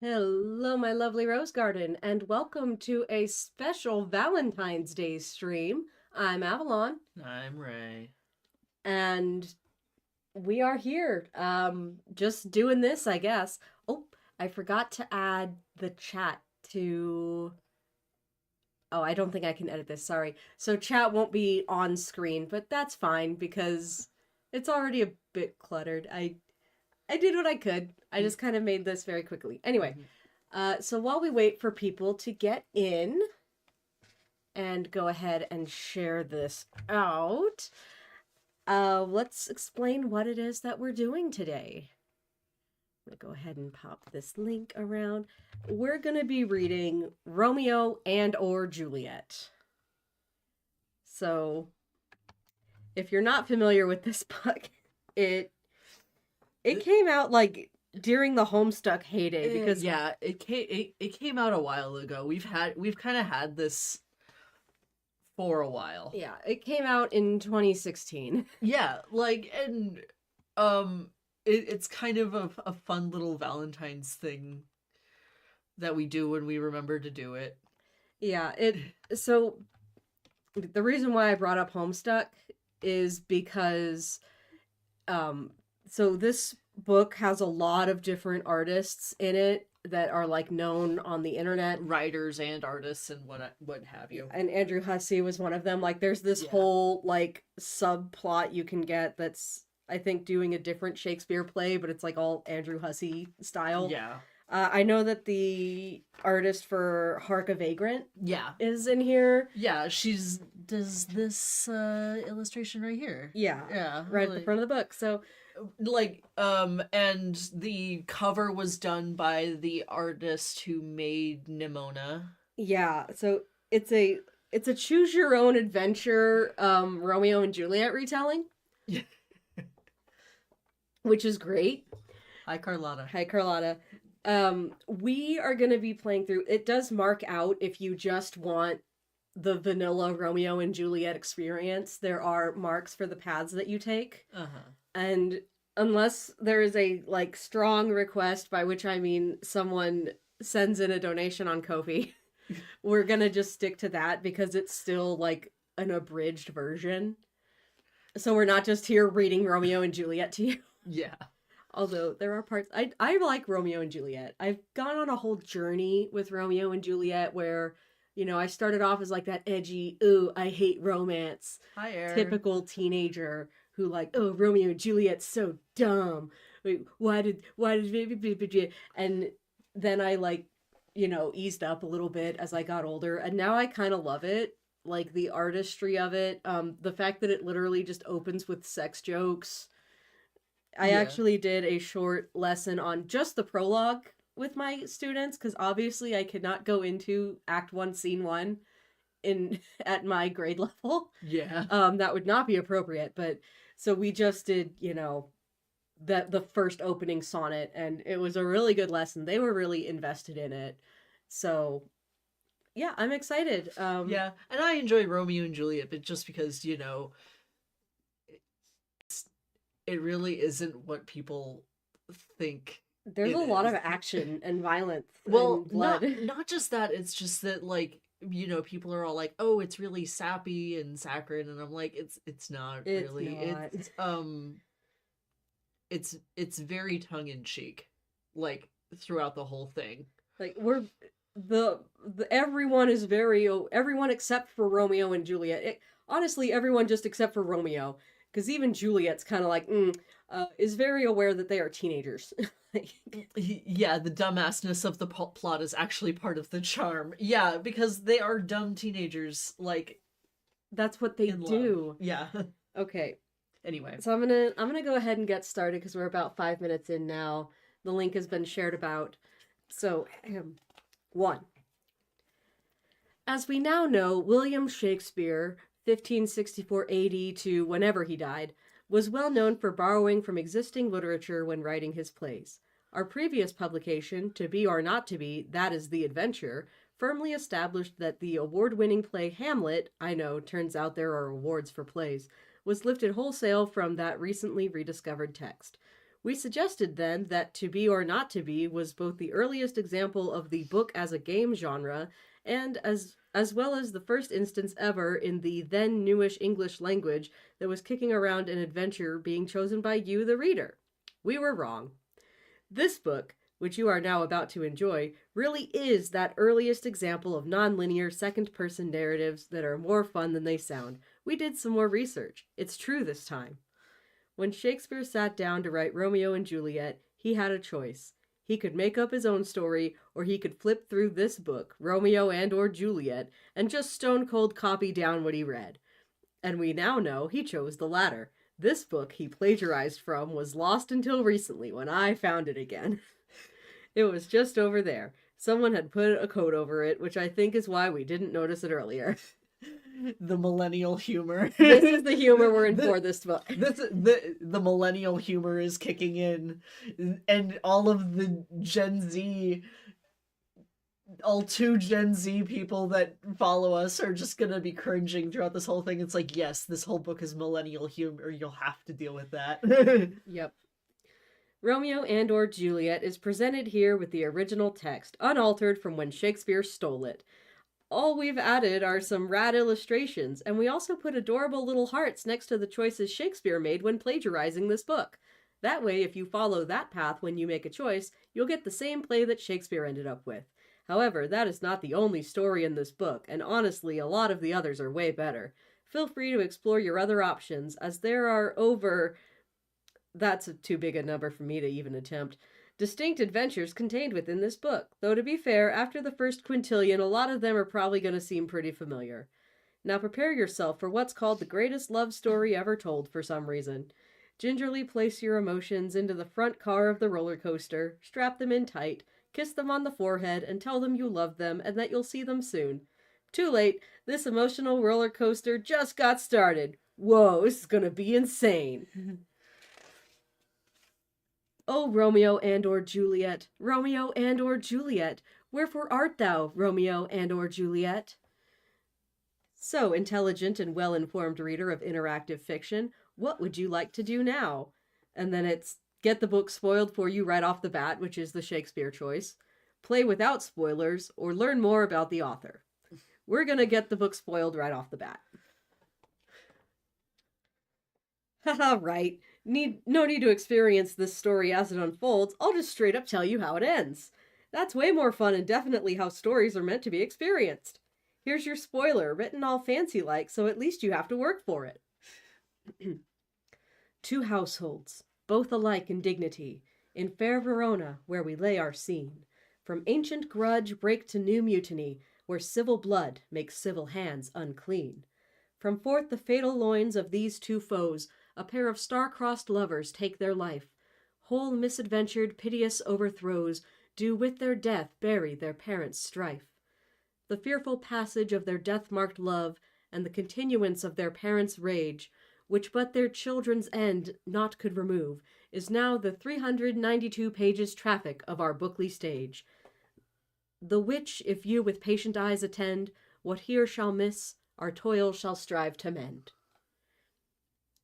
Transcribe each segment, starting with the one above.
Hello, my lovely rose garden, and welcome to a special Valentine's Day stream. I'm Avalon, I'm Ray. and we are here, just doing this, I guess. Oh, I forgot to add the chat to. Oh, I don't think I can edit this. Sorry. So chat won't be on screen, but that's fine because it's already a bit cluttered. I did what I could. I just kind of made this very quickly. Anyway. Mhm. So while we wait for people to get in and go ahead and share this out, let's explain what it is that we're doing today. I'm going to go ahead and pop this link around. We're going to be reading Romeo and or Juliet. So if you're not familiar with this book, it came out like during the Homestuck heyday because it came out a while ago. We've kind of had this for a while. yeah, it came out in 2016. Yeah, it's kind of a fun little Valentine's thing that we do when we remember to do it. Yeah, so the reason why I brought up Homestuck is because so this book has a lot of different artists in it that are like known on the internet, Writers and artists and what have you. and Andrew Hussey was one of them. Like there's this whole like subplot you can get that's I think doing a different Shakespeare play, but it's like all Andrew Hussey style. Yeah. I know that the artist for Hark a Vagrant Yeah. is in here. Yeah, does this illustration right here. Yeah. Yeah. Right at the front of the book. So and the cover was done by the artist who made Nimona. yeah, so it's a choose your own adventure Romeo and Juliet retelling. Which is great. Hi Carlotta. Hi Carlotta. We are going to be playing through. It does mark out if you just want the vanilla Romeo and Juliet experience. There are marks for the paths that you take. Uh-huh. And unless there is a like strong request, by which I mean someone sends in a donation on Ko-fi, we're going to just stick to that because it's still like an abridged version. So we're not just here reading Romeo and Juliet to you. Yeah. Although there are parts I like Romeo and Juliet. I've gone on a whole journey with Romeo and Juliet where, you know, I started off as like that edgy, ooh, I hate romance. Hi Air. Typical teenager who like, oh, Romeo and Juliet's so dumb. Wait, why did and then I like, you know, eased up a little bit as I got older and now I kind of love it. Like the artistry of it, the fact that it literally just opens with sex jokes. I actually did a short lesson on just the prologue with my students because obviously I could not go into Act 1, Scene 1 at my grade level. Yeah. That would not be appropriate, but so we just did, you know, the first opening sonnet and it was a really good lesson. They were really invested in it. So yeah, I'm excited. Yeah, and I enjoy Romeo and Juliet, but just because, you know, it really isn't what people think. There's a lot of action and violence Well, and blood. not just that, it's just that like, you know, people are all like, "Oh, it's really sappy and saccharine," and I'm like, it's not really. Not. It's very tongue in cheek, like throughout the whole thing. Like we're the everyone is everyone except for Romeo and Juliet. Honestly, everyone just except for Romeo, because even Juliet's kind of like is very aware that they are teenagers. Yeah, the dumbassness of the plot is actually part of the charm. Yeah, because they are dumb teenagers. Like that's what they do. Love. Yeah. Okay. Anyway, so I'm gonna go ahead and get started because we're about 5 minutes in now. The link has been shared about. So, 1. As we now know, William Shakespeare, 1564 AD to whenever he died, was well known for borrowing from existing literature when writing his plays. Our previous publication, To Be or Not to Be, That is the Adventure, firmly established that the award-winning play Hamlet, I know, turns out there are awards for plays, was lifted wholesale from that recently rediscovered text. We suggested then that To Be or Not to Be was both the earliest example of the book as a game genre and as well as the first instance ever in the then newish English language that was kicking around an adventure being chosen by you, the reader. We were wrong. This book, which you are now about to enjoy, really is that earliest example of non-linear second-person narratives that are more fun than they sound. We did some more research. It's true this time. When Shakespeare sat down to write Romeo and Juliet, he had a choice. He could make up his own story, or he could flip through this book, Romeo and or Juliet, and just stone-cold copy down what he read. And we now know he chose the latter. This book he plagiarized from was lost until recently when I found it again. It was just over there. Someone had put a coat over it, which I think is why we didn't notice it earlier. The millennial humor. This is the humor we're in for this book. The millennial humor is kicking in, and all of the two Gen Z people that follow us are just gonna be cringing throughout this whole thing. It's like, yes, this whole book is millennial humor. You'll have to deal with that. Yep. Romeo and or Juliet is presented here with the original text, unaltered from when Shakespeare stole it. All we've added are some rad illustrations, and we also put adorable little hearts next to the choices Shakespeare made when plagiarizing this book. That way, if you follow that path when you make a choice, you'll get the same play that Shakespeare ended up with. However, that is not the only story in this book, and honestly, a lot of the others are way better. Feel free to explore your other options, as there are over... That's too big a number for me to even attempt. Distinct adventures contained within this book, though to be fair, after the first quintillion, a lot of them are probably going to seem pretty familiar. Now prepare yourself for what's called the greatest love story ever told for some reason. Gingerly place your emotions into the front car of the roller coaster, strap them in tight, kiss them on the forehead, and tell them you love them and that you'll see them soon. Too late, this emotional roller coaster just got started. Whoa, this is going to be insane. O Romeo and or Juliet, Romeo and or Juliet, wherefore art thou, Romeo and or Juliet? So, intelligent and well-informed reader of interactive fiction, what would you like to do now? And then it's get the book spoiled for you right off the bat, which is the Shakespeare choice, play without spoilers, or learn more about the author. We're gonna get the book spoiled right off the bat. Haha, right. No need to experience this story as it unfolds. I'll just straight up tell you how it ends. That's way more fun and definitely how stories are meant to be experienced. Here's your spoiler, written all fancy-like, so at least you have to work for it. Two households, both alike in dignity, in fair Verona, where we lay our scene. From ancient grudge break to new mutiny, where civil blood makes civil hands unclean. From forth the fatal loins of these two foes, a pair of star-crossed lovers take their life. Whole misadventured, piteous overthrows do with their death bury their parents' strife. The fearful passage of their death-marked love and the continuance of their parents' rage, which but their children's end naught could remove, is now the 392 pages traffic of our bookly stage. The which, if you with patient eyes attend, what here shall miss, our toil shall strive to mend.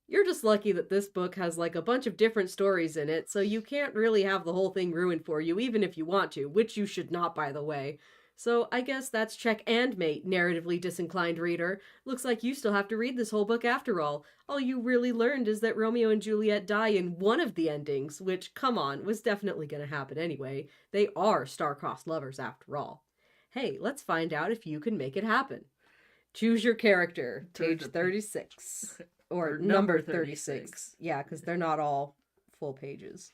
You're just lucky that this book has like a bunch of different stories in it, so you can't really have the whole thing ruined for you, even if you want to, which you should not, by the way. So I guess that's check and mate, narratively disinclined reader. Looks like you still have to read this whole book after all. All you really learned is that Romeo and Juliet die in one of the endings, which, come on, was definitely going to happen anyway. They are star-crossed lovers after all. Hey, let's find out if you can make it happen. Choose your character, page 36. Or number 36. Yeah, because they're not all full pages.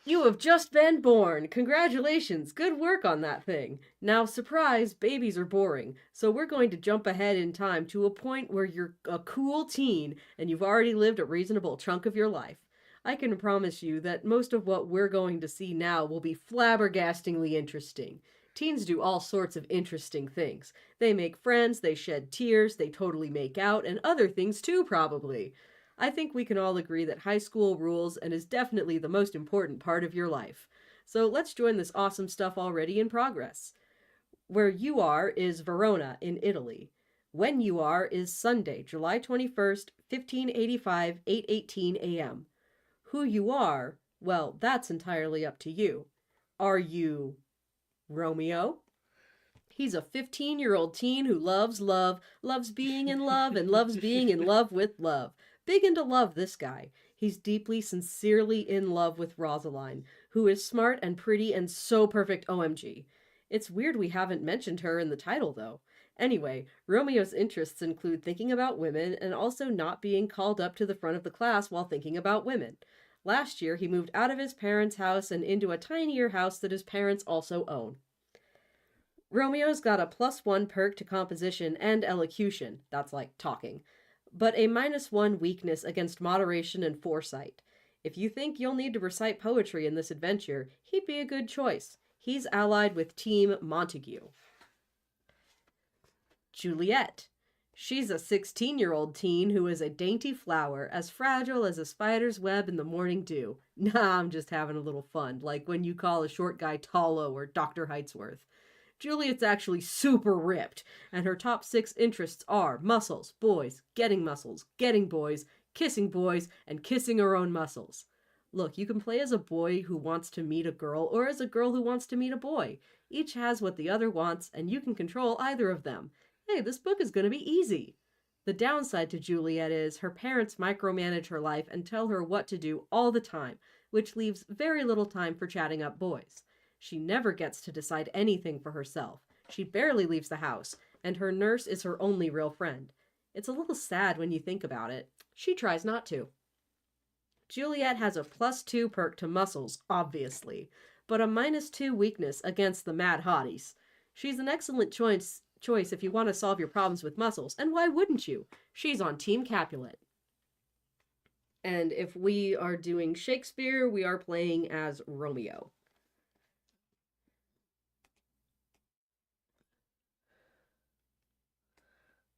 You have just been born. Congratulations. Good work on that thing. Now, surprise, babies are boring. So we're going to jump ahead in time to a point where you're a cool teen and you've already lived a reasonable chunk of your life. I can promise you that most of what we're going to see now will be flabbergastingly interesting. Teens do all sorts of interesting things. They make friends, they shed tears, they totally make out, and other things too, probably. I think we can all agree that high school rules and is definitely the most important part of your life. So let's join this awesome stuff already in progress. Where you are is Verona in Italy. When you are is Sunday, July 21st, 1585, 8:18 a.m. Who you are, well, that's entirely up to you. Are you Romeo? He's a 15-year-old teen who loves love, loves being in love, and loves being in love with love. Big into love, this guy. He's deeply, sincerely in love with Roselin, who is smart and pretty and so perfect, OMG. It's weird we haven't mentioned her in the title, though. Anyway, Romeo's interests include thinking about women and also not being called up to the front of the class while thinking about women. Last year, he moved out of his parents' house and into a tinier house that his parents also own. Romeo's got a +1 perk to composition and elocution, that's like talking, but a -1 weakness against moderation and foresight. If you think you'll need to recite poetry in this adventure, he'd be a good choice. He's allied with Team Montague. Juliet. She's a 16-year-old teen who is a dainty flower, as fragile as a spider's web in the morning dew. Nah, I'm just having a little fun, like when you call a short guy Tallow or Dr. Heightsworth. Juliet's actually super ripped, and her top 6 interests are muscles, boys, getting boys, and kissing her own muscles. Look, you can play as a boy who wants to meet a girl or as a girl who wants to meet a boy. Each has what the other wants, and you can control either of them. Hey, this book is going to be easy. The downside to Juliet is her parents micromanage her life and tell her what to do all the time, which leaves very little time for chatting up boys. She never gets to decide anything for herself. She barely leaves the house, and her nurse is her only real friend. It's a little sad when you think about it. She tries not to. Juliet has a +2 perk to muscles, obviously, but a -2 weakness against the mad hotties. She's an excellent choice if you want to solve your problems with muscles, and why wouldn't you? She's on Team Capulet. And if we are doing Shakespeare, we are playing as Romeo.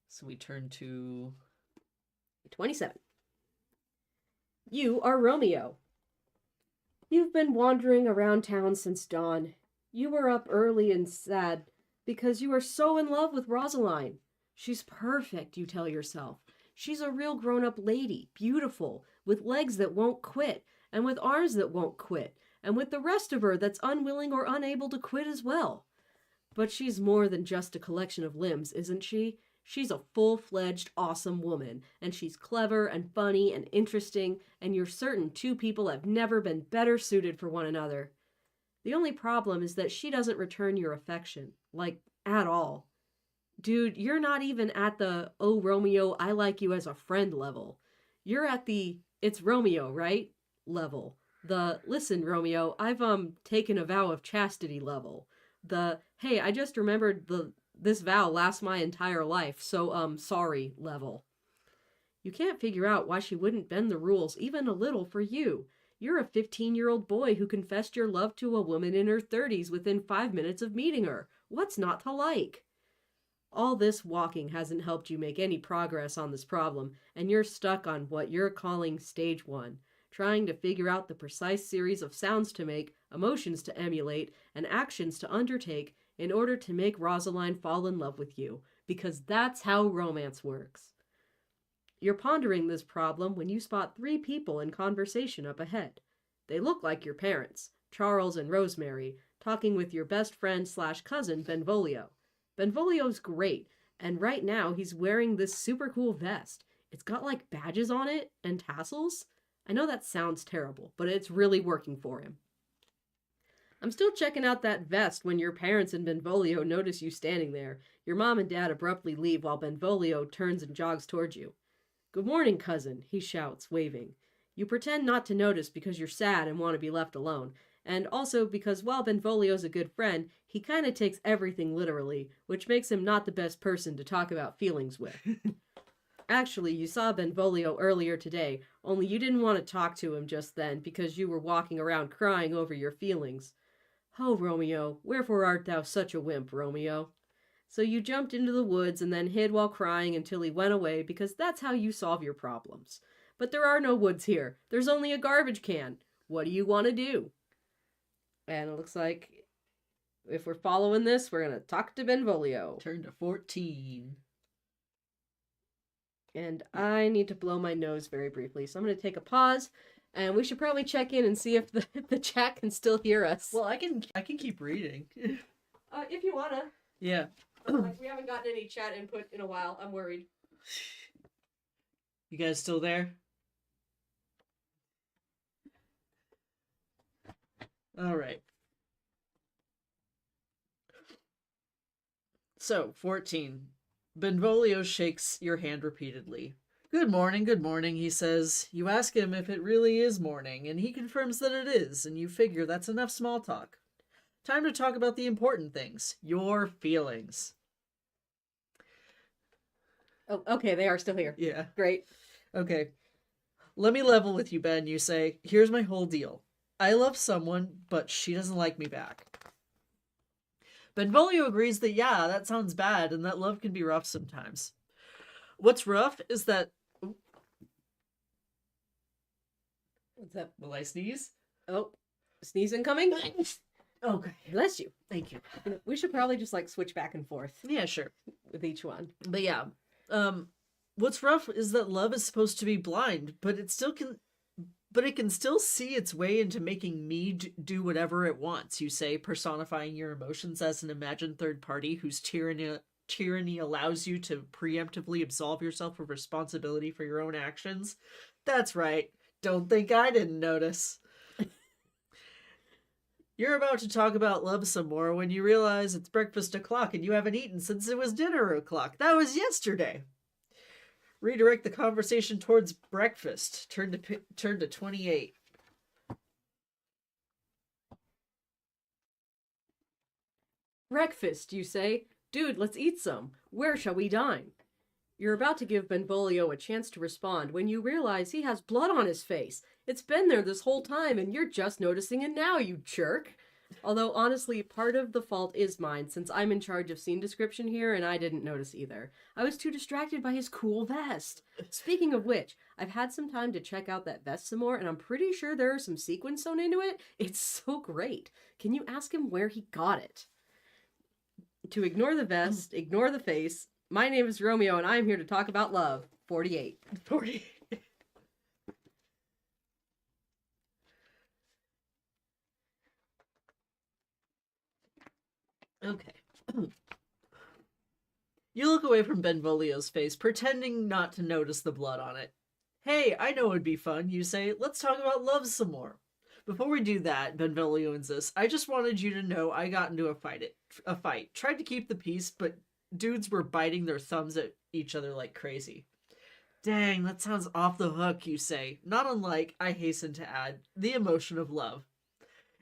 So we turn to 27. You are Romeo. You've been wandering around town since dawn. You were up early and sad because you are so in love with Roselin. She's perfect, you tell yourself. She's a real grown-up lady, beautiful, with legs that won't quit, and with arms that won't quit, and with the rest of her that's unwilling or unable to quit as well. But she's more than just a collection of limbs, isn't she? She's a full-fledged, awesome woman, and she's clever and funny and interesting, and you're certain two people have never been better suited for one another. The only problem is that she doesn't return your affection, like, at all. Dude, you're not even at the, oh, Romeo, I like you as a friend level. You're at the, it's Romeo, right? level. The, listen, Romeo, I've, taken a vow of chastity level. The, hey, I just remembered this vow lasts my entire life, so, sorry level. You can't figure out why she wouldn't bend the rules even a little for you. You're a 15-year-old boy who confessed your love to a woman in her 30s within 5 minutes of meeting her. What's not to like? All this walking hasn't helped you make any progress on this problem, and you're stuck on what you're calling stage 1, trying to figure out the precise series of sounds to make, emotions to emulate, and actions to undertake in order to make Roselin fall in love with you, because that's how romance works. You're pondering this problem when you spot 3 people in conversation up ahead. They look like your parents, Charles and Rosemary, talking with your best friend / cousin, Benvolio. Benvolio's great, and right now he's wearing this super cool vest. It's got like badges on it and tassels. I know that sounds terrible, but it's really working for him. I'm still checking out that vest when your parents and Benvolio notice you standing there. Your mom and dad abruptly leave while Benvolio turns and jogs towards you. "Good morning, cousin," he shouts, waving. You pretend not to notice because you're sad and want to be left alone, and also because while Benvolio's a good friend, he kind of takes everything literally, which makes him not the best person to talk about feelings with. Actually, you saw Benvolio earlier today, only you didn't want to talk to him just then because you were walking around crying over your feelings. "Oh, Romeo, wherefore art thou such a wimp, Romeo?" So you jumped into the woods and then hid while crying until he went away because that's how you solve your problems. But there are no woods here. There's only a garbage can. What do you want to do? And it looks like if we're following this, we're going to talk to Benvolio. Turn to 14. And I need to blow my nose very briefly. So I'm going to take a pause And we should probably check in and see if the chat can still hear us. Well, I can keep reading. If you wanna. Yeah. We haven't gotten any chat input in a while. I'm worried. You guys still there? All right. So, 14. Benvolio shakes your hand repeatedly. Good morning, he says. You ask him if it really is morning, and he confirms that it is, and you figure that's enough small talk. Time to talk about the important things. Your feelings. Oh, okay, they are still here. Yeah. Great. Okay. Let me level with you, Ben, you say. Here's my whole deal. I love someone, but she doesn't like me back. Benvolio agrees that, yeah, that sounds bad, and that love can be rough sometimes. What's rough is that... What's up? Will I sneeze? Oh, sneeze incoming? Okay. Bless you. Thank you. We should probably just like switch back and forth Yeah, sure. with each one. But yeah, what's rough is that love is supposed to be blind, but it can still see its way into making me do whatever it wants, you say, personifying your emotions as an imagined third party whose tyranny allows you to preemptively absolve yourself of responsibility for your own actions. That's right. Don't think I didn't notice. You're about to talk about love some more when you realize it's breakfast o'clock and you haven't eaten since it was dinner o'clock. That was yesterday. Redirect the conversation towards breakfast. Turn to 28. Breakfast, you say? Dude, let's eat some. Where shall we dine? You're about to give Benvolio a chance to respond when you realize he has blood on his face. It's been there this whole time and you're just noticing it now, you jerk. Although, honestly, part of the fault is mine, since I'm in charge of scene description here and I didn't notice either. I was too distracted by his cool vest. Speaking of which, I've had some time to check out that vest some more and I'm pretty sure there are some sequins sewn into it. It's so great. Can you ask him where he got it? To ignore the vest, ignore the face. My name is Romeo and I'm here to talk about love. 48. 48. Okay. You look away from Benvolio's face, pretending not to notice the blood on it. Hey, I know it'd be fun, you say. Let's talk about love some more. Before we do that, Benvolio insists, I just wanted you to know I got into a fight. Tried to keep the peace, but dudes were biting their thumbs at each other like crazy. Dang, that sounds off the hook, you say. Not unlike, I hasten to add, the emotion of love.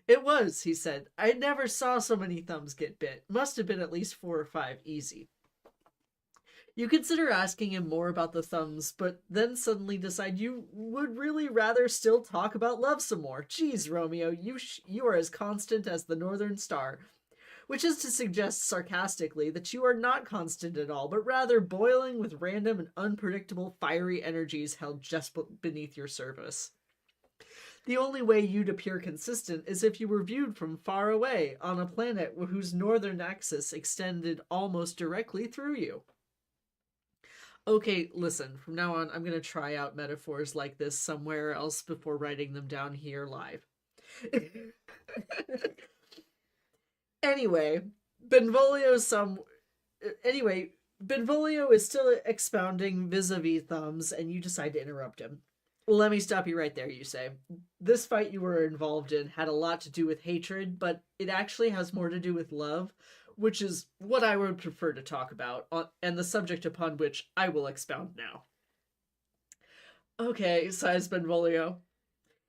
It was, he said. I never saw so many thumbs get bit. Must have been at least 4 or 5, easy. You consider asking him more about the thumbs, but then suddenly decide you would really rather still talk about love some more. Geez, Romeo, you are as constant as the northern star. Which is to suggest sarcastically that you are not constant at all, but rather boiling with random and unpredictable fiery energies held just beneath your surface. The only way you'd appear consistent is if you were viewed from far away, on a planet whose northern axis extended almost directly through you. Okay, listen, from now on, I'm going to try out metaphors like this somewhere else before writing them down here live. Anyway, Benvolio is still expounding vis-a-vis thumbs, and you decide to interrupt him. Let me stop you right there, you say. This fight you were involved in had a lot to do with hatred, but it actually has more to do with love, which is what I would prefer to talk about, and the subject upon which I will expound now. Okay, sighs Benvolio.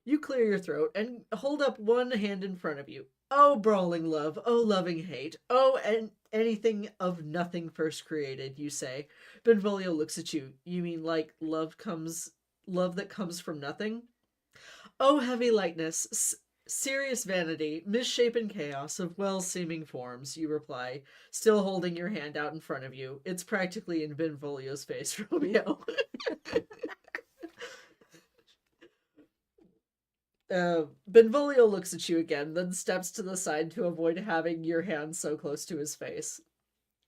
You clear your throat and hold up one hand in front of you. Oh, brawling love, oh, loving hate, oh, and anything of nothing first created, you say. Benvolio looks at you. You mean like love that comes from nothing? Oh, heavy lightness, serious vanity, misshapen chaos of well-seeming forms, you reply, still holding your hand out in front of you. It's practically in Benvolio's face, Romeo. Benvolio looks at you again, then steps to the side to avoid having your hand so close to his face.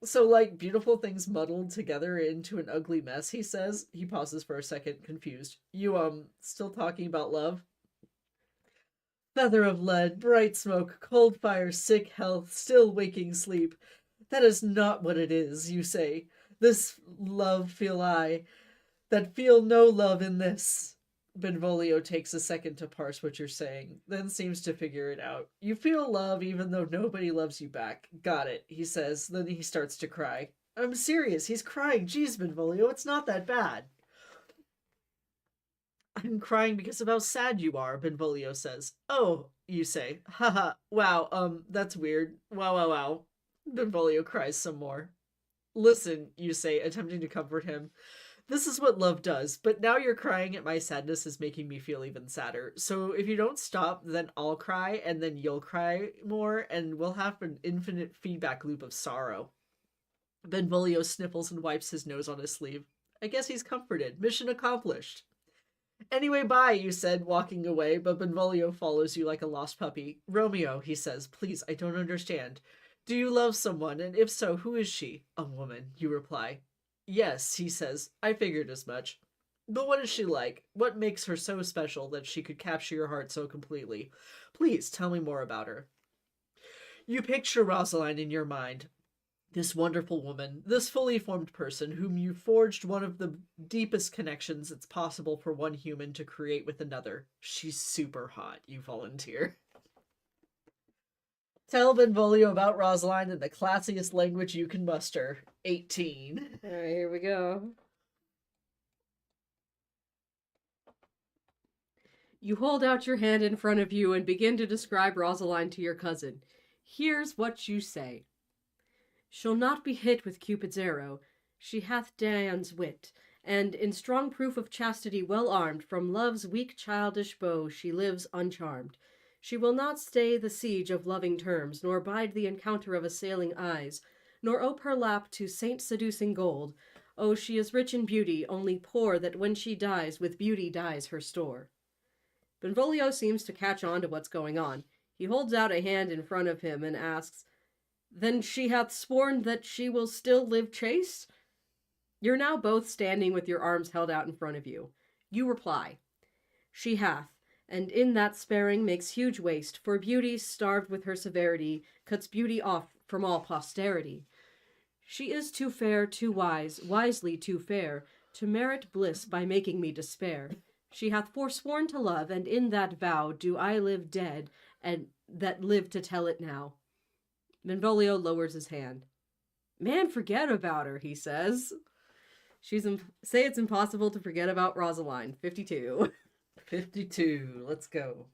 So, like, beautiful things muddled together into an ugly mess, he says. He pauses for a second, confused. You, still talking about love? Feather of lead, bright smoke, cold fire, sick health, still waking sleep. That is not what it is, you say. This love feel I, that feel no love in this. Benvolio takes a second to parse what you're saying, then seems to figure it out. You feel love even though nobody loves you back. Got it, he says, then he starts to cry. I'm serious, he's crying. Jeez, Benvolio, it's not that bad. I'm crying because of how sad you are, Benvolio says. Oh, you say. Haha, wow, that's weird. Wow, wow, wow. Benvolio cries some more. Listen, you say, attempting to comfort him. This is what love does, but now you're crying at my sadness is making me feel even sadder. So if you don't stop, then I'll cry, and then you'll cry more, and we'll have an infinite feedback loop of sorrow. Benvolio sniffles and wipes his nose on his sleeve. I guess he's comforted. Mission accomplished. Anyway, bye, you said, walking away, but Benvolio follows you like a lost puppy. Romeo, he says, please, I don't understand. Do you love someone, and if so, who is she? A woman, you reply. Yes, he says, I figured as much. But what is she like? What makes her so special that she could capture your heart so completely? Please, tell me more about her. You picture Roselin in your mind. This wonderful woman, this fully formed person whom you forged one of the deepest connections it's possible for one human to create with another. She's super hot, you volunteer. Tell Benvolio about Roselin in the classiest language you can muster. 18. All right, here we go. You hold out your hand in front of you and begin to describe Roselin to your cousin. Here's what you say. She'll not be hit with Cupid's arrow. She hath Dian's wit, and in strong proof of chastity well armed, from love's weak childish bow she lives uncharmed. She will not stay the siege of loving terms, nor bide the encounter of assailing eyes, nor ope her lap to saint-seducing gold. Oh, she is rich in beauty, only poor that when she dies, with beauty dies her store. Benvolio seems to catch on to what's going on. He holds out a hand in front of him and asks, Then she hath sworn that she will still live chaste? You're now both standing with your arms held out in front of you. You reply, She hath, and in that sparing makes huge waste, for beauty, starved with her severity, cuts beauty off from all posterity. She is too fair, too wise, wisely too fair, to merit bliss by making me despair. She hath forsworn to love, and in that vow do I live dead, and that live to tell it now. Benvolio lowers his hand. Man, forget about her, he says. Say it's impossible to forget about Roselin. 52. 52. Let's go.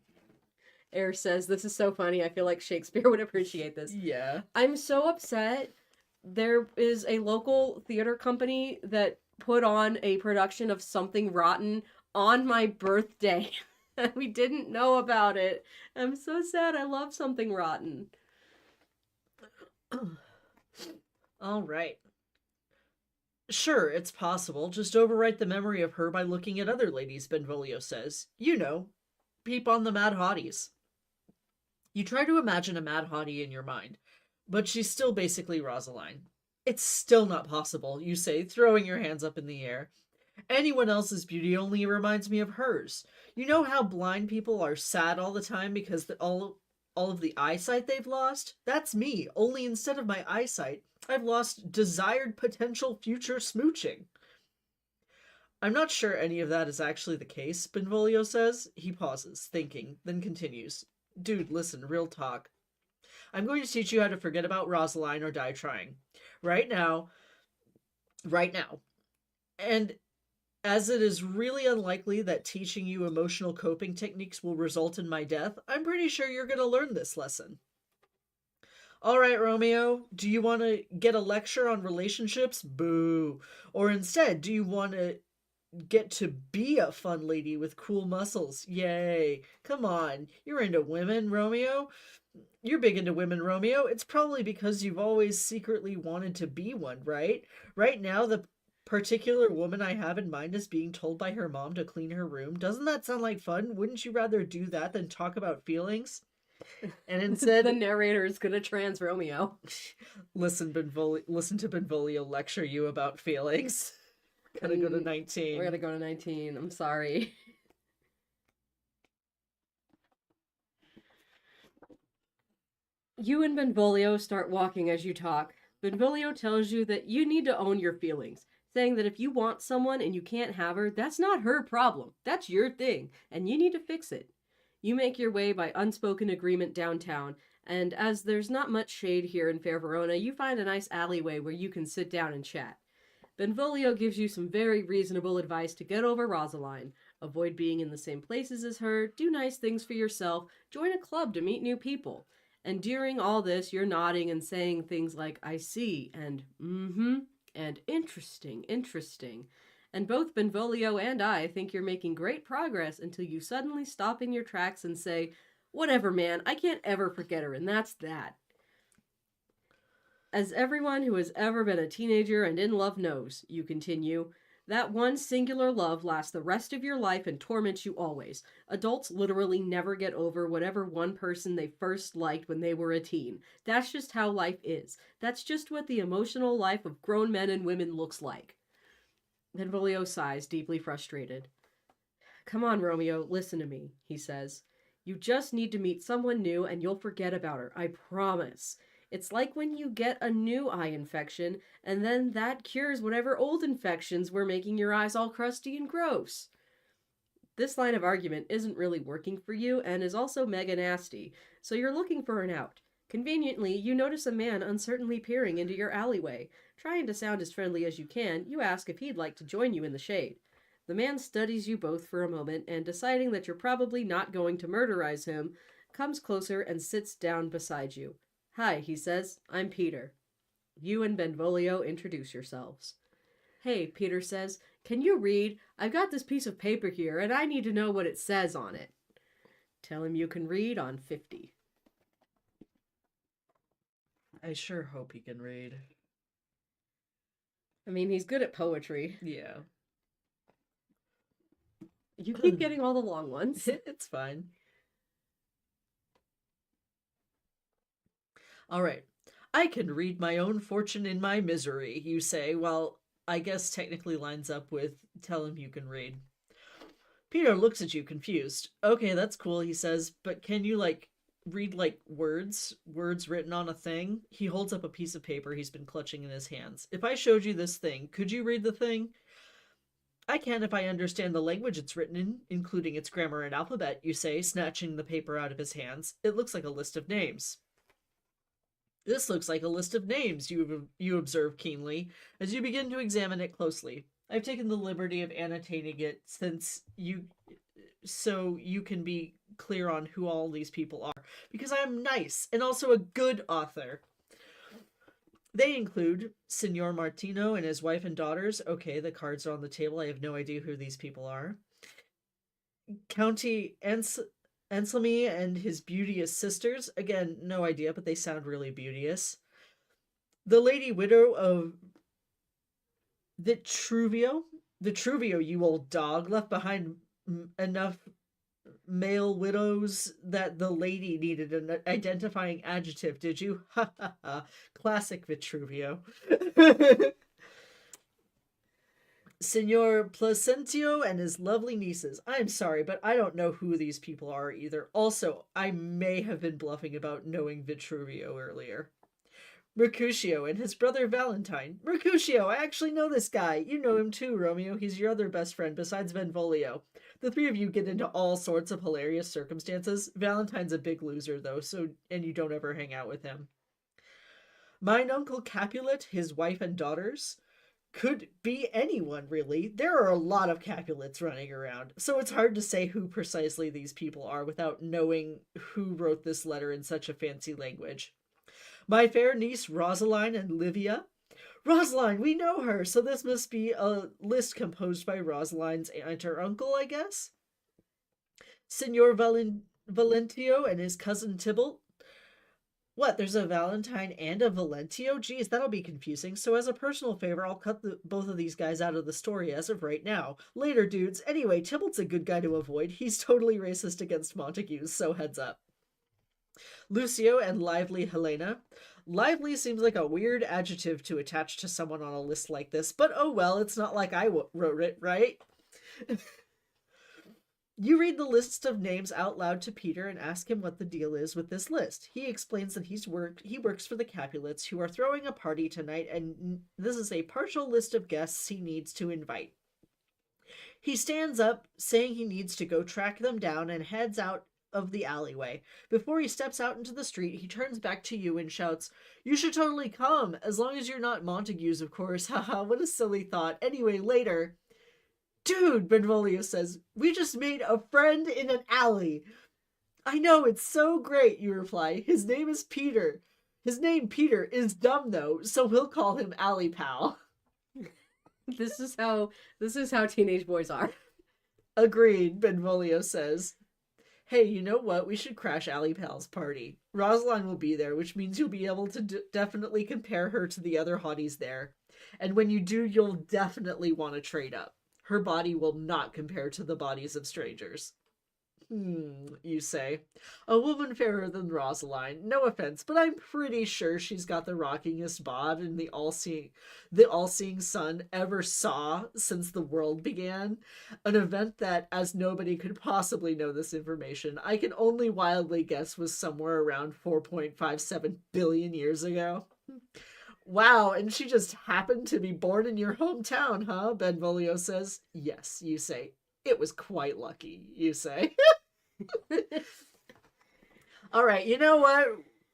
Air says, this is so funny. I feel like Shakespeare would appreciate this. Yeah. I'm so upset. There is a local theater company that put on a production of Something Rotten on my birthday. And we didn't know about it. I'm so sad. I love Something Rotten. All right. Sure, it's possible. Just overwrite the memory of her by looking at other ladies, Benvolio says. You know, peep on the mad hotties. You try to imagine a mad hottie in your mind, but she's still basically Roselin. It's still not possible, you say, throwing your hands up in the air. Anyone else's beauty only reminds me of hers. You know how blind people are sad all the time because all of the eyesight they've lost? That's me, only instead of my eyesight, I've lost desired potential future smooching. I'm not sure any of that is actually the case, Benvolio says. He pauses, thinking, then continues. Dude, listen, real talk. I'm going to teach you how to forget about Roselin or die trying. Right now. And as it is really unlikely that teaching you emotional coping techniques will result in my death, I'm pretty sure you're going to learn this lesson. All right, Romeo, do you want to get a lecture on relationships? Boo. Or instead, do you want to get to be a fun lady with cool muscles? Yay. Come on, you're into women, Romeo. You're big into women, Romeo. It's probably because you've always secretly wanted to be one, right? Right now, the particular woman I have in mind is being told by her mom to clean her room. Doesn't that sound like fun? Wouldn't you rather do that than talk about feelings? And instead, the narrator is gonna trans Romeo. Listen to Benvolio lecture you about feelings. Gotta go to 19. We're gonna go to 19. I'm sorry. You and Benvolio start walking as you talk. Benvolio tells you that you need to own your feelings, saying that if you want someone and you can't have her, that's not her problem. That's your thing, and you need to fix it. You make your way by unspoken agreement downtown, and as there's not much shade here in Fair Verona, you find a nice alleyway where you can sit down and chat. Benvolio gives you some very reasonable advice to get over Roseline. Avoid being in the same places as her, do nice things for yourself, join a club to meet new people. And during all this, you're nodding and saying things like, I see, and mm-hmm, and interesting, interesting. And both Benvolio and I think you're making great progress until you suddenly stop in your tracks and say, whatever, man, I can't ever forget her, and that's that. As everyone who has ever been a teenager and in love knows, you continue, that one singular love lasts the rest of your life and torments you always. Adults literally never get over whatever one person they first liked when they were a teen. That's just how life is. That's just what the emotional life of grown men and women looks like. Benvolio sighs, deeply frustrated. Come on, Romeo, listen to me, he says. You just need to meet someone new and you'll forget about her, I promise. It's like when you get a new eye infection, and then that cures whatever old infections were making your eyes all crusty and gross. This line of argument isn't really working for you, and is also mega nasty, so you're looking for an out. Conveniently, you notice a man uncertainly peering into your alleyway. Trying to sound as friendly as you can, you ask if he'd like to join you in the shade. The man studies you both for a moment, and deciding that you're probably not going to murderize him, comes closer and sits down beside you. Hi, he says. I'm Peter. You and Benvolio introduce yourselves. Hey, Peter says. Can you read? I've got this piece of paper here, and I need to know what it says on it. Tell him you can read on 50. I sure hope he can read. I mean, he's good at poetry. Yeah. You keep getting all the long ones. It's fine. All right. I can read my own fortune in my misery, you say. Well, I guess technically lines up with tell him you can read. Peter looks at you confused. Okay, that's cool, he says, but can you, read, words written on a thing? He holds up a piece of paper he's been clutching in his hands. If I showed you this thing, could you read the thing? I can if I understand the language it's written in, including its grammar and alphabet, you say, snatching the paper out of his hands. It looks like a list of names. This looks like a list of names, you observe keenly, as you begin to examine it closely. I've taken the liberty of annotating it so you can be clear on who all these people are, because I am nice and also a good author. They include Signor Martino and his wife and daughters. Okay, the cards are on the table. I have no idea who these people are. County Anselmi and his beauteous sisters. Again, no idea, but they sound really beauteous. The lady widow of Vitruvio, you old dog, left behind enough male widows that the lady needed an identifying adjective, did you? Ha ha ha. Classic Vitruvio. Signor Placentio and his lovely nieces. I'm sorry, but I don't know who these people are either. Also, I may have been bluffing about knowing Vitruvio earlier. Mercutio and his brother Valentine. Mercutio, I actually know this guy. You know him too, Romeo. He's your other best friend besides Benvolio. The three of you get into all sorts of hilarious circumstances. Valentine's a big loser, though, and you don't ever hang out with him. Mine uncle Capulet, his wife and daughters. Could be anyone, really. There are a lot of Capulets running around, so it's hard to say who precisely these people are without knowing who wrote this letter in such a fancy language. My fair niece Roseline and Livia. Roseline, we know her, so this must be a list composed by Roseline's aunt or uncle, I guess. Signor Valentio and his cousin Tybalt. What, there's a Valentine and a Valentio? Geez, that'll be confusing. So as a personal favor, I'll cut both of these guys out of the story as of right now. Later, dudes. Anyway, Tybalt's a good guy to avoid. He's totally racist against Montagues, so heads up. Lucio and lively Helena. Lively seems like a weird adjective to attach to someone on a list like this, but oh well, it's not like I wrote it, right? You read the list of names out loud to Peter and ask him what the deal is with this list. He explains that he works for the Capulets, who are throwing a party tonight, and this is a partial list of guests he needs to invite. He stands up, saying he needs to go track them down, and heads out of the alleyway. Before he steps out into the street, he turns back to you and shouts, "You should totally come, as long as you're not Montagues, of course. Haha, what a silly thought. Anyway, later." "Dude," Benvolio says, "we just made a friend in an alley." "I know, it's so great," you reply. "His name is Peter. His name, Peter, is dumb, though, so we'll call him Alley Pal." This is how teenage boys are. "Agreed," Benvolio says. "Hey, you know what? We should crash Alley Pal's party. Roselin will be there, which means you'll be able to definitely compare her to the other hotties there. And when you do, you'll definitely want to trade up. Her body will not compare to the bodies of strangers." You say. "A woman fairer than Roselin. No offense, but I'm pretty sure she's got the rockingest bod and the all-seeing sun ever saw since the world began. An event that, as nobody could possibly know this information, I can only wildly guess was somewhere around 4.57 billion years ago." "Wow, and she just happened to be born in your hometown, huh?" Benvolio says. "Yes," you say. "It was quite lucky," you say. All right, you know what?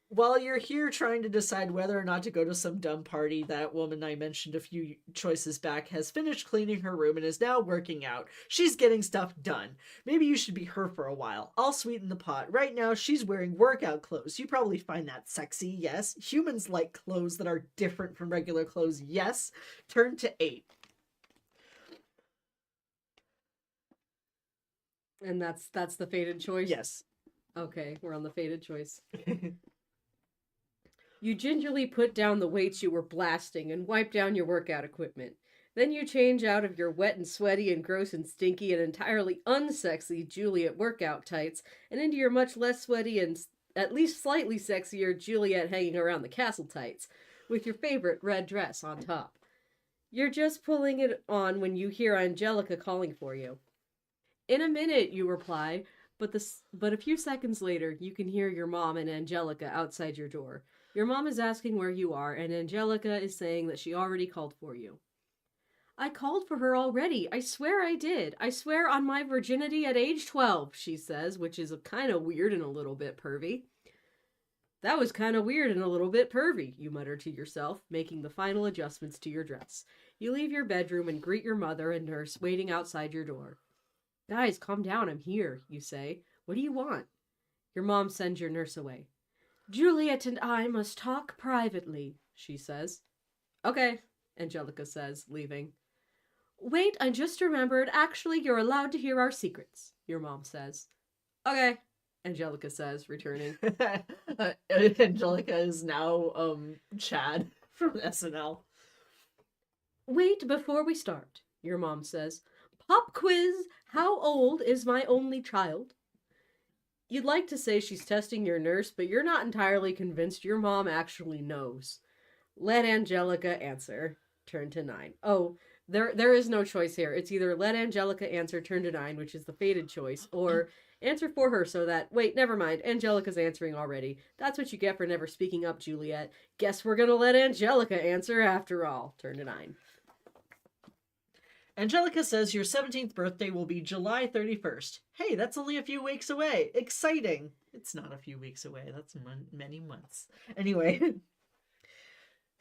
While you're here trying to decide whether or not to go to some dumb party, that woman I mentioned a few choices back has finished cleaning her room and is now working out. She's getting stuff done. Maybe you should be her for a while. I'll sweeten the pot. Right now, she's wearing workout clothes. You probably find that sexy, yes? Humans like clothes that are different from regular clothes, yes? Turn to 8. And that's the fated choice? Yes. Okay, we're on the fated choice. You gingerly put down the weights you were blasting and wipe down your workout equipment. Then you change out of your wet and sweaty and gross and stinky and entirely unsexy Juliet workout tights and into your much less sweaty and at least slightly sexier Juliet hanging around the castle tights, with your favorite red dress on top. You're just pulling it on when you hear Angelica calling for you. "In a minute," you reply, but a few seconds later, you can hear your mom and Angelica outside your door. Your mom is asking where you are, and Angelica is saying that she already called for you. "I called for her already. I swear I did. I swear on my virginity at age 12, she says, which is kind of weird and a little bit pervy. "That was kind of weird and a little bit pervy," you mutter to yourself, making the final adjustments to your dress. You leave your bedroom and greet your mother and nurse waiting outside your door. "Guys, calm down, I'm here," you say. "What do you want?" Your mom sends your nurse away. "Juliet and I must talk privately," she says. "Okay," Angelica says, leaving. "Wait, I just remembered. Actually, you're allowed to hear our secrets," your mom says. "Okay," Angelica says, returning. Angelica is now, Chad from SNL. "Wait before we start," your mom says. "Pop quiz, how old is my only child?" You'd like to say she's testing your nurse, but you're not entirely convinced your mom actually knows. Let Angelica answer. Turn to 9. Oh, there is no choice here. It's either let Angelica answer, turn to 9, which is the fated choice, or answer for her so that, wait, never mind, Angelica's answering already. That's what you get for never speaking up, Juliet. Guess we're gonna let Angelica answer after all. Turn to 9. Angelica says your 17th birthday will be July 31st. Hey, that's only a few weeks away. Exciting. It's not a few weeks away. That's many months. Anyway.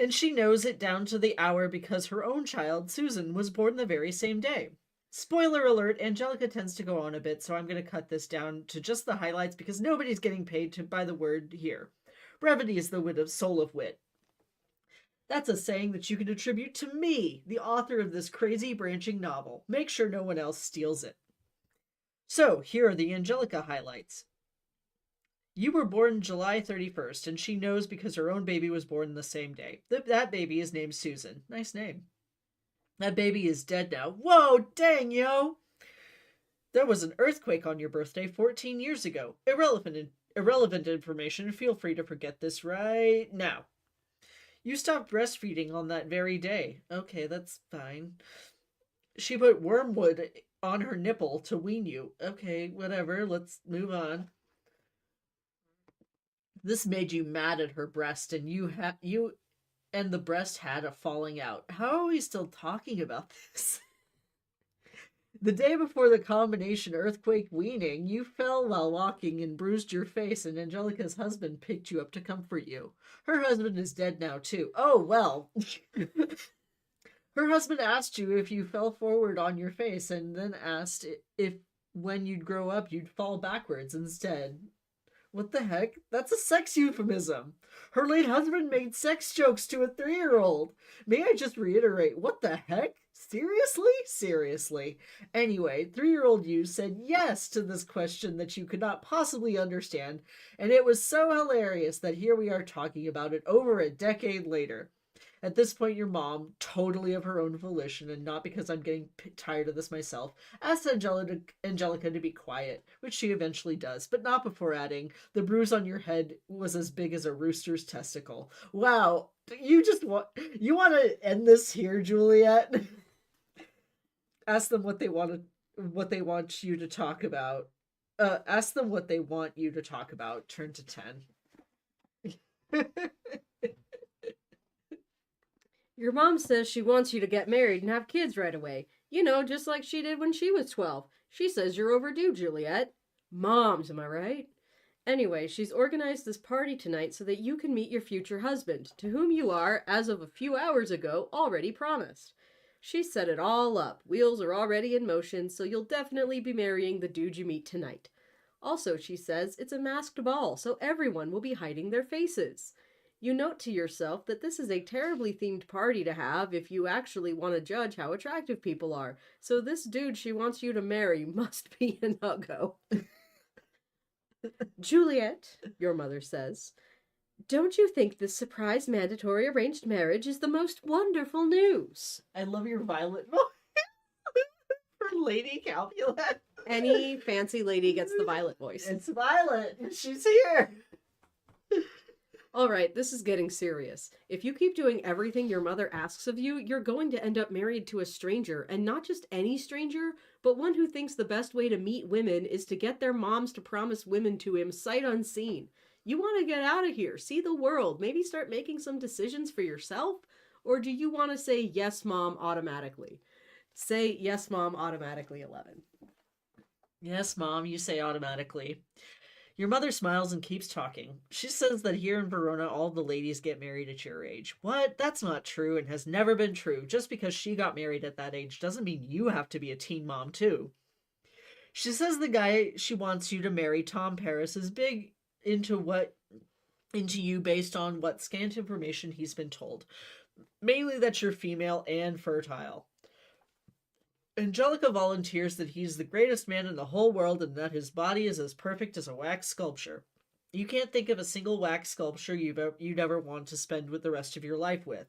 And she knows it down to the hour because her own child, Susan, was born the very same day. Spoiler alert, Angelica tends to go on a bit, so I'm going to cut this down to just the highlights because nobody's getting paid by the word here. Brevity is the wit of soul of wit. That's a saying that you can attribute to me, the author of this crazy branching novel. Make sure no one else steals it. So, here are the Angelica highlights. You were born July 31st, and she knows because her own baby was born the same day. That baby is named Susan. Nice name. That baby is dead now. Whoa, dang, yo! There was an earthquake on your birthday 14 years ago. Irrelevant information. Feel free to forget this right now. You stopped breastfeeding on that very day. Okay, that's fine. She put wormwood on her nipple to wean you. Okay, whatever, let's move on. This made you mad at her breast, and you and the breast had a falling out. How are we still talking about this? The day before the combination earthquake weaning, you fell while walking and bruised your face, and Angelica's husband picked you up to comfort you. Her husband is dead now, too. Oh, well. Her husband asked you if you fell forward on your face, and then asked if when you'd grow up you'd fall backwards instead. What the heck? That's a sex euphemism. Her late husband made sex jokes to a 3-year-old. May I just reiterate, what the heck? Seriously? Seriously. Anyway, 3-year-old you said yes to this question that you could not possibly understand, and it was so hilarious that here we are talking about it over a decade later. At this point, your mom, totally of her own volition, and not because I'm getting tired of this myself, asked Angelica to be quiet, which she eventually does, but not before adding, the bruise on your head was as big as a rooster's testicle. Wow, you want to end this here, Juliet? Ask them what they want you to talk about. Ask them what they want you to talk about. Turn to 10. Your mom says she wants you to get married and have kids right away. You know, just like she did when she was 12. She says you're overdue, Juliet. Moms, am I right? Anyway, she's organized this party tonight so that you can meet your future husband, to whom you are, as of a few hours ago, already promised. She set it all up. Wheels are already in motion, so you'll definitely be marrying the dude you meet tonight. Also, she says it's a masked ball, so everyone will be hiding their faces. You note to yourself that this is a terribly themed party to have if you actually want to judge how attractive people are. So this dude she wants you to marry must be a no-go. Juliet, your mother says, don't you think this surprise mandatory arranged marriage is the most wonderful news? I love your violet voice. For Lady Capulet. Any fancy lady gets the violet voice. It's Violet. She's here. All right, this is getting serious. If you keep doing everything your mother asks of you, you're going to end up married to a stranger, and not just any stranger, but one who thinks the best way to meet women is to get their moms to promise women to him sight unseen. You want to get out of here, see the world, maybe start making some decisions for yourself? Or do you want to say yes, mom, automatically? Say yes, mom, automatically, 11. Yes, mom, you say automatically. Your mother smiles and keeps talking. She says that here in Verona, all the ladies get married at your age. What? That's not true and has never been true. Just because she got married at that age doesn't mean you have to be a teen mom, too. She says the guy she wants you to marry, Tom Paris, is big into you based on what scant information he's been told. Mainly that you're female and fertile. Angelica volunteers that he's the greatest man in the whole world and that his body is as perfect as a wax sculpture. You can't think of a single wax sculpture you'd ever want to spend with the rest of your life with.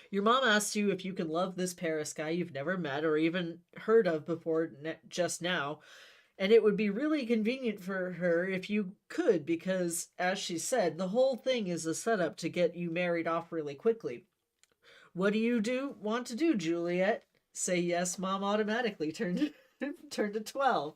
Your mom asks you if you can love this Paris guy you've never met or even heard of before just now, and it would be really convenient for her if you could because, as she said, the whole thing is a setup to get you married off really quickly. What do you want to do, Juliet? Say yes, mom, automatically. Turn to 12.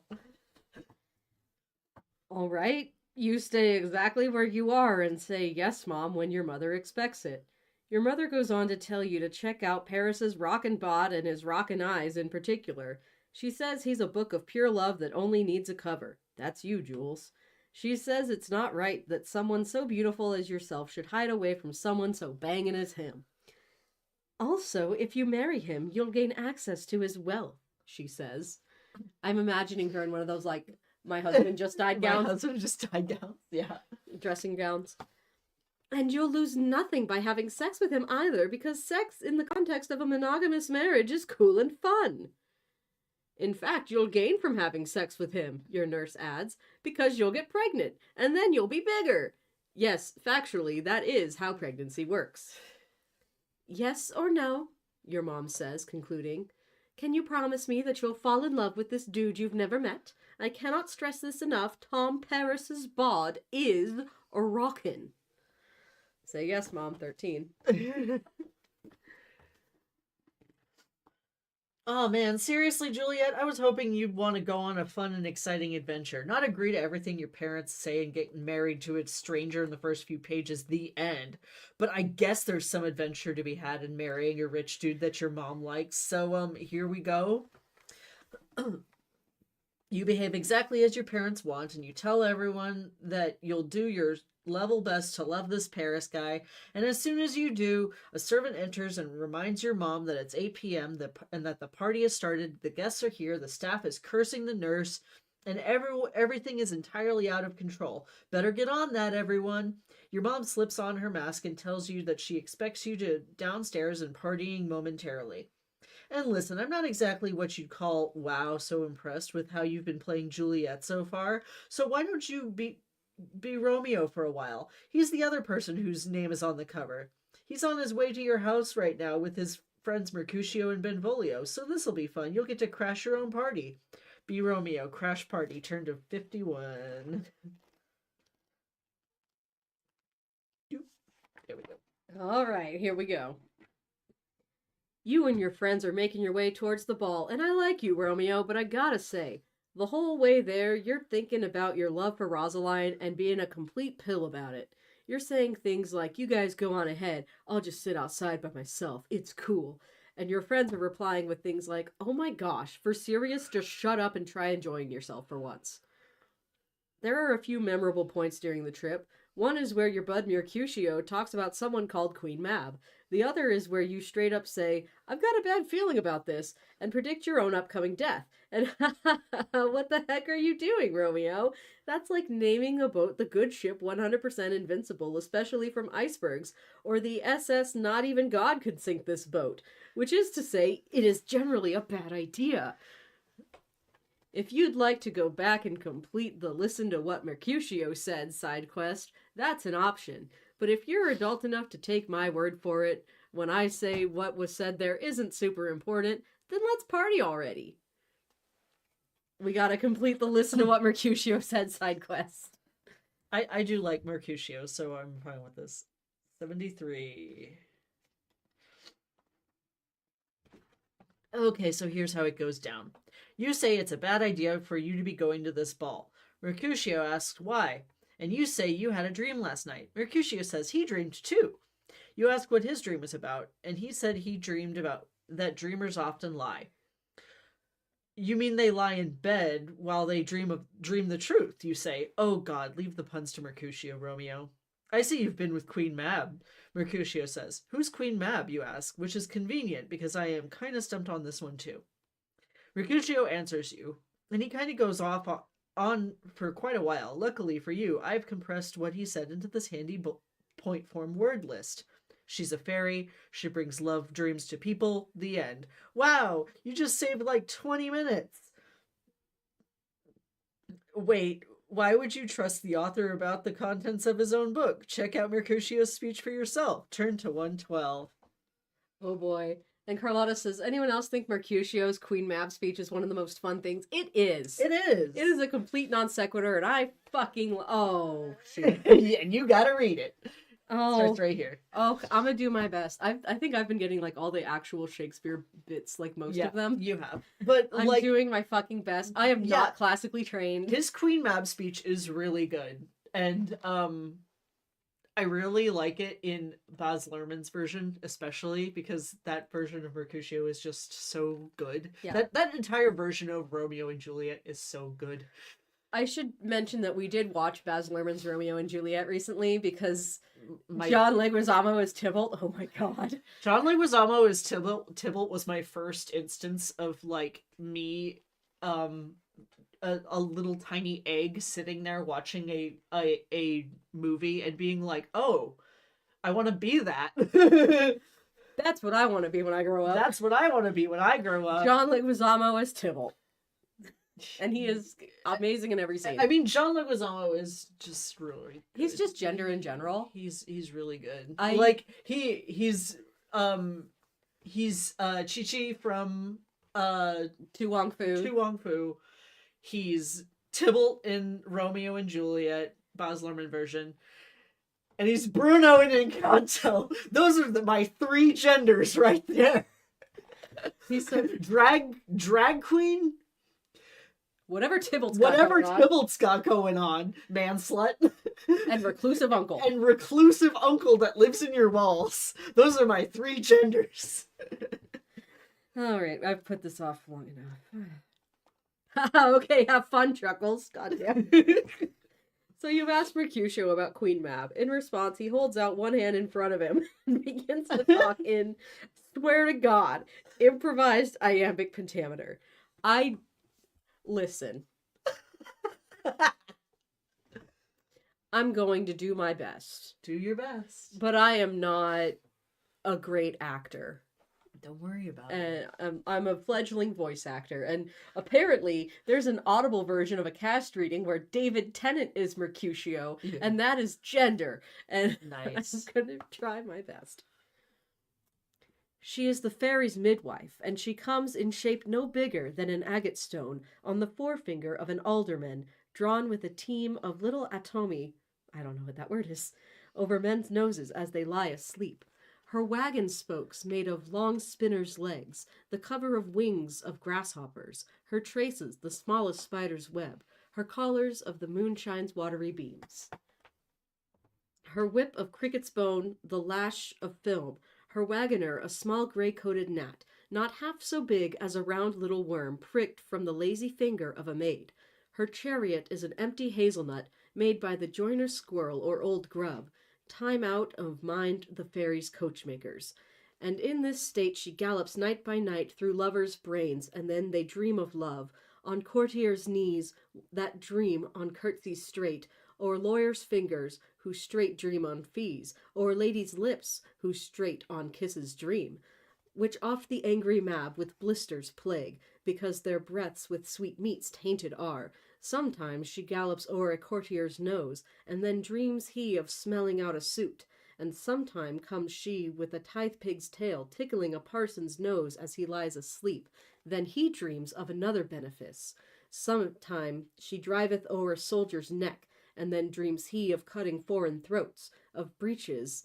All right. You stay exactly where you are and say yes, mom, when your mother expects it. Your mother goes on to tell you to check out Paris's rockin' bod and his rockin' eyes in particular. She says he's a book of pure love that only needs a cover. That's you, Jules. She says it's not right that someone so beautiful as yourself should hide away from someone so bangin' as him. Also, if you marry him, you'll gain access to his wealth, she says. I'm imagining her in one of those, like, my husband just died gowns. My husband just died gowns, yeah. Dressing gowns. And you'll lose nothing by having sex with him either, because sex in the context of a monogamous marriage is cool and fun. In fact, you'll gain from having sex with him, your nurse adds, because you'll get pregnant, and then you'll be bigger. Yes, factually, that is how pregnancy works. Yes or no, your mom says, concluding. Can you promise me that you'll fall in love with this dude you've never met? I cannot stress this enough. Tom Paris's bod is a rockin'. Say yes, mom, 13. Oh man, seriously, Juliet? I was hoping you'd want to go on a fun and exciting adventure, not agree to everything your parents say and get married to a stranger in the first few pages, the end. But I guess there's some adventure to be had in marrying a rich dude that your mom likes, so here we go. You behave exactly as your parents want, and you tell everyone that you'll do your level best to love this Paris guy. And as soon as you do, a servant enters and reminds your mom that it's 8 p.m. And that the party has started. The guests are here. The staff is cursing the nurse, and everything is entirely out of control. Better get on that, everyone. Your mom slips on her mask and tells you that she expects you to downstairs and partying momentarily. And listen, I'm not exactly what you'd call, wow, so impressed with how you've been playing Juliet so far. So why don't you be Romeo for a while? He's the other person whose name is on the cover. He's on his way to your house right now with his friends Mercutio and Benvolio, so this'll be fun. You'll get to crash your own party. Be Romeo, crash party, turn to 51. There we go. All right, here we go. You and your friends are making your way towards the ball, and I like you, Romeo, but I gotta say, the whole way there, you're thinking about your love for Roselin and being a complete pill about it. You're saying things like, you guys go on ahead, I'll just sit outside by myself, it's cool. And your friends are replying with things like, oh my gosh, for serious, just shut up and try enjoying yourself for once. There are a few memorable points during the trip. One is where your bud Mercutio talks about someone called Queen Mab. The other is where you straight up say, I've got a bad feeling about this, and predict your own upcoming death. And what the heck are you doing, Romeo? That's like naming a boat the good ship 100% invincible, especially from icebergs, or the SS Not Even God Could Sink This Boat, which is to say, it is generally a bad idea. If you'd like to go back and complete the Listen to What Mercutio Said side quest, that's an option. But if you're adult enough to take my word for it, when I say what was said there isn't super important, then let's party already. We gotta complete the Listen to What Mercutio Said side quest. I do like Mercutio, so I'm fine with this. 73. Okay, so here's how it goes down. You say it's a bad idea for you to be going to this ball. Mercutio asks why, and you say you had a dream last night. Mercutio says he dreamed too. You ask what his dream was about, and he said he dreamed about that dreamers often lie. You mean they lie in bed while they dream the truth, you say. Oh God, leave the puns to Mercutio, Romeo. I see you've been with Queen Mab, Mercutio says. Who's Queen Mab, you ask, which is convenient because I am kind of stumped on this one too. Mercutio answers you, and he kind of goes off on for quite a while. Luckily for you, I've compressed what he said into this handy point form word list. She's a fairy. She brings love dreams to people. The end. Wow, you just saved like 20 minutes. Wait, why would you trust the author about the contents of his own book? Check out Mercutio's speech for yourself. Turn to 112. Oh boy. And Carlotta says, anyone else think Mercutio's Queen Mab speech is one of the most fun things? It is. It is. It is a complete non sequitur, and I fucking... Oh, shoot. And you gotta read it. Oh. Starts right here. Oh, I'm gonna do my best. I think I've been getting, like, all the actual Shakespeare bits, like, most of them. You have. But, I'm like, doing my fucking best. I am not classically trained. His Queen Mab speech is really good. And, I really like it in Baz Luhrmann's version, especially because that version of Mercutio is just so good. Yeah. That entire version of Romeo and Juliet is so good. I should mention that we did watch Baz Luhrmann's Romeo and Juliet recently because John Leguizamo is Tybalt. Oh my god. John Leguizamo is Tybalt. Tybalt was my first instance of, like, me, a little tiny egg sitting there watching a movie and being like, oh, I want to be that. That's what I want to be when I grow up. That's what I want to be when I grow up. John Leguizamo is Tybalt. And he is amazing in every scene. I mean, John Leguizamo is just really good. He's just gender in general. He's really good. He's Chi-Chi from Tu Wong Fu. He's Tybalt in Romeo and Juliet, Baz Luhrmann version. And he's Bruno in Encanto. Those are my three genders right there. He's so drag queen. whatever Tybalt's got going on, man slut. And reclusive uncle. And reclusive uncle that lives in your walls. Those are my 3 genders. All right, I've put this off long enough. Okay, have fun, Chuckles. Goddamn. So you've asked Mercutio about Queen Mab. In response, he holds out one hand in front of him and begins to talk in, swear to God, improvised iambic pentameter. Listen. I'm going to do my best. Do your best. But I am not a great actor. Don't worry about it. And I'm a fledgling voice actor. And apparently, there's an Audible version of a cast reading where David Tennant is Mercutio. Yeah. And that is gender. And nice. I'm going to try my best. She is the fairy's midwife, and she comes in shape no bigger than an agate stone on the forefinger of an alderman, drawn with a team of little atomi, I don't know what that word is, over men's noses as they lie asleep. Her wagon spokes made of long spinner's legs, the cover of wings of grasshoppers, her traces the smallest spider's web, her collars of the moonshine's watery beams. Her whip of cricket's bone, the lash of film, her wagoner a small gray-coated gnat, not half so big as a round little worm pricked from the lazy finger of a maid. Her chariot is an empty hazelnut made by the joiner squirrel or old grub, time out of mind the fairy's coachmakers. And in this state she gallops night by night through lovers' brains, and then they dream of love, on courtiers' knees that dream on curtsies straight, or lawyers' fingers who straight dream on fees, or ladies' lips who straight on kisses dream, which oft the angry Mab with blisters plague, because their breaths with sweet meats tainted are. Sometimes she gallops o'er a courtier's nose, and then dreams he of smelling out a suit, and sometime comes she with a tithe pig's tail tickling a parson's nose as he lies asleep, then he dreams of another benefice. Sometime she driveth o'er a soldier's neck, and then dreams he of cutting foreign throats, of breeches,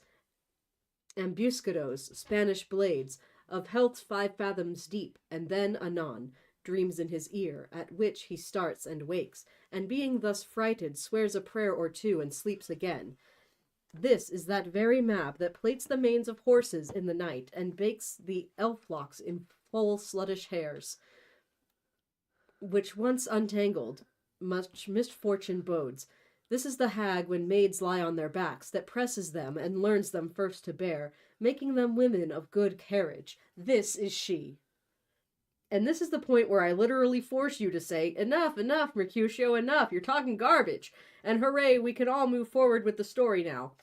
ambuscados, Spanish blades, of healths 5 fathoms deep, and then anon dreams in his ear, at which he starts and wakes, and being thus frighted, swears a prayer or 2 and sleeps again. This is that very Mab that plaits the manes of horses in the night, and bakes the elf locks in full sluttish hairs, which once untangled, much misfortune bodes. This is the hag when maids lie on their backs, that presses them and learns them first to bear, making them women of good carriage. This is she. And this is the point where I literally force you to say, enough, enough, Mercutio, enough, you're talking garbage. And hooray, we can all move forward with the story now.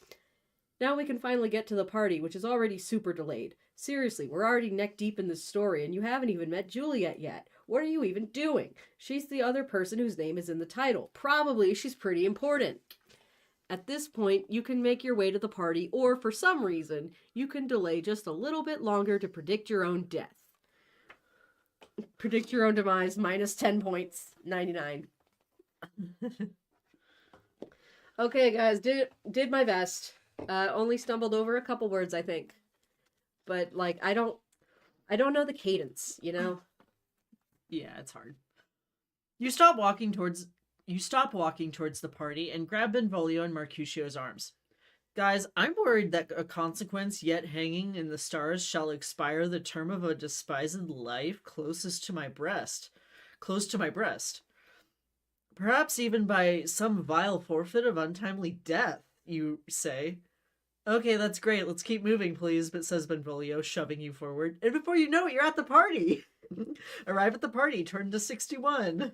Now we can finally get to the party, which is already super delayed. Seriously, we're already neck deep in this story, and you haven't even met Juliet yet. What are you even doing? She's the other person whose name is in the title. Probably she's pretty important. At this point, you can make your way to the party, or for some reason, you can delay just a little bit longer to predict your own death. Predict your own demise, minus 10 points, 99. Okay, guys, did my best. Only stumbled over a couple words, I think. But, like, I don't know the cadence, you know? Yeah, it's hard. You stop walking towards the party and grab Benvolio and Mercutio's arms. Guys, I'm worried that a consequence yet hanging in the stars shall expire the term of a despised life close to my breast. Perhaps even by some vile forfeit of untimely death, you say. Okay, that's great. Let's keep moving, please, but says Benvolio, shoving you forward. And before you know it, you're at the party. Arrive at the party, turn to 61.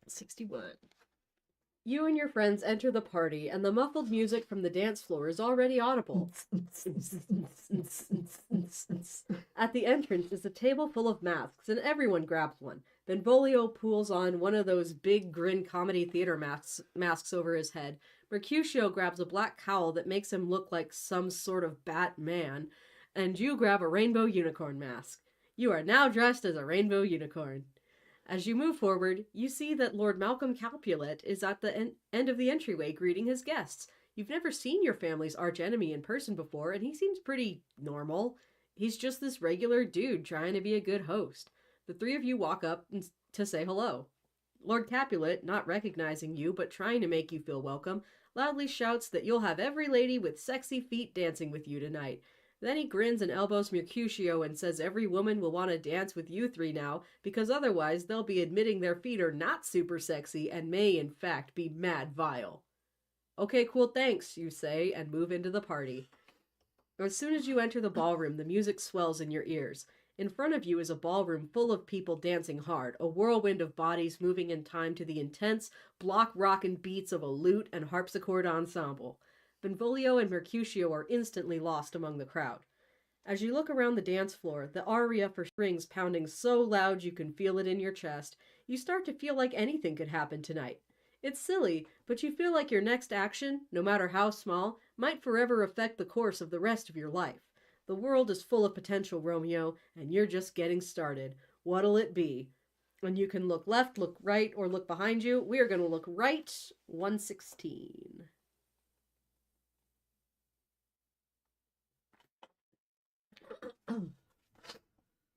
61. You and your friends enter the party, and the muffled music from the dance floor is already audible. At the entrance is a table full of masks, and everyone grabs one. Benvolio pulls on one of those big grin comedy theater masks over his head. Mercutio grabs a black cowl that makes him look like some sort of Batman, and you grab a rainbow unicorn mask. You are now dressed as a rainbow unicorn. As you move forward, you see that Lord Malcolm Capulet is at the end of the entryway greeting his guests. You've never seen your family's archenemy in person before, and he seems pretty normal. He's just this regular dude trying to be a good host. The three of you walk up to say hello. Lord Capulet, not recognizing you but trying to make you feel welcome, loudly shouts that you'll have every lady with sexy feet dancing with you tonight. Then he grins and elbows Mercutio and says every woman will want to dance with you three now, because otherwise they'll be admitting their feet are not super sexy and may in fact be mad vile. Okay, cool, thanks, you say, and move into the party. As soon as you enter the ballroom, the music swells in your ears. In front of you is a ballroom full of people dancing hard, a whirlwind of bodies moving in time to the intense, block-rockin' beats of a lute and harpsichord ensemble. Benvolio and Mercutio are instantly lost among the crowd. As you look around the dance floor, the aria for strings pounding so loud you can feel it in your chest, you start to feel like anything could happen tonight. It's silly, but you feel like your next action, no matter how small, might forever affect the course of the rest of your life. The world is full of potential, Romeo, and you're just getting started. What'll it be? And you can look left, look right, or look behind you. We are going to look right. 116.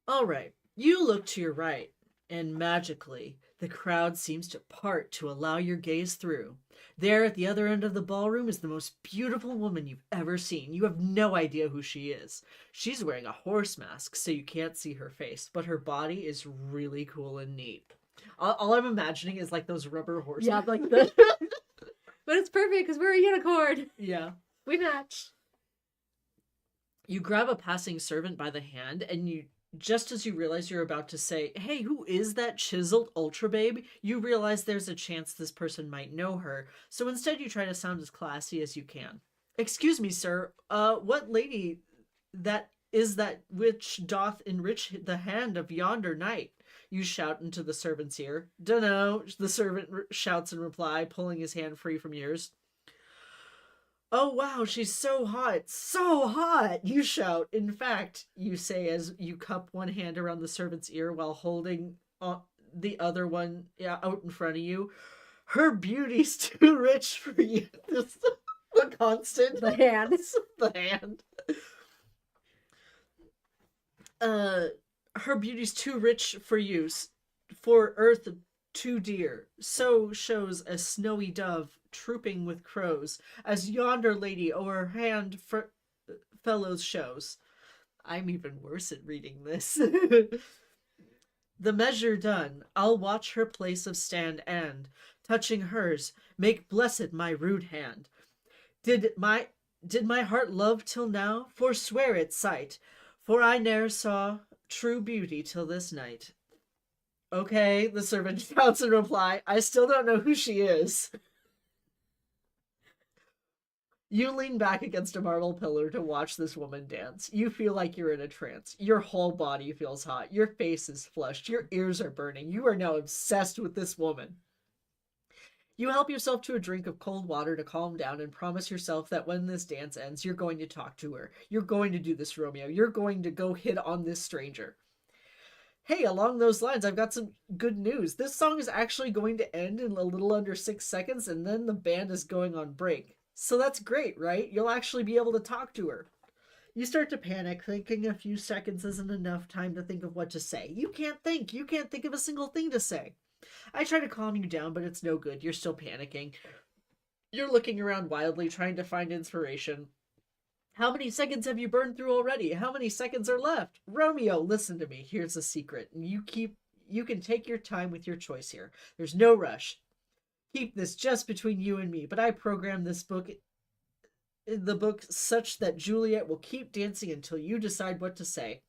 All right, you look to your right, and magically, the crowd seems to part to allow your gaze through. There at the other end of the ballroom is the most beautiful woman you've ever seen. You have no idea who she is. She's wearing a horse mask, so you can't see her face, but her body is really cool and neat. All I'm imagining is like those rubber horses. Yeah, like the... But it's perfect because we're a unicorn. Yeah. We match. You grab a passing servant by the hand, and just as you realize you're about to say, "Hey, who is that chiseled ultra babe?" you realize there's a chance this person might know her, so instead you try to sound as classy as you can. "Excuse me, sir, what lady that is that which doth enrich the hand of yonder knight?" you shout into the servant's ear. "Dunno," the servant shouts in reply, pulling his hand free from yours. "Oh wow, she's so hot, you shout. "In fact," you say as you cup one hand around the servant's ear while holding the other one out in front of you, "her beauty's too rich for you." The constant. The hand. The hand. "Her beauty's too rich for use, for earth too dear. So shows a snowy dove trooping with crows, as yonder lady o'er hand fellows shows." I'm even worse at reading this. "The measure done, I'll watch her place of stand, and, touching hers, make blessed my rude hand. Did my heart love till now? Forswear its sight, for I ne'er saw true beauty till this night." "Okay," the servant shouts in reply. "I still don't know who she is." You lean back against a marble pillar to watch this woman dance. You feel like you're in a trance. Your whole body feels hot. Your face is flushed. Your ears are burning. You are now obsessed with this woman. You help yourself to a drink of cold water to calm down and promise yourself that when this dance ends, you're going to talk to her. You're going to do this, Romeo. You're going to go hit on this stranger. "Hey, along those lines, I've got some good news. This song is actually going to end in a little under 6 seconds, and then the band is going on break. So that's great, right? You'll actually be able to talk to her." You start to panic, thinking a few seconds isn't enough time to think of what to say. You can't think. You can't think of a single thing to say. I try to calm you down, but it's no good. You're still panicking. You're looking around wildly, trying to find inspiration. "How many seconds have you burned through already? How many seconds are left? Romeo, listen to me. Here's a secret. You can take your time with your choice here. There's no rush. Keep this just between you and me, but I programmed the book such that Juliet will keep dancing until you decide what to say.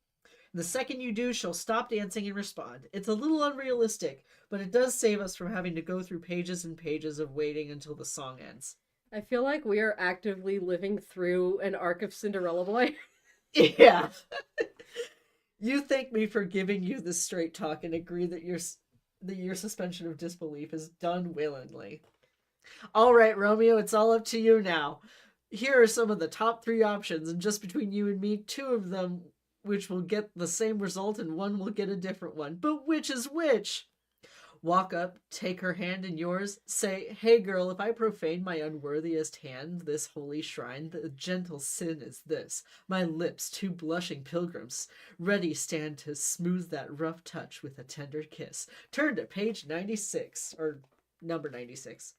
The second you do, she'll stop dancing and respond. It's a little unrealistic, but it does save us from having to go through pages and pages of waiting until the song ends." I feel like we are actively living through an arc of Cinderella Boy. Yeah. You thank me for giving you this straight talk and agree that your suspension of disbelief is done willingly. "All right, Romeo, it's all up to you now. Here are some of the top 3 options, and just between you and me, 2 of them which will get the same result and 1 will get a different one. But which is which?" Walk up, take her hand in yours, say, "Hey girl, if I profane my unworthiest hand, this holy shrine, the gentle sin is this. My lips, two blushing pilgrims, ready stand to smooth that rough touch with a tender kiss." Turn to page 96, or number 96.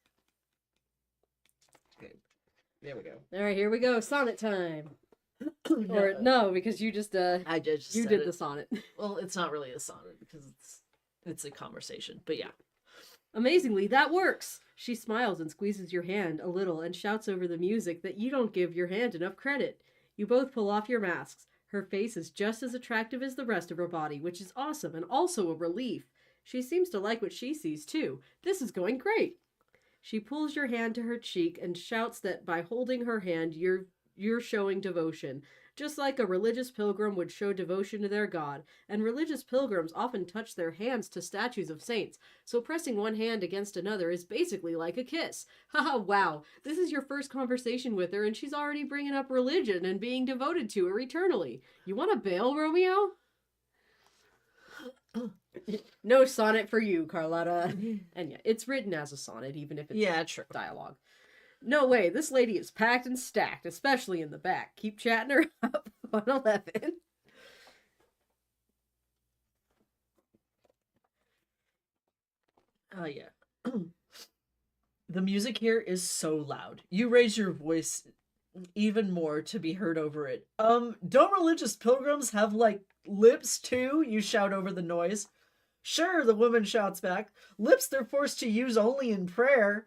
Okay, there we go. All right, here we go. Sonnet time. Or no, because you just I just you said did it. the sonnet. Well, it's not really a sonnet because it's a conversation, but yeah. Amazingly, that works. She smiles and squeezes your hand a little and shouts over the music that you don't give your hand enough credit. You both pull off your masks. Her face is just as attractive as the rest of her body, which is awesome and also a relief. She seems to like what she sees too. This is going great. She pulls your hand to her cheek and shouts that by holding her hand, you're showing devotion, just like a religious pilgrim would show devotion to their god, and religious pilgrims often touch their hands to statues of saints, so pressing one hand against another is basically like a kiss. Haha, wow, this is your first conversation with her, and she's already bringing up religion and being devoted to her eternally. You want to bail, Romeo? No sonnet for you, Carlotta. And yeah, it's written as a sonnet, even if it's true. Dialogue. No way, this lady is packed and stacked, especially in the back. Keep chatting her up. 111. Oh, yeah. The music here is so loud. You raise your voice even more to be heard over it. Don't religious pilgrims have, like, lips too? You shout over the noise. Sure, the woman shouts back. Lips they're forced to use only in prayer.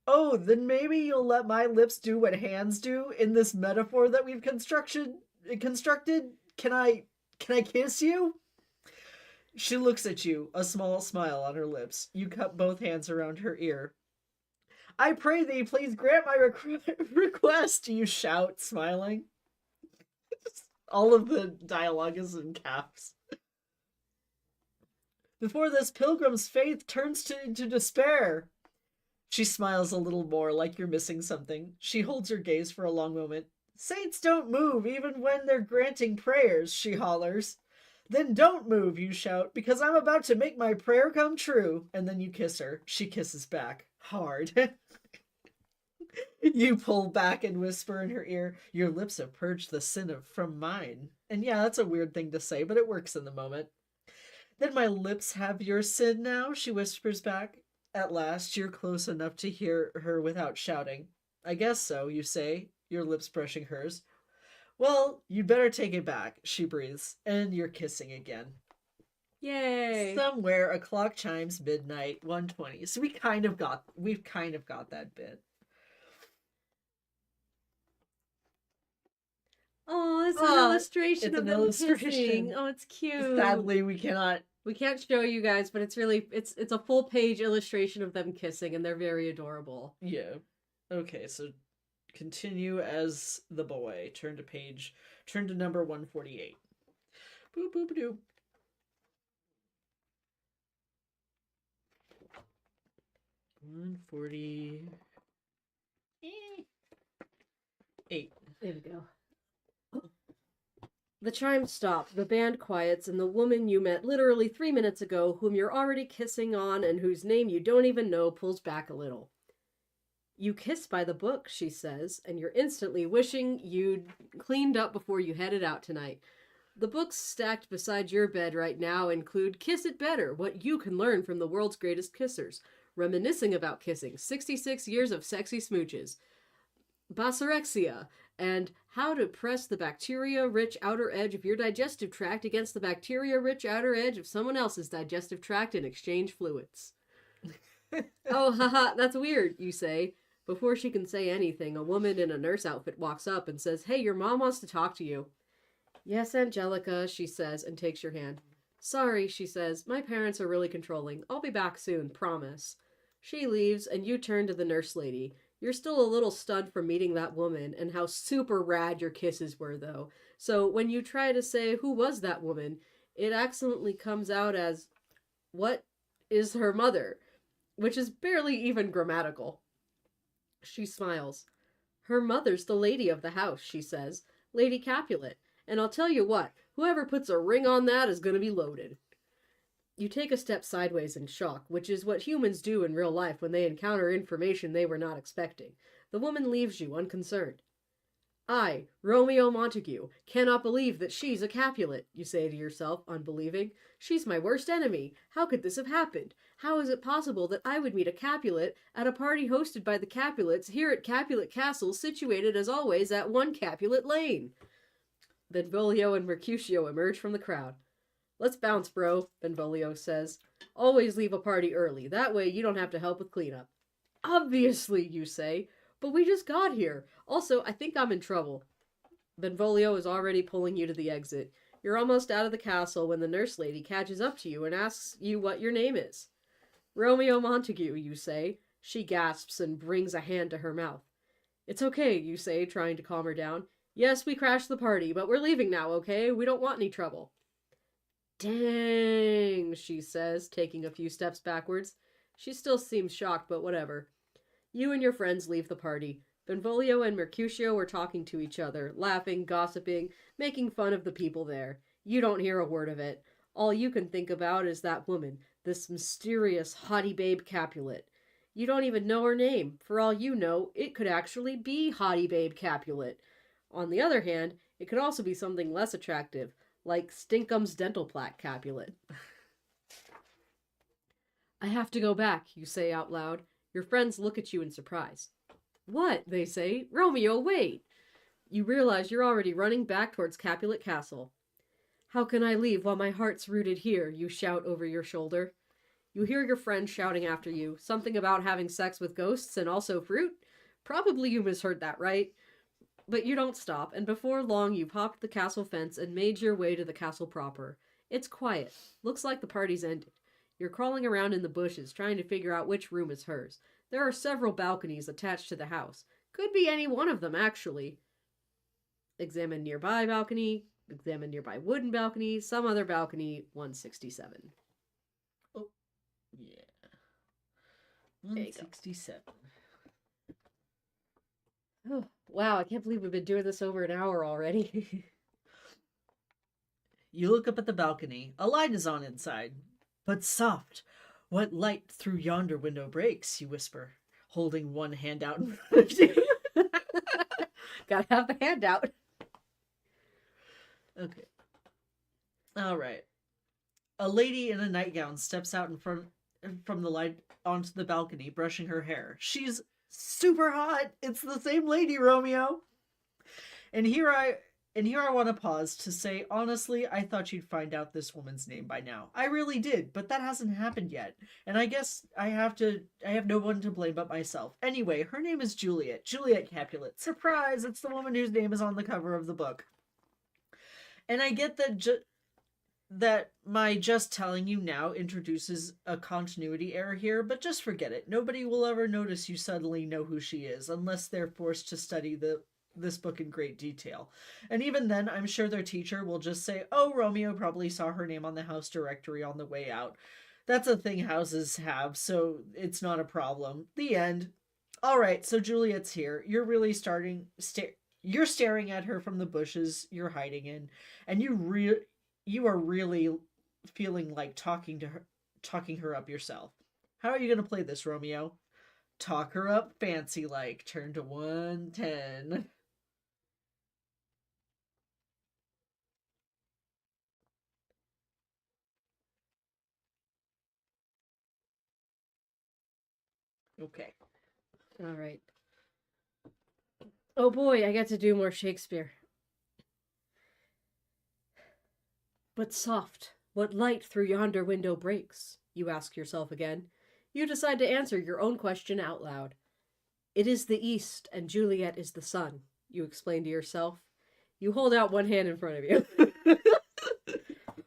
Oh, then maybe you'll let my lips do what hands do in this metaphor that we've constructed? Can I kiss you? She looks at you, a small smile on her lips. You cup both hands around her ear. I pray thee, please grant my request, you shout, smiling. All of the dialogue is in caps. Before this pilgrim's faith turns into despair. She smiles a little more, like you're missing something. She holds her gaze for a long moment. Saints don't move even when they're granting prayers, she hollers. Then don't move, you shout, because I'm about to make my prayer come true. And then you kiss her. She kisses back. Hard. You pull back and whisper in her ear, your lips have purged the sin from mine. And yeah, that's a weird thing to say, but it works in the moment. Then my lips have your sin now, she whispers back. At last, you're close enough to hear her without shouting. I guess so, you say, your lips brushing hers. Well, you'd better take it back, she breathes, and you're kissing again. Yay! Somewhere a clock chimes midnight, 1:20. So we've kind of got that bit. Oh, it's an illustration it's of an them illustration. kissing. Oh, it's cute. Sadly, we cannot. We can't show you guys, but it's a full page illustration of them kissing, and they're very adorable. Yeah. Okay, so continue as the boy. Turn to number 148. Boop boop doo. 148. There we go. The chimes stop, the band quiets, and the woman you met literally 3 minutes ago, whom you're already kissing on and whose name you don't even know, pulls back a little. You kiss by the book, she says, and you're instantly wishing you'd cleaned up before you headed out tonight. The books stacked beside your bed right now include Kiss It Better, What You Can Learn from the World's Greatest Kissers, Reminiscing About Kissing, 66 Years of Sexy Smooches, Basorexia, and How to Press the Bacteria-Rich Outer Edge of Your Digestive Tract Against the Bacteria-Rich Outer Edge of Someone Else's Digestive Tract and Exchange Fluids. Oh, haha, that's weird, you say. Before she can say anything, a woman in a nurse outfit walks up and says, Hey, your mom wants to talk to you. Yes, Angelica, she says, and takes your hand. Sorry, she says, my parents are really controlling. I'll be back soon, promise. She leaves, and you turn to the nurse lady. You're still a little stunned from meeting that woman, and how super rad your kisses were, though. So when you try to say, who was that woman, it accidentally comes out as, what is her mother? Which is barely even grammatical. She smiles. Her mother's the lady of the house, she says. Lady Capulet. And I'll tell you what, whoever puts a ring on that is going to be loaded. You take a step sideways in shock, which is what humans do in real life when they encounter information they were not expecting. The woman leaves you unconcerned. I, Romeo Montague, cannot believe that she's a Capulet, you say to yourself, unbelieving. She's my worst enemy. How could this have happened? How is it possible that I would meet a Capulet at a party hosted by the Capulets here at Capulet Castle, situated as always at 1 Capulet Lane? Benvolio and Mercutio emerge from the crowd. Let's bounce, bro, Benvolio says. Always leave a party early. That way you don't have to help with cleanup. Obviously, you say. But we just got here. Also, I think I'm in trouble. Benvolio is already pulling you to the exit. You're almost out of the castle when the nurse lady catches up to you and asks you what your name is. Romeo Montague, you say. She gasps and brings a hand to her mouth. It's okay, you say, trying to calm her down. Yes, we crashed the party, but we're leaving now, okay? We don't want any trouble. Dang, she says, taking a few steps backwards. She still seems shocked, but whatever. You and your friends leave the party. Benvolio and Mercutio are talking to each other, laughing, gossiping, making fun of the people there. You don't hear a word of it. All you can think about is that woman, this mysterious haughty babe Capulet. You don't even know her name. For all you know, it could actually be haughty babe Capulet. On the other hand, it could also be something less attractive, like Stinkum's dental plaque Capulet. I have to go back, you say out loud. Your friends look at you in surprise. What? They say. Romeo, wait! You realize you're already running back towards Capulet Castle. How can I leave while my heart's rooted here? You shout over your shoulder. You hear your friend shouting after you, something about having sex with ghosts and also fruit? Probably you misheard that, right? But you don't stop, and before long you've hopped the castle fence and made your way to the castle proper. It's quiet. Looks like the party's ended. You're crawling around in the bushes, trying to figure out which room is hers. There are several balconies attached to the house. Could be any one of them, actually. Examine nearby balcony, examine nearby wooden balcony, some other balcony, 167. Oh, yeah. 167. Oh, wow, I can't believe we've been doing this over an hour already. You look up at the balcony. A light is on inside. But soft, what light through yonder window breaks, you whisper, holding one hand out in front of you. Gotta have the hand out. Okay. All right. A lady in a nightgown steps out from the light onto the balcony, brushing her hair. She's super hot. It's the same lady, Romeo. And here I want to pause to say, honestly, I thought you'd find out this woman's name by now. I really did, but that hasn't happened yet. And I guess I have no one to blame but myself. Anyway, her name is Juliet. Juliet Capulet. Surprise! It's the woman whose name is on the cover of the book. And I get that my just telling you now introduces a continuity error here, but just forget it. Nobody will ever notice you suddenly know who she is, unless they're forced to study this book in great detail. And even then, I'm sure their teacher will just say, oh, Romeo probably saw her name on the house directory on the way out. That's a thing houses have, so it's not a problem. The end. All right, so Juliet's here. You're really you're staring at her from the bushes you're hiding in, and you are really feeling like talking her up yourself. How are you going to play this, Romeo? Talk her up fancy like. Turn to 110. Okay. All right. Oh boy, I get to do more Shakespeare. But soft, what light through yonder window breaks? You ask yourself again. You decide to answer your own question out loud. It is the east, and Juliet is the sun, you explain to yourself. You hold out one hand in front of you.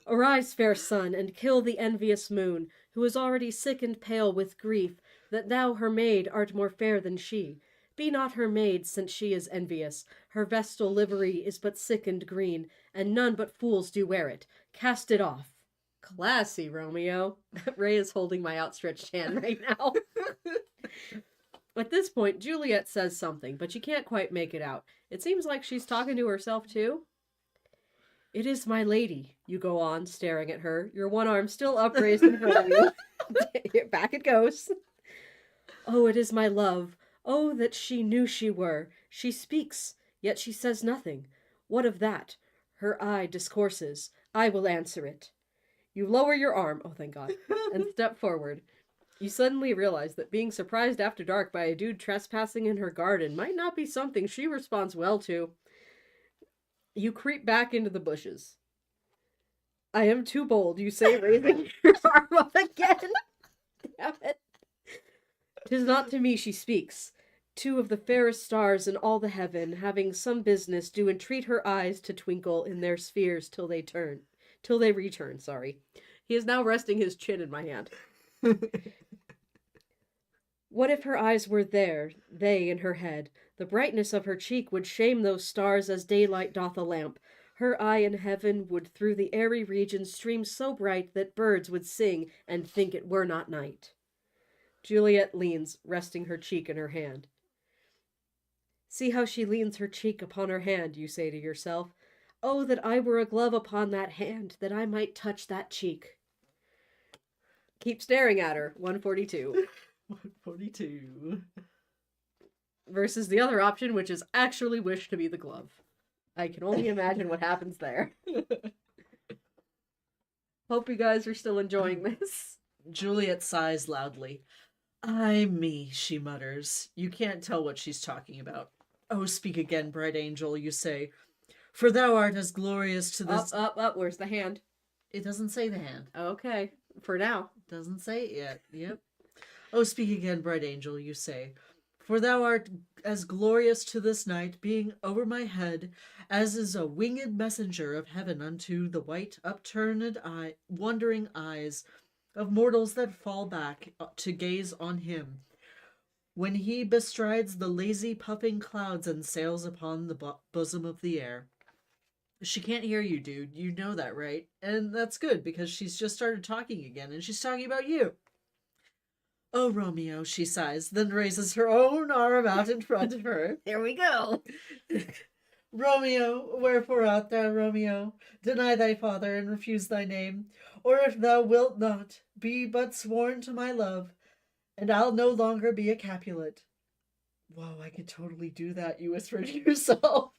Arise, fair sun, and kill the envious moon, who is already sick and pale with grief, that thou, her maid, art more fair than she. Be not her maid, since she is envious. Her vestal livery is but sick and green, and none but fools do wear it. Cast it off. Classy, Romeo. Ray is holding my outstretched hand right now. At this point, Juliet says something, but you can't quite make it out. It seems like she's talking to herself, too. It is my lady, you go on, staring at her, your one arm still upraised in front of you. Back it goes. Oh, it is my love. Oh, that she knew she were. She speaks, yet she says nothing. What of that? Her eye discourses. I will answer it. You lower your arm, oh thank God, and step forward. You suddenly realize that being surprised after dark by a dude trespassing in her garden might not be something she responds well to. You creep back into the bushes. I am too bold, you say, raising your arm up again. Damn it. 'Tis not to me she speaks. Two of the fairest stars in all the heaven, having some business, do entreat her eyes to twinkle in their spheres till they return, sorry. He is now resting his chin in my hand. What if her eyes were there, they in her head? The brightness of her cheek would shame those stars as daylight doth a lamp. Her eye in heaven would through the airy region stream so bright that birds would sing and think it were not night. Juliet leans, resting her cheek in her hand. See how she leans her cheek upon her hand, you say to yourself. Oh, that I were a glove upon that hand, that I might touch that cheek. Keep staring at her, 142. 142. Versus the other option, which is actually wish to be the glove. I can only imagine what happens there. Hope you guys are still enjoying this. Juliet sighs loudly. Ay me, she mutters. You can't tell what she's talking about. Oh, speak again, bright angel, you say. For thou art as glorious to this... Up, where's the hand? It doesn't say the hand. Okay, for now. Doesn't say it yet, yep. Oh, speak again, bright angel, you say. For thou art as glorious to this night, being over my head, as is a winged messenger of heaven unto the white, upturned wondering eyes of mortals that fall back to gaze on him, when he bestrides the lazy puffing clouds and sails upon the bosom of the air. She can't hear you, dude. You know that, right? And that's good, because she's just started talking again, and she's talking about you. Oh, Romeo, she sighs, then raises her own arm out in front of her. There we go. Romeo, wherefore art thou, Romeo? Deny thy father and refuse thy name. Or if thou wilt not, be but sworn to my love, and I'll no longer be a Capulet. Whoa, I could totally do that, you whisper to yourself.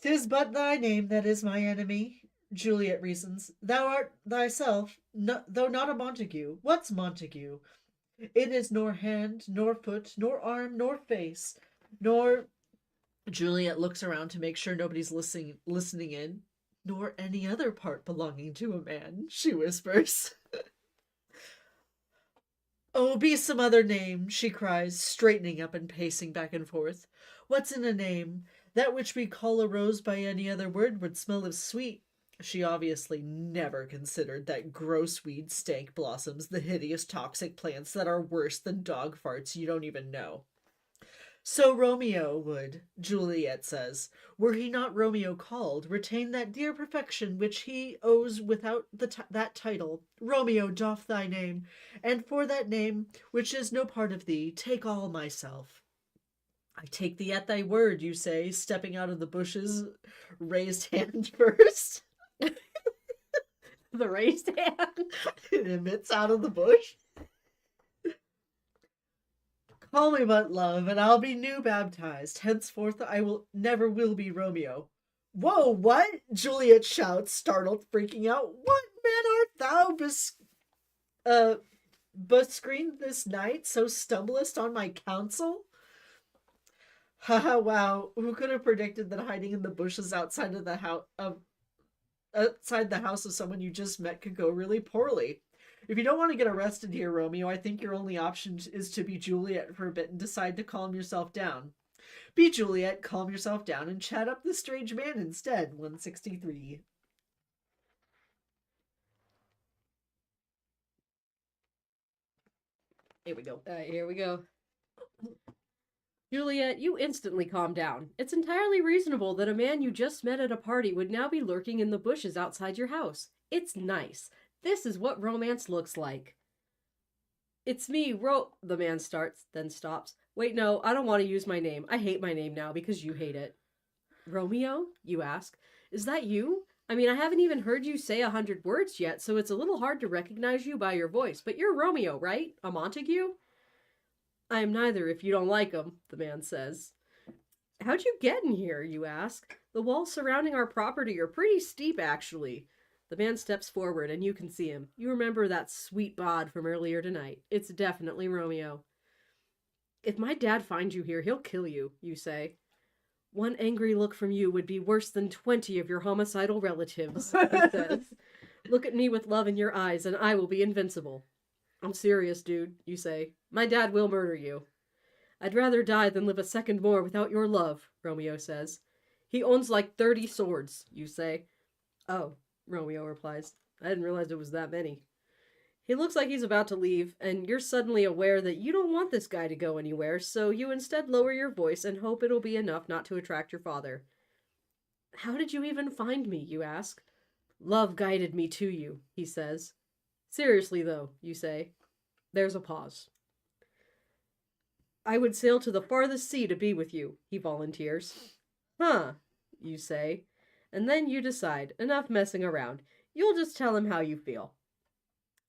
'Tis but thy name that is my enemy, Juliet reasons. Thou art thyself, though not a Montague. What's Montague? It is nor hand, nor foot, nor arm, nor face, nor... Juliet looks around to make sure nobody's listening in. Nor any other part belonging to a man, she whispers. Oh, be some other name, she cries, straightening up and pacing back and forth. What's in a name? That which we call a rose by any other word would smell as sweet. She obviously never considered that gross weed stank blossoms the hideous toxic plants that are worse than dog farts you don't even know. So Romeo would, Juliet says, were he not Romeo called, retain that dear perfection which he owes without that title. Romeo, doff thy name, and for that name, which is no part of thee, take all myself. I take thee at thy word, you say, stepping out of the bushes, raised hand first. The raised hand. It emits out of the bush. Call me but love, and I'll be new baptized. Henceforth I never will be Romeo. Whoa, what? Juliet shouts, startled, freaking out. What man art thou, bescreened this night, so stumblest on my counsel? Haha, wow. Who could have predicted that hiding in the bushes outside the house of someone you just met could go really poorly? If you don't want to get arrested here, Romeo, I think your only option is to be Juliet for a bit and decide to calm yourself down. Be Juliet, calm yourself down, and chat up this strange man instead. 163. Here we go. Here we go. Juliet, you instantly calm down. It's entirely reasonable that a man you just met at a party would now be lurking in the bushes outside your house. It's nice. This is what romance looks like. It's me, the man starts, then stops. Wait, no, I don't want to use my name. I hate my name now because you hate it. Romeo, you ask. Is that you? I mean, I haven't even heard you say 100 words yet, so it's a little hard to recognize you by your voice. But you're Romeo, right? A Montague? I am neither if you don't like 'em, the man says. How'd you get in here, you ask? The walls surrounding our property are pretty steep, actually. The man steps forward, and you can see him. You remember that sweet bod from earlier tonight. It's definitely Romeo. If my dad finds you here, he'll kill you, you say. One angry look from you would be worse than 20 of your homicidal relatives, he says. Look at me with love in your eyes, and I will be invincible. I'm serious, dude, you say. My dad will murder you. I'd rather die than live a second more without your love, Romeo says. He owns like 30 swords, you say. Oh, Romeo replies. I didn't realize it was that many. He looks like he's about to leave, and you're suddenly aware that you don't want this guy to go anywhere, so you instead lower your voice and hope it'll be enough not to attract your father. How did you even find me, you ask. Love guided me to you, he says. Seriously, though, you say. There's a pause. I would sail to the farthest sea to be with you, he volunteers. Huh, you say. And then you decide, enough messing around. You'll just tell him how you feel.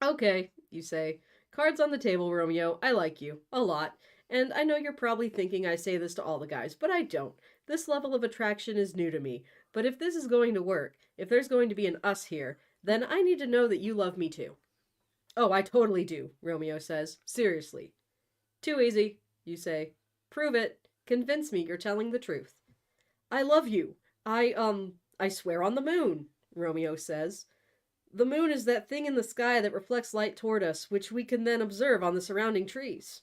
Okay, you say. Cards on the table, Romeo. I like you. A lot. And I know you're probably thinking I say this to all the guys, but I don't. This level of attraction is new to me. But if this is going to work, if there's going to be an us here, then I need to know that you love me too. Oh, I totally do, Romeo says. Seriously. Too easy, you say. Prove it. Convince me you're telling the truth. I love you. I swear on the moon, Romeo says. The moon is that thing in the sky that reflects light toward us, which we can then observe on the surrounding trees.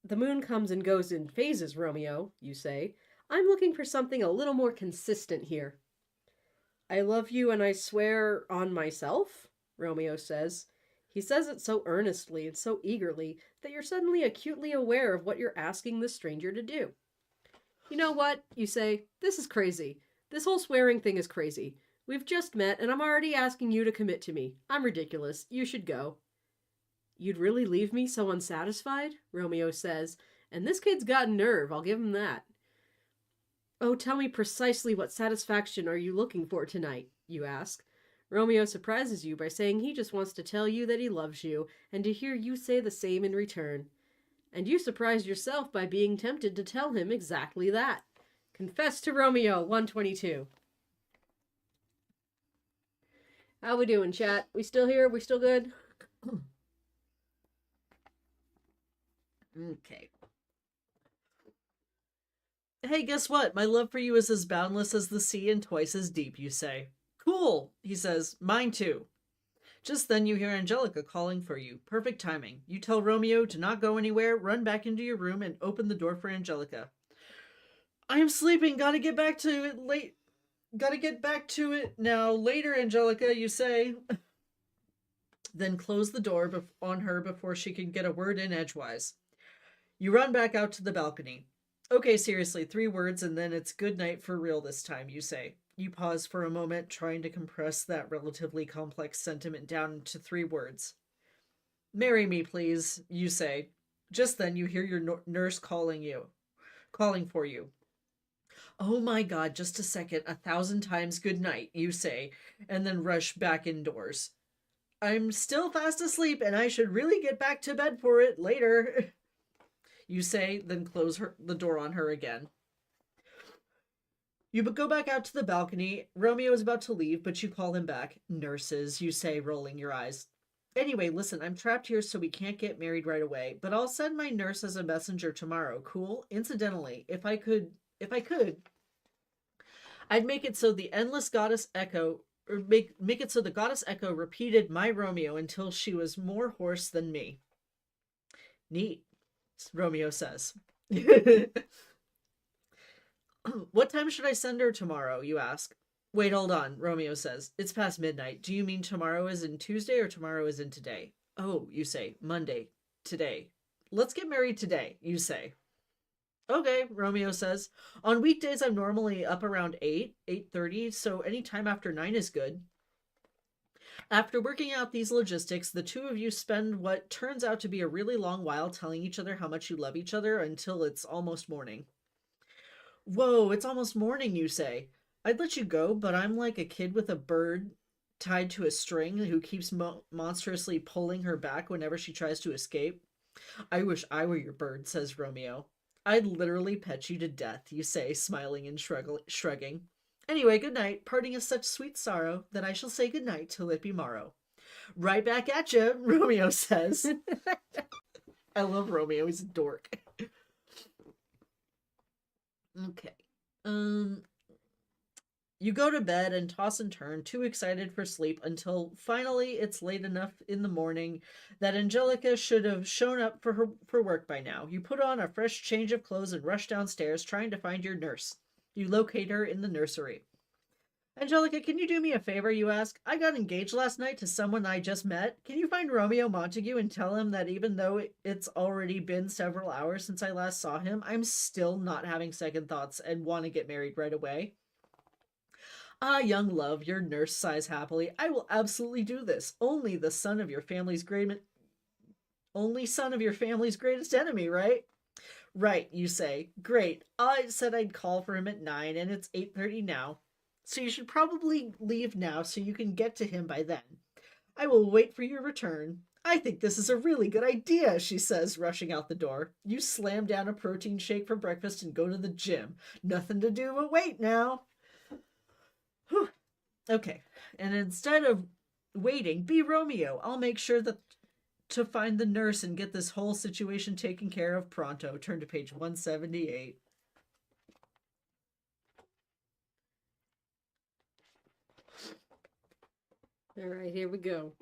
The moon comes and goes in phases, Romeo, you say. I'm looking for something a little more consistent here. I love you and I swear on myself, Romeo says. He says it so earnestly and so eagerly that you're suddenly acutely aware of what you're asking this stranger to do. You know what, you say, this is crazy. This whole swearing thing is crazy. We've just met, and I'm already asking you to commit to me. I'm ridiculous. You should go. You'd really leave me so unsatisfied? Romeo says, and this kid's got nerve, I'll give him that. Oh, tell me precisely what satisfaction are you looking for tonight, you ask. Romeo surprises you by saying he just wants to tell you that he loves you, and to hear you say the same in return. And you surprise yourself by being tempted to tell him exactly that. Confess to Romeo, 122. How we doing, chat? We still here? We still good? Okay. Hey, guess what? My love for you is as boundless as the sea and twice as deep, you say. Cool, he says. Mine too. Just then you hear Angelica calling for you. Perfect timing. You tell Romeo to not go anywhere, run back into your room, and open the door for Angelica. I am sleeping. Gotta get back to it now. Later, Angelica, you say. Then close the door on her before she can get a word in edgewise. You run back out to the balcony. Okay, seriously, 3 words and then it's good night for real this time, you say. You pause for a moment, trying to compress that relatively complex sentiment down into 3 words. Marry me, please, you say. Just then you hear your nurse calling for you. Oh my God, just a second, 1,000 times good night, you say, and then rush back indoors. I'm still fast asleep and I should really get back to bed for it later, you say, then close the door on her again. You go back out to the balcony. Romeo is about to leave, but you call him back. Nurses, you say, rolling your eyes. Anyway, listen, I'm trapped here so we can't get married right away, but I'll send my nurse as a messenger tomorrow, cool? Incidentally, if I could, I'd make it so the endless goddess Echo, or make it so the goddess Echo repeated my Romeo until she was more hoarse than me. Neat, Romeo says. What time should I send her tomorrow, you ask. Wait, hold on, Romeo says. It's past midnight. Do you mean tomorrow is in Tuesday or tomorrow is in today? Oh, you say, Monday, today. Let's get married today, you say. Okay, Romeo says. On weekdays, I'm normally up around 8:30, so any time after 9 is good. After working out these logistics, the two of you spend what turns out to be a really long while telling each other how much you love each other until it's almost morning. Whoa, it's almost morning, you say. I'd let you go, but I'm like a kid with a bird tied to a string who keeps monstrously pulling her back whenever she tries to escape. I wish I were your bird, says Romeo. I'd literally pet you to death, you say, smiling and shrugging. Anyway, good night. Parting is such sweet sorrow that I shall say good night till it be morrow. Right back at you, Romeo says. I love Romeo. He's a dork. Okay. You go to bed and toss and turn, too excited for sleep, until finally it's late enough in the morning that Angelica should have shown up for work by now. You put on a fresh change of clothes and rush downstairs, trying to find your nurse. You locate her in the nursery. Angelica, can you do me a favor, you ask? I got engaged last night to someone I just met. Can you find Romeo Montague and tell him that even though it's already been several hours since I last saw him, I'm still not having second thoughts and want to get married right away? Ah, young love, your nurse sighs happily. I will absolutely do this. Only son of your family's greatest enemy, right? Right, you say. Great. I said I'd call for him at 9, and it's 8:30 now. So you should probably leave now so you can get to him by then. I will wait for your return. I think this is a really good idea, she says, rushing out the door. You slam down a protein shake for breakfast and go to the gym. Nothing to do but wait now. Whew. Okay, and instead of waiting, be Romeo. I'll make sure to find the nurse and get this whole situation taken care of pronto. Turn to page 178. All right, here we go.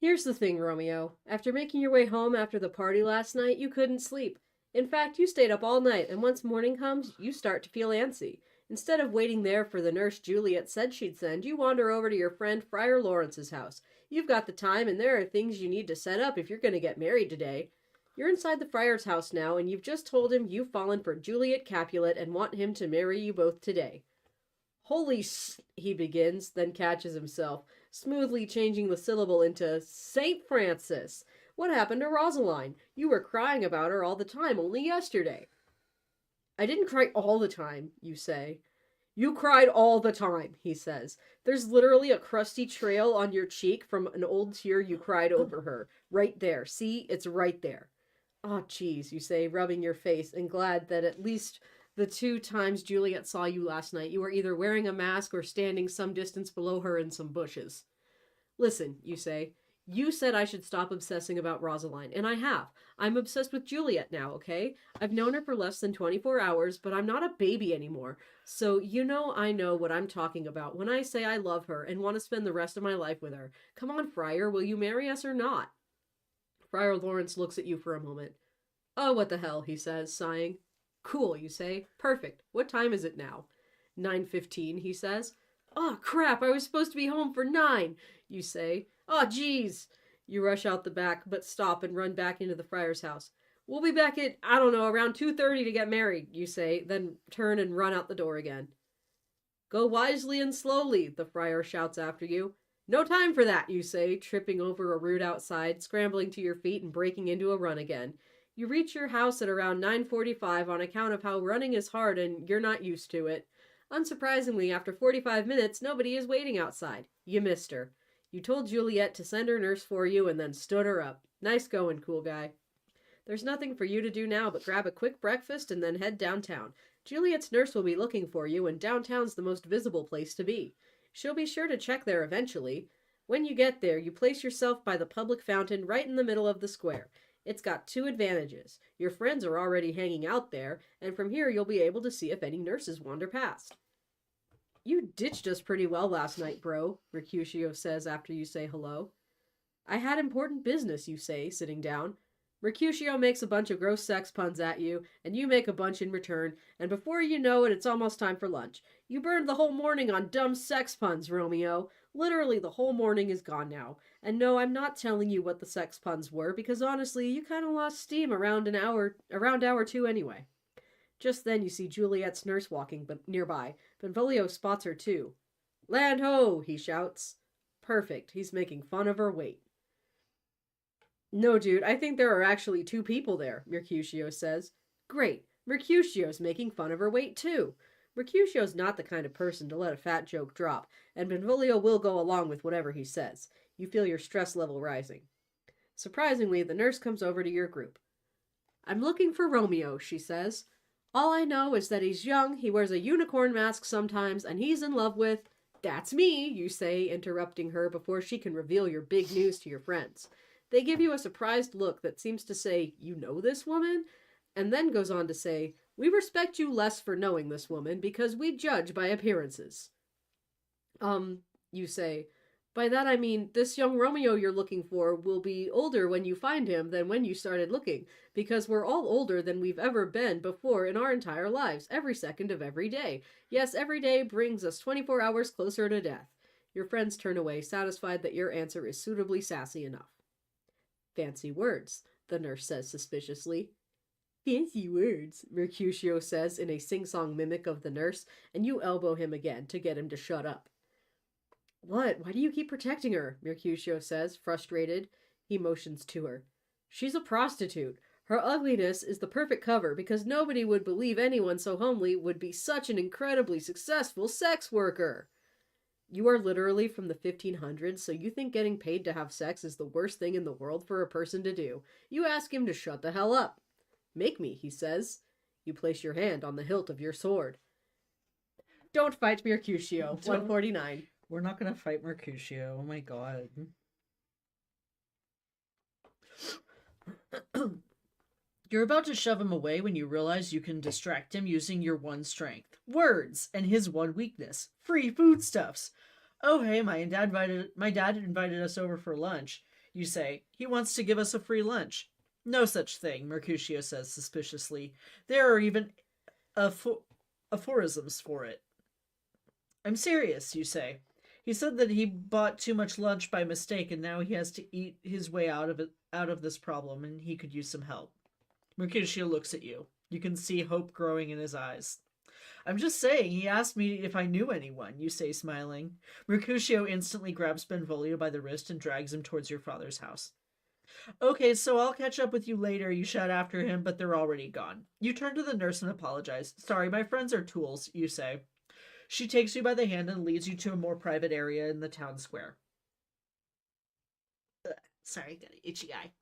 Here's the thing, Romeo. After making your way home after the party last night, you couldn't sleep. In fact, you stayed up all night, and once morning comes, you start to feel antsy. Instead of waiting there for the nurse Juliet said she'd send, you wander over to your friend Friar Lawrence's house. You've got the time, and there are things you need to set up if you're going to get married today. You're inside the friar's house now, and you've just told him you've fallen for Juliet Capulet and want him to marry you both today. Holy he begins, then catches himself, smoothly changing the syllable into St. Francis. What happened to Roseline? You were crying about her all the time only yesterday. I didn't cry all the time, you say. You cried all the time, he says. There's literally a crusty trail on your cheek from an old tear you cried over her. Right there. See? It's right there. Oh, geez, you say, rubbing your face and glad that at least the 2 times Juliet saw you last night, you were either wearing a mask or standing some distance below her in some bushes. Listen, you say. You said I should stop obsessing about Roseline, and I have. I'm obsessed with Juliet now, okay? I've known her for less than 24 hours, but I'm not a baby anymore. So I know what I'm talking about when I say I love her and want to spend the rest of my life with her. Come on, Friar, will you marry us or not? Friar Lawrence looks at you for a moment. Oh, what the hell, he says, sighing. Cool, you say. Perfect. What time is it now? 9:15, he says. Oh, crap, I was supposed to be home for 9, you say. Oh, geez. You rush out the back, but stop and run back into the friar's house. We'll be back at, around 2:30 to get married, you say, then turn and run out the door again. Go wisely and slowly, the friar shouts after you. No time for that, you say, tripping over a root outside, scrambling to your feet and breaking into a run again. You reach your house at around 9:45 on account of how running is hard and you're not used to it. Unsurprisingly, after 45 minutes, nobody is waiting outside. You missed her. You told Juliet to send her nurse for you and then stood her up. Nice going, cool guy. There's nothing for you to do now but grab a quick breakfast and then head downtown. Juliet's nurse will be looking for you, and downtown's the most visible place to be. She'll be sure to check there eventually. When you get there, you place yourself by the public fountain right in the middle of the square. It's got 2 advantages. Your friends are already hanging out there, and from here you'll be able to see if any nurses wander past. You ditched us pretty well last night, bro, Mercutio says after you say hello. I had important business, you say, sitting down. Mercutio makes a bunch of gross sex puns at you, and you make a bunch in return, and before you know it, it's almost time for lunch. You burned the whole morning on dumb sex puns, Romeo. Literally, the whole morning is gone now. And no, I'm not telling you what the sex puns were, because honestly, you kind of lost steam around hour 2 anyway. Just then you see Juliet's nurse walking nearby. Benvolio spots her too. Land ho, he shouts. Perfect, he's making fun of her weight. No, dude, I think there are actually 2 people there, Mercutio says. Great. Mercutio's making fun of her weight, too. Mercutio's not the kind of person to let a fat joke drop, and Benvolio will go along with whatever he says. You feel your stress level rising. Surprisingly, the nurse comes over to your group. I'm looking for Romeo, she says. All I know is that he's young, he wears a unicorn mask sometimes, and he's in love with... That's me, you say, interrupting her before she can reveal your big news to your friends. They give you a surprised look that seems to say, you know this woman? And then goes on to say, we respect you less for knowing this woman because we judge by appearances. You say, by that I mean, this young Romeo you're looking for will be older when you find him than when you started looking, because we're all older than we've ever been before in our entire lives, every second of every day. Yes, every day brings us 24 hours closer to death. Your friends turn away, satisfied that your answer is suitably sassy enough. Fancy words, the nurse says suspiciously. Fancy words, Mercutio says in a sing-song mimic of the nurse, and you elbow him again to get him to shut up. What? Why do you keep protecting her? Mercutio says, frustrated. He motions to her. She's a prostitute. Her ugliness is the perfect cover because nobody would believe anyone so homely would be such an incredibly successful sex worker. You are literally from the 1500s, so you think getting paid to have sex is the worst thing in the world for a person to do. You ask him to shut the hell up. Make me, he says. You place your hand on the hilt of your sword. Don't fight Mercutio. 149. We're not gonna fight Mercutio. Oh my god. You're about to shove him away when you realize you can distract him using your one strength. Words! And his one weakness. Free foodstuffs. Oh hey, my dad invited us over for lunch. You say, he wants to give us a free lunch. No such thing, Mercutio says suspiciously. There are even aphorisms for it. I'm serious, you say. He said that he bought too much lunch by mistake and now he has to eat his way out of this problem and he could use some help. Mercutio looks at you. You can see hope growing in his eyes. I'm just saying, he asked me if I knew anyone, you say, smiling. Mercutio instantly grabs Benvolio by the wrist and drags him towards your father's house. Okay, so I'll catch up with you later, you shout after him, but they're already gone. You turn to the nurse and apologize. Sorry, my friends are tools, you say. She takes you by the hand and leads you to a more private area in the town square. Ugh, sorry, got an itchy eye.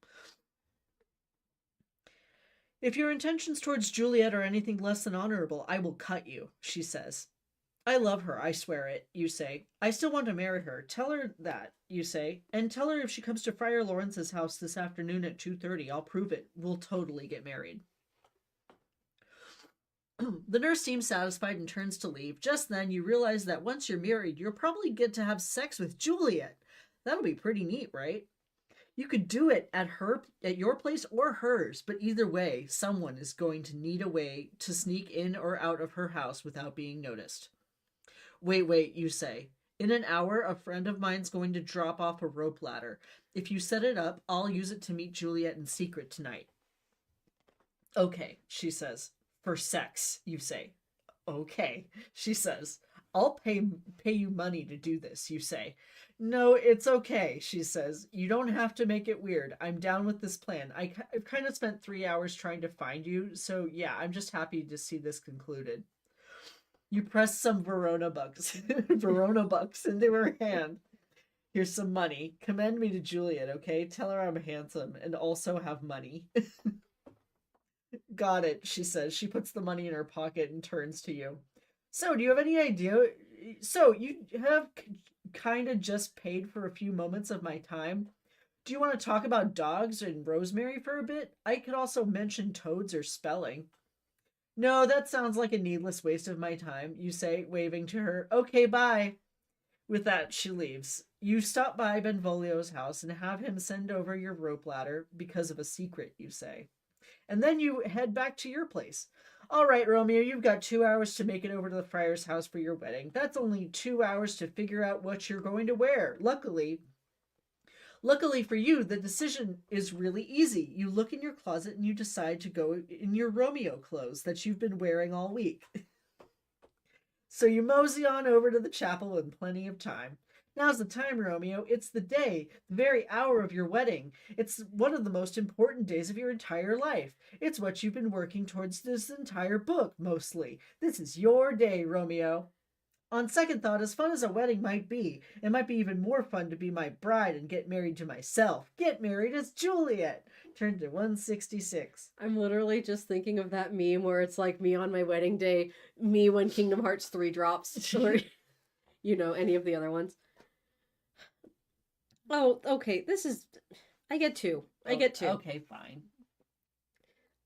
If your intentions towards Juliet are anything less than honorable, I will cut you, she says. I love her, I swear it, you say. I still want to marry her. Tell her that, you say. And tell her if she comes to Friar Lawrence's house this afternoon at 2:30, I'll prove it. We'll totally get married. The nurse seems satisfied and turns to leave. Just then, you realize that once you're married, you'll probably get to have sex with Juliet. That'll be pretty neat, right? You could do it at your place or hers, but either way, someone is going to need a way to sneak in or out of her house without being noticed. Wait, you say. In an hour, a friend of mine's going to drop off a rope ladder. If you set it up, I'll use it to meet Juliet in secret tonight. Okay, she says. For sex, you say. Okay, she says. I'll pay you money to do this, you say. No, it's okay, she says. You don't have to make it weird. I'm down with this plan. I've kind of spent 3 hours trying to find you, so yeah, I'm just happy to see this concluded. You press some Verona bucks into her hand. Here's some money. Commend me to Juliet, okay? Tell her I'm handsome and also have money. Got it, she says. She puts the money in her pocket and turns to you. So, do you have any idea? So, you have kind of just paid for a few moments of my time. Do you want to talk about dogs and rosemary for a bit? I could also mention toads or spelling. No, that sounds like a needless waste of my time, you say, waving to her. Okay, bye. With that, she leaves. You stop by Benvolio's house and have him send over your rope ladder because of a secret, you say. And then you head back to your place. All right, Romeo, you've got 2 hours to make it over to the friar's house for your wedding. That's only 2 hours to figure out what you're going to wear. Luckily for you, the decision is really easy. You look in your closet and you decide to go in your Romeo clothes that you've been wearing all week. So you mosey on over to the chapel in plenty of time. Now's the time, Romeo. It's the day, the very hour of your wedding. It's one of the most important days of your entire life. It's what you've been working towards this entire book, mostly. This is your day, Romeo. On second thought, as fun as a wedding might be, it might be even more fun to be my bride and get married to myself. Get married as Juliet. Turn to 166. I'm literally just thinking of that meme where it's like me on my wedding day, me when Kingdom Hearts 3 drops, or, any of the other ones. Oh, okay, I get two. Okay, fine.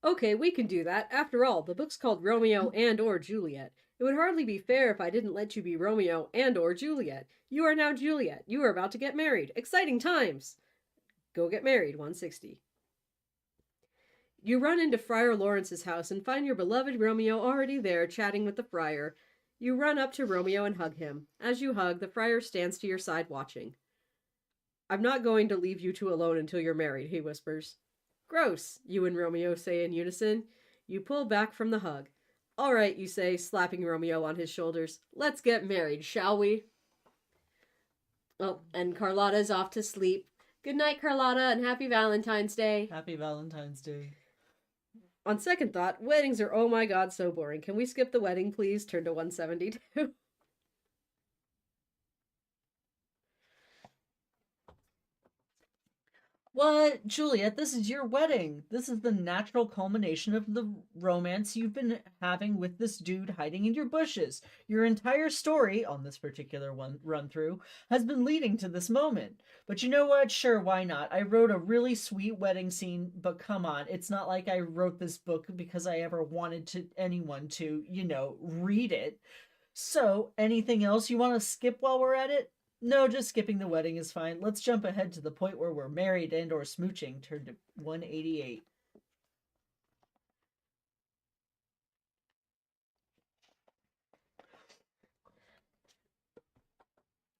Okay, we can do that. After all, the book's called Romeo and or Juliet. It would hardly be fair if I didn't let you be Romeo and or Juliet. You are now Juliet. You are about to get married. Exciting times! Go get married, 160. You run into Friar Lawrence's house and find your beloved Romeo already there chatting with the friar. You run up to Romeo and hug him. As you hug, the friar stands to your side watching. I'm not going to leave you two alone until you're married, he whispers. Gross, you and Romeo say in unison. You pull back from the hug. All right, you say, slapping Romeo on his shoulders. Let's get married, shall we? Oh, and Carlotta's off to sleep. Good night, Carlotta, and happy Valentine's Day. Happy Valentine's Day. On second thought, weddings are oh my god so boring. Can we skip the wedding, please? Turn to 172. What? Juliet, this is your wedding. This is the natural culmination of the romance you've been having with this dude hiding in your bushes. Your entire story, on this particular one run-through, has been leading to this moment. But you know what? Sure, why not? I wrote a really sweet wedding scene, but come on. It's not like I wrote this book because I ever wanted anyone to, read it. So, anything else you want to skip while we're at it? No, just skipping the wedding is fine. Let's jump ahead to the point where we're married and or smooching. Turn to 188.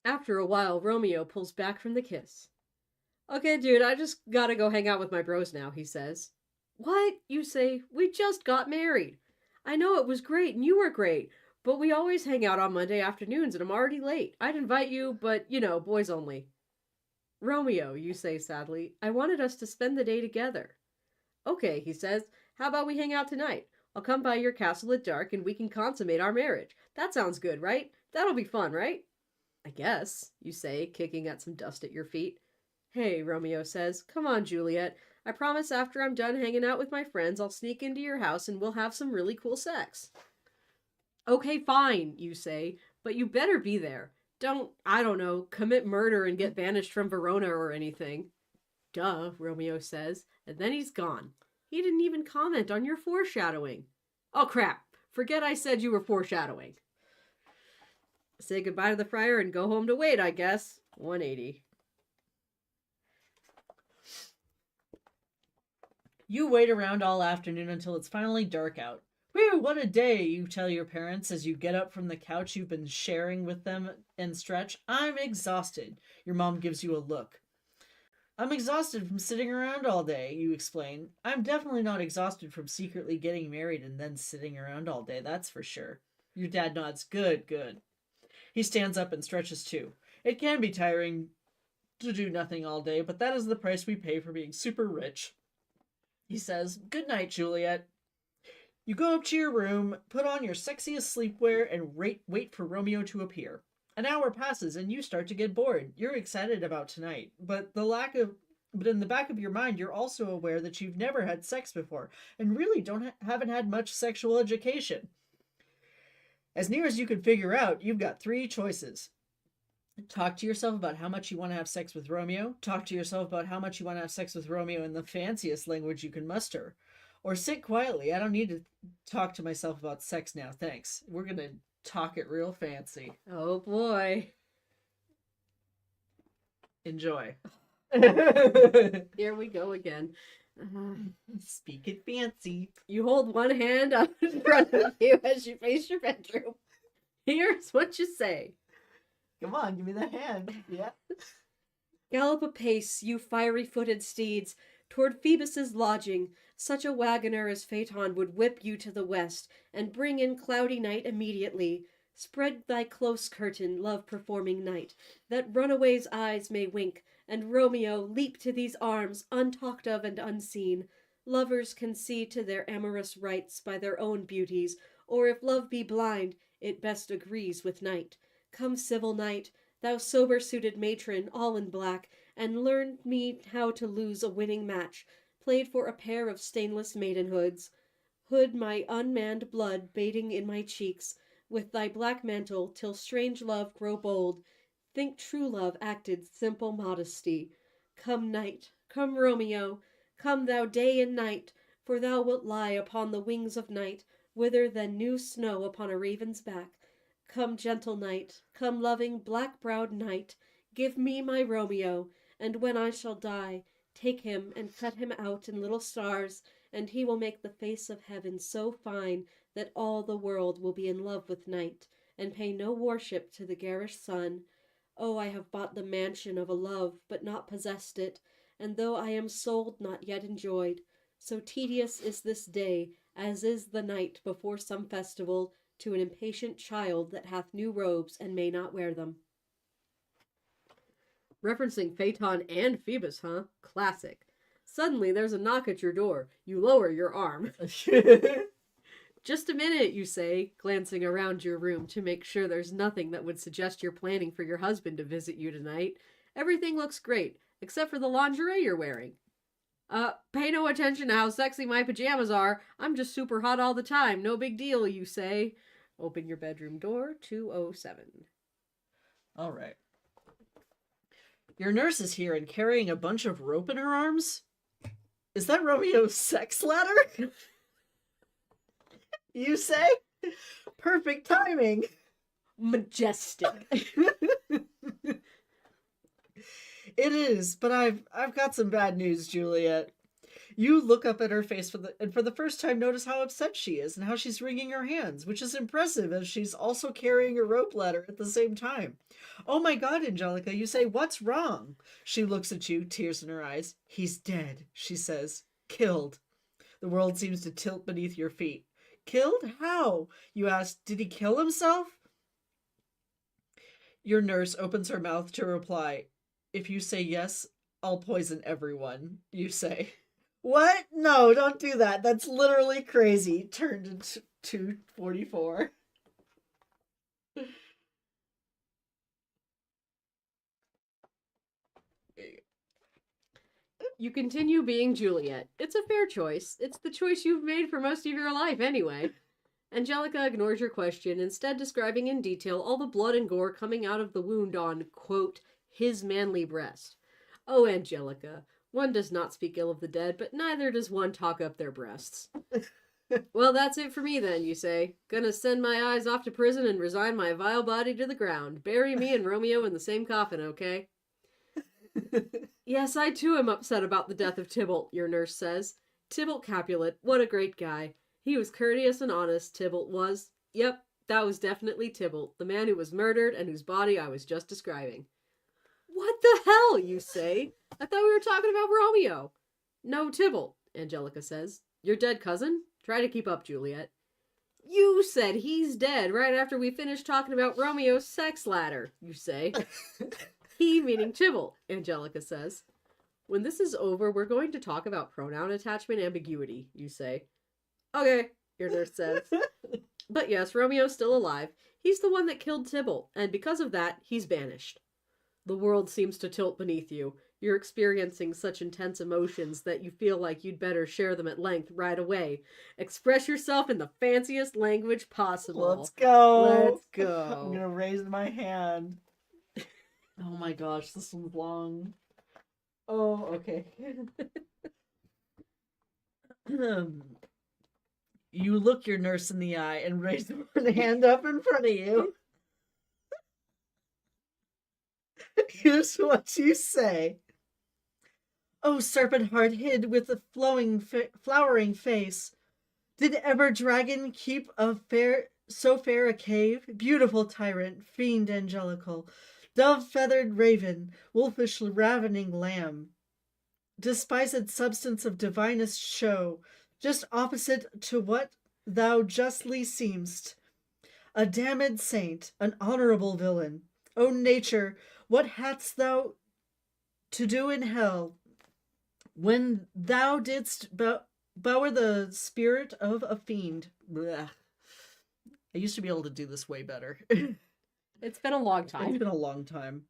After a while, Romeo pulls back from the kiss. Okay, dude, I just gotta go hang out with my bros now, he says. What? You say, we just got married. I know it was great and you were great. But we always hang out on Monday afternoons and I'm already late. I'd invite you, but, boys only. Romeo, you say sadly, I wanted us to spend the day together. Okay, he says, how about we hang out tonight? I'll come by your castle at dark and we can consummate our marriage. That sounds good, right? That'll be fun, right? I guess, you say, kicking at some dust at your feet. Hey, Romeo says, come on, Juliet. I promise after I'm done hanging out with my friends, I'll sneak into your house and we'll have some really cool sex. Okay, fine, you say, but you better be there. Don't, commit murder and get banished from Verona or anything. Duh, Romeo says, and then he's gone. He didn't even comment on your foreshadowing. Oh, crap. Forget I said you were foreshadowing. Say goodbye to the friar and go home to wait, I guess. 180. You wait around all afternoon until it's finally dark out. Whew, what a day, you tell your parents as you get up from the couch you've been sharing with them and stretch. I'm exhausted. Your mom gives you a look. I'm exhausted from sitting around all day, you explain. I'm definitely not exhausted from secretly getting married and then sitting around all day, that's for sure. Your dad nods. Good, good. He stands up and stretches too. It can be tiring to do nothing all day, but that is the price we pay for being super rich. He says, good night, Juliet. You go up to your room, put on your sexiest sleepwear, and wait for Romeo to appear. An hour passes, and you start to get bored. You're excited about tonight, but in the back of your mind, you're also aware that you've never had sex before, and really haven't had much sexual education. As near as you can figure out, you've got 3 choices. Talk to yourself about how much you want to have sex with Romeo. Talk to yourself about how much you want to have sex with Romeo in the fanciest language you can muster. Or sit quietly. I don't need to talk to myself about sex now, thanks. We're going to talk it real fancy. Oh, boy. Enjoy. Here we go again. Speak it fancy. You hold one hand up in front of you as you face your bedroom. Here's what you say. Come on, give me the hand. Yeah. Gallop apace, you fiery-footed steeds, toward Phoebus's lodging. Such a wagoner as Phaeton would whip you to the west, and bring in cloudy night immediately. Spread thy close curtain, love-performing night, that runaways' eyes may wink, and Romeo leap to these arms, untalked of and unseen. Lovers can see to their amorous rights by their own beauties, or if love be blind, it best agrees with night. Come, civil knight, thou sober-suited matron, all in black, and learn me how to lose a winning match, played for a pair of stainless maidenhoods. Hood my unmanned blood bating in my cheeks with thy black mantle, till strange love grow bold. Think true love acted simple modesty. Come, knight, come, Romeo, come thou day and night, for thou wilt lie upon the wings of night, whither than new snow upon a raven's back. Come, gentle knight, come, loving, black-browed knight, give me my Romeo, and when I shall die, take him and cut him out in little stars, and he will make the face of heaven so fine that all the world will be in love with night, and pay no worship to the garish sun. Oh, I have bought the mansion of a love, but not possessed it, and though I am sold, not yet enjoyed. So tedious is this day, as is the night before some festival, to an impatient child that hath new robes and may not wear them. Referencing Phaeton and Phoebus, huh? Classic. Suddenly there's a knock at your door. You lower your arm. Just a minute, you say, glancing around your room to make sure there's nothing that would suggest you're planning for your husband to visit you tonight. Everything looks great, except for the lingerie you're wearing. Pay no attention to how sexy my pajamas are. I'm just super hot all the time. No big deal, you say. Open your bedroom door, 207. All right. Your nurse is here and carrying a bunch of rope in her arms? Is that Romeo's sex ladder? You say? Perfect timing. Majestic. It is, but I've got some bad news, Juliet. You look up at her face for the first time notice how upset she is and how she's wringing her hands, which is impressive as she's also carrying a rope ladder at the same time. Oh my God, Angelica, you say, what's wrong? She looks at you, tears in her eyes. He's dead, she says. Killed. The world seems to tilt beneath your feet. Killed? How? You ask, did he kill himself? Your nurse opens her mouth to reply. If you say yes, I'll poison everyone, you say. What? No, don't do that. That's literally crazy. Turned into 244. You continue being Juliet. It's a fair choice. It's the choice you've made for most of your life anyway. Angelica ignores your question, instead describing in detail all the blood and gore coming out of the wound on, quote, his manly breast. Oh, Angelica, one does not speak ill of the dead, but neither does one talk up their breasts. Well, that's it for me then, you say. Gonna send my eyes off to prison and resign my vile body to the ground. Bury me and Romeo in the same coffin, okay? Yes, I too am upset about the death of Tybalt, your nurse says. Tybalt Capulet, what a great guy. He was courteous and honest, Tybalt was. Yep, that was definitely Tybalt, the man who was murdered and whose body I was just describing. What the hell, you say? I thought we were talking about Romeo. No, Tybalt, Angelica says. Your dead cousin? Try to keep up, Juliet. You said he's dead right after we finished talking about Romeo's sex ladder, you say. He meaning Tybalt, Angelica says. When this is over, we're going to talk about pronoun attachment ambiguity, you say. Okay, your nurse says. But yes, Romeo's still alive. He's the one that killed Tybalt, and because of that, he's banished. The world seems to tilt beneath you. You're experiencing such intense emotions that you feel like you'd better share them at length right away. Express yourself in the fanciest language possible. Let's go. Let's go. I'm gonna raise my hand. Oh my gosh, this one's long. Oh, okay. You look your nurse in the eye and raise one hand up in front of you. Here's what you say. Oh, serpent heart hid with a flowering face, did ever dragon keep so fair a cave? Beautiful tyrant, fiend angelical, dove-feathered raven, wolfish ravening lamb, despised substance of divinest show, just opposite to what thou justly seemst. a damned saint, an honorable villain. O nature, what hadst thou to do in hell when thou didst bower the spirit of a fiend? Blech. I used to be able to do this way better. It's been a long time. It's been a long time.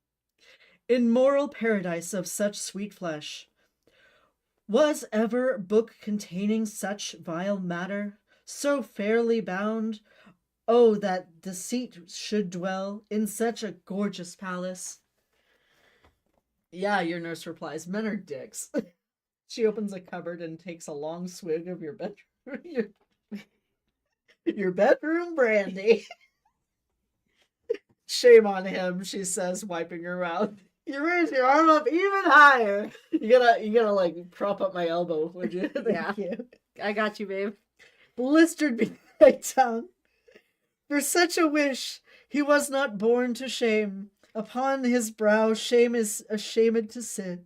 In moral paradise of such sweet flesh, was ever book containing such vile matter, so fairly bound? Oh, that deceit should dwell in such a gorgeous palace. Yeah, your nurse replies, men are dicks. She opens a cupboard and takes a long swig of your bedroom, your bedroom brandy. Shame on him, she says, wiping her mouth. You raise your arm up even higher. You gotta like prop up my elbow, would you? Thank you. I got you, babe. Blistered be thy tongue. For such a wish he was not born to shame. Upon his brow shame is ashamed to sit.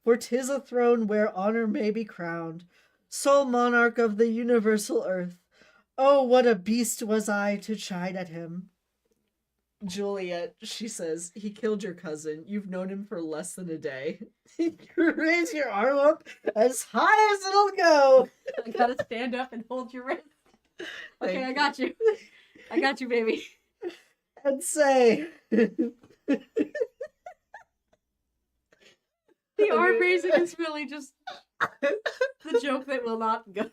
For 'tis a throne where honor may be crowned. Sole monarch of the universal earth. Oh, what a beast was I to chide at him. Juliet, she says, he killed your cousin. You've known him for less than a day. You raise your arm up as high as it'll go. I gotta stand up and hold your wrist. Okay, I got you. I got you, baby. And say... The arm raising is really just the joke that will not go.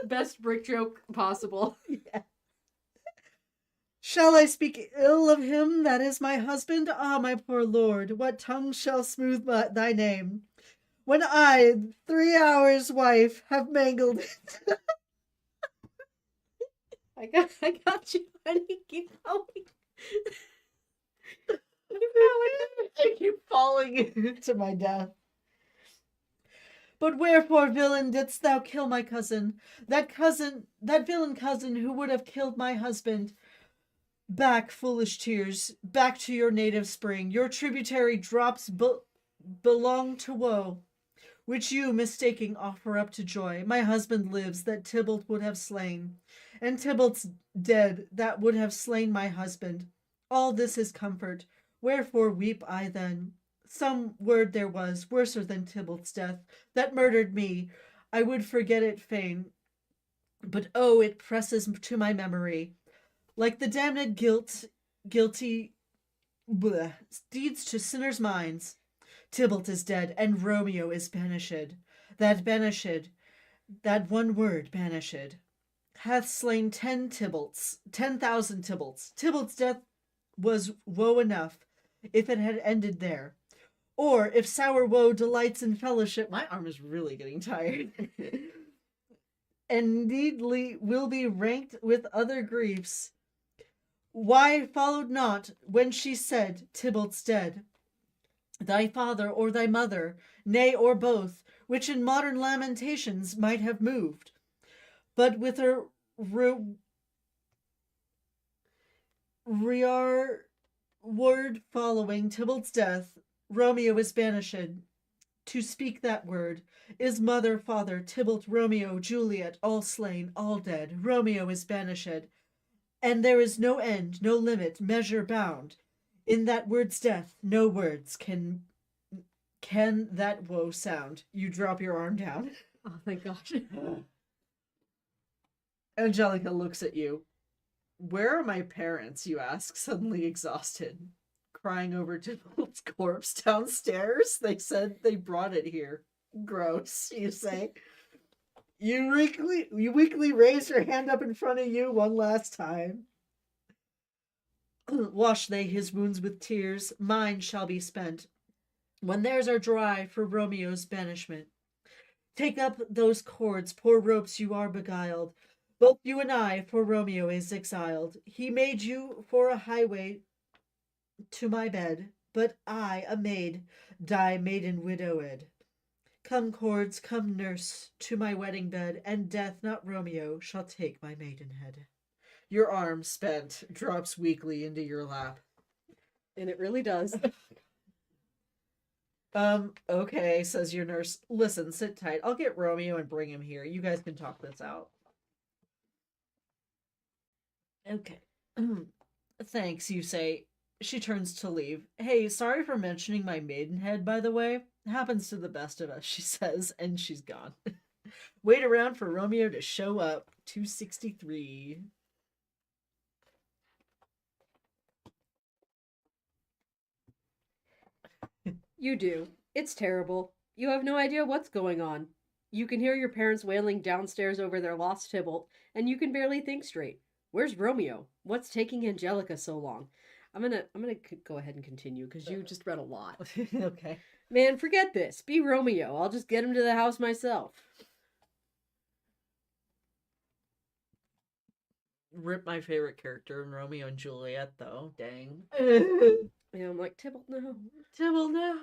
Best brick joke possible. Yeah. Shall I speak ill of him that is my husband? Ah, my poor lord, what tongue shall smooth thy name? When I, 3 hours' wife, have mangled it. I got you, honey. Keep going. I keep falling to my death. But wherefore, villain, didst thou kill my cousin? That villain cousin who would have killed my husband. Back, foolish tears, back to your native spring. Your tributary drops belong to woe, which you, mistaking, offer up to joy. My husband lives that Tybalt would have slain, and Tybalt's dead that would have slain my husband. All this is comfort. Wherefore weep I then? Some word there was, worser than Tybalt's death, that murdered me. I would forget it fain. But oh, it presses to my memory. Like the damned guilty deeds to sinners' minds. Tybalt is dead, and Romeo is banished. That one word, banished, hath slain 10,000 Tybalts. Tybalt's death was woe enough, if it had ended there. Or if sour woe delights in fellowship, my arm is really getting tired, and needly will be ranked with other griefs. Why followed not, when she said, Tybalt's dead, thy father or thy mother, nay, or both, which in modern lamentations might have moved, but with a word following Tybalt's death, Romeo is banished. To speak that word is mother, father, Tybalt, Romeo, Juliet, all slain, all dead. Romeo is banished, and there is no end, no limit, measure bound. In that word's death, no words can that woe sound. You drop your arm down. Oh, thank gosh. Angelica looks at you. Where are my parents, you ask, suddenly exhausted. Crying over Tybalt's corpse downstairs. They said they brought it here. Gross, you say. You weakly raise your hand up in front of you one last time. Wash they his wounds with tears, mine shall be spent, when theirs are dry for Romeo's banishment. Take up those cords, poor ropes, you are beguiled, both you and I, for Romeo is exiled. He made you for a highway to my bed, but I, a maid, die maiden widowed. Come, cords, come, nurse, to my wedding bed, and death, not Romeo, shall take my maidenhead. Your arm, spent, drops weakly into your lap. And it really does. Okay, says your nurse. Listen, sit tight. I'll get Romeo and bring him here. You guys can talk this out. Okay. Thanks, you say. She turns to leave. Hey, sorry for mentioning my maidenhead, by the way. Happens to the best of us, she says, and she's gone. Wait around for Romeo to show up. 263. You do. It's terrible. You have no idea what's going on. You can hear your parents wailing downstairs over their lost Tybalt, and you can barely think straight. Where's Romeo? What's taking Angelica so long? I'm gonna go ahead and continue because you just read a lot. Okay. Man, forget this. Be Romeo. I'll just get him to the house myself. Rip my favorite character in Romeo and Juliet, though. Dang. Yeah, I'm like, Tybalt, no. Tybalt, no.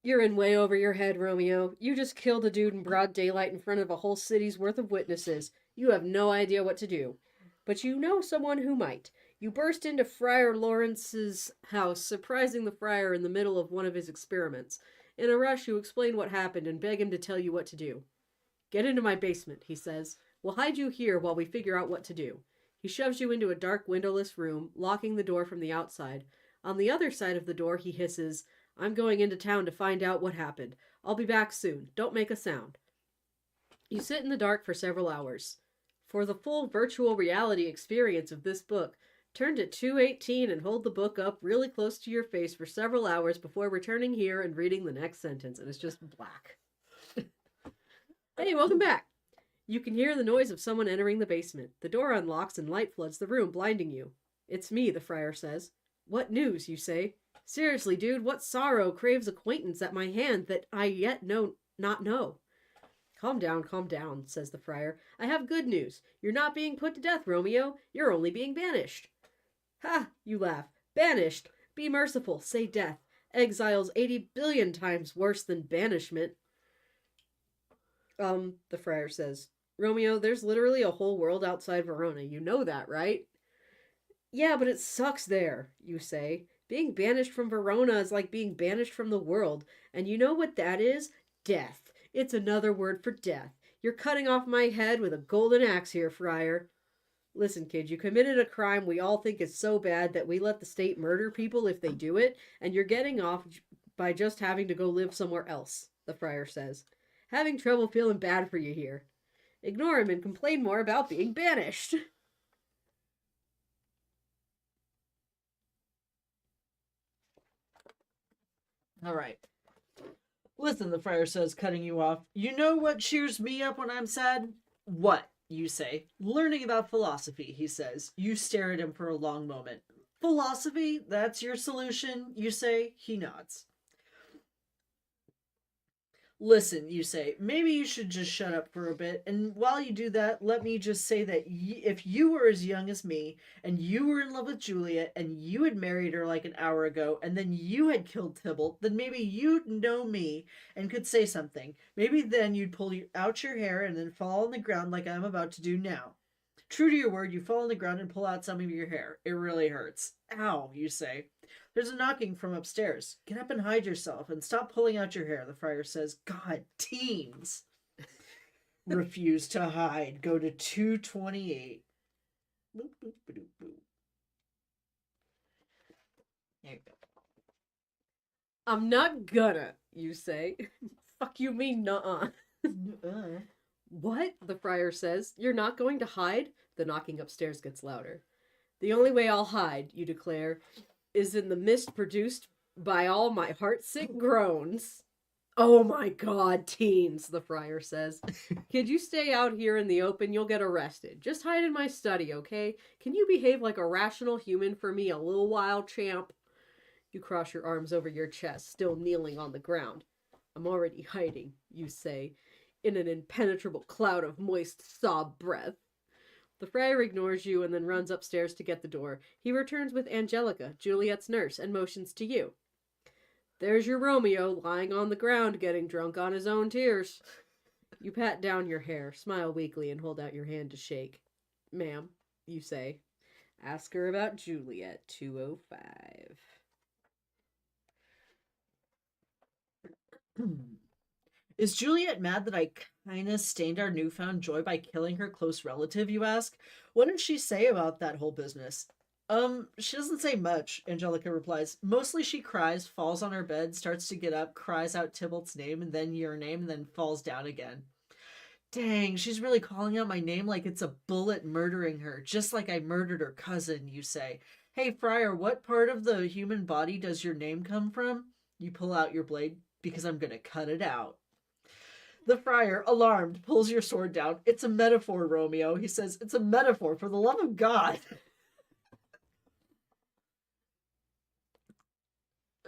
You're in way over your head, Romeo. You just killed a dude in broad daylight in front of a whole city's worth of witnesses. You have no idea what to do. But you know someone who might. You burst into Friar Lawrence's house, surprising the friar in the middle of one of his experiments. In a rush, you explain what happened and beg him to tell you what to do. Get into my basement, he says. We'll hide you here while we figure out what to do. He shoves you into a dark, windowless room, locking the door from the outside. On the other side of the door, he hisses, I'm going into town to find out what happened. I'll be back soon. Don't make a sound. You sit in the dark for several hours. For the full virtual reality experience of this book, turn to 218 and hold the book up really close to your face for several hours before returning here and reading the next sentence. And it's just black. Hey, welcome back. You can hear the noise of someone entering the basement. The door unlocks and light floods the room, blinding you. It's me, the friar says. What news, you say? Seriously, dude, what sorrow craves acquaintance at my hand that I yet not know? Calm down, says the friar. I have good news. You're not being put to death, Romeo. You're only being banished. Ha, you laugh. Banished. Be merciful, say death. Exile's 80 billion times worse than banishment. The friar says, Romeo, there's literally a whole world outside Verona. You know that, right? Yeah, but it sucks there, you say. Being banished from Verona is like being banished from the world. And you know what that is? Death. It's another word for death. You're cutting off my head with a golden axe here, friar. Listen, kid, you committed a crime we all think is so bad that we let the state murder people if they do it, and you're getting off by just having to go live somewhere else, the friar says. Having trouble feeling bad for you here. Ignore him and complain more about being banished. All right. Listen, the friar says, cutting you off. You know what cheers me up when I'm sad? What, you say? Learning about philosophy, he says. You stare at him for a long moment. Philosophy? That's your solution, you say? He nods. Listen, you say, maybe you should just shut up for a bit, and while you do that, let me just say that if you were as young as me, and you were in love with Juliet, and you had married her like an hour ago, and then you had killed Tybalt, then maybe you'd know me and could say something. Maybe then you'd pull out your hair and then fall on the ground like I'm about to do now. True to your word, you fall on the ground and pull out some of your hair. It really hurts. Ow, you say. There's a knocking from upstairs. Get up and hide yourself and stop pulling out your hair, the friar says. God, teens. Refuse to hide. Go to 228. Boop, boop, boop, boop. There you go. I'm not gonna, you say. Fuck you mean nuh-uh. What? The friar says. You're not going to hide? The knocking upstairs gets louder. The only way I'll hide, you declare, is in the mist produced by all my heartsick groans. Oh my god, teens, the friar says. Kid, you stay out here in the open, you'll get arrested. Just hide in my study, okay? Can you behave like a rational human for me a little while, champ? You cross your arms over your chest, still kneeling on the ground. I'm already hiding, you say, in an impenetrable cloud of moist sob breath. The friar ignores you and then runs upstairs to get the door. He returns with Angelica, Juliet's nurse, and motions to you. There's your Romeo, lying on the ground, getting drunk on his own tears. You pat down your hair, smile weakly, and hold out your hand to shake. Ma'am, you say. Ask her about Juliet, 205. Is Juliet mad that I kinda stained our newfound joy by killing her close relative, you ask? What did she say about that whole business? She doesn't say much, Angelica replies. Mostly she cries, falls on her bed, starts to get up, cries out Tybalt's name, and then your name, and then falls down again. Dang, she's really calling out my name like it's a bullet murdering her, just like I murdered her cousin, you say. Hey, Friar, what part of the human body does your name come from? You pull out your blade, because I'm gonna cut it out. The friar, alarmed, pulls your sword down. It's a metaphor, Romeo. He says, it's a metaphor, for the love of God.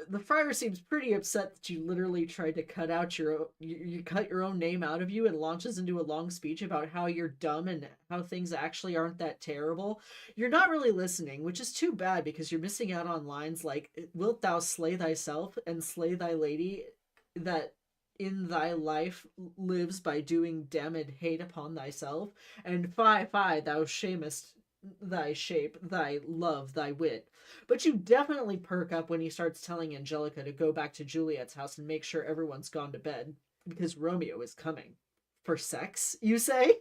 The friar seems pretty upset that you literally tried to cut out you cut your own name out of you, and launches into a long speech about how you're dumb and how things actually aren't that terrible. You're not really listening, which is too bad because you're missing out on lines like, wilt thou slay thyself and slay thy lady that in thy life lives by doing damned hate upon thyself, and fie, thou shamest thy shape, thy love, thy wit. But you definitely perk up when he starts telling Angelica to go back to Juliet's house and make sure everyone's gone to bed, because Romeo is coming. For sex, you say?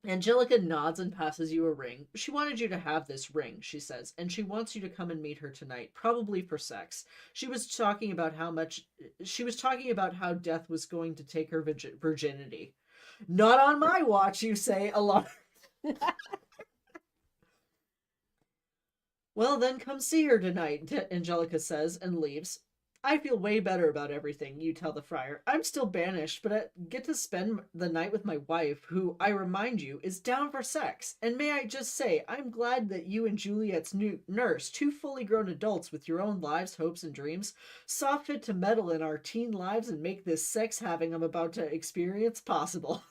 Angelica nods and passes you a ring. She wanted you to have this ring, she says, and she wants you to come and meet her tonight, probably for sex. She was talking about how death was going to take her virginity. Not on my watch, you say, alarmed. Well, then come see her tonight, Angelica says, and leaves. I feel way better about everything, you tell the friar. I'm still banished, but I get to spend the night with my wife, who, I remind you, is down for sex. And may I just say, I'm glad that you and Juliet's new nurse, two fully grown adults with your own lives, hopes, and dreams, saw fit to meddle in our teen lives and make this sex having I'm about to experience possible.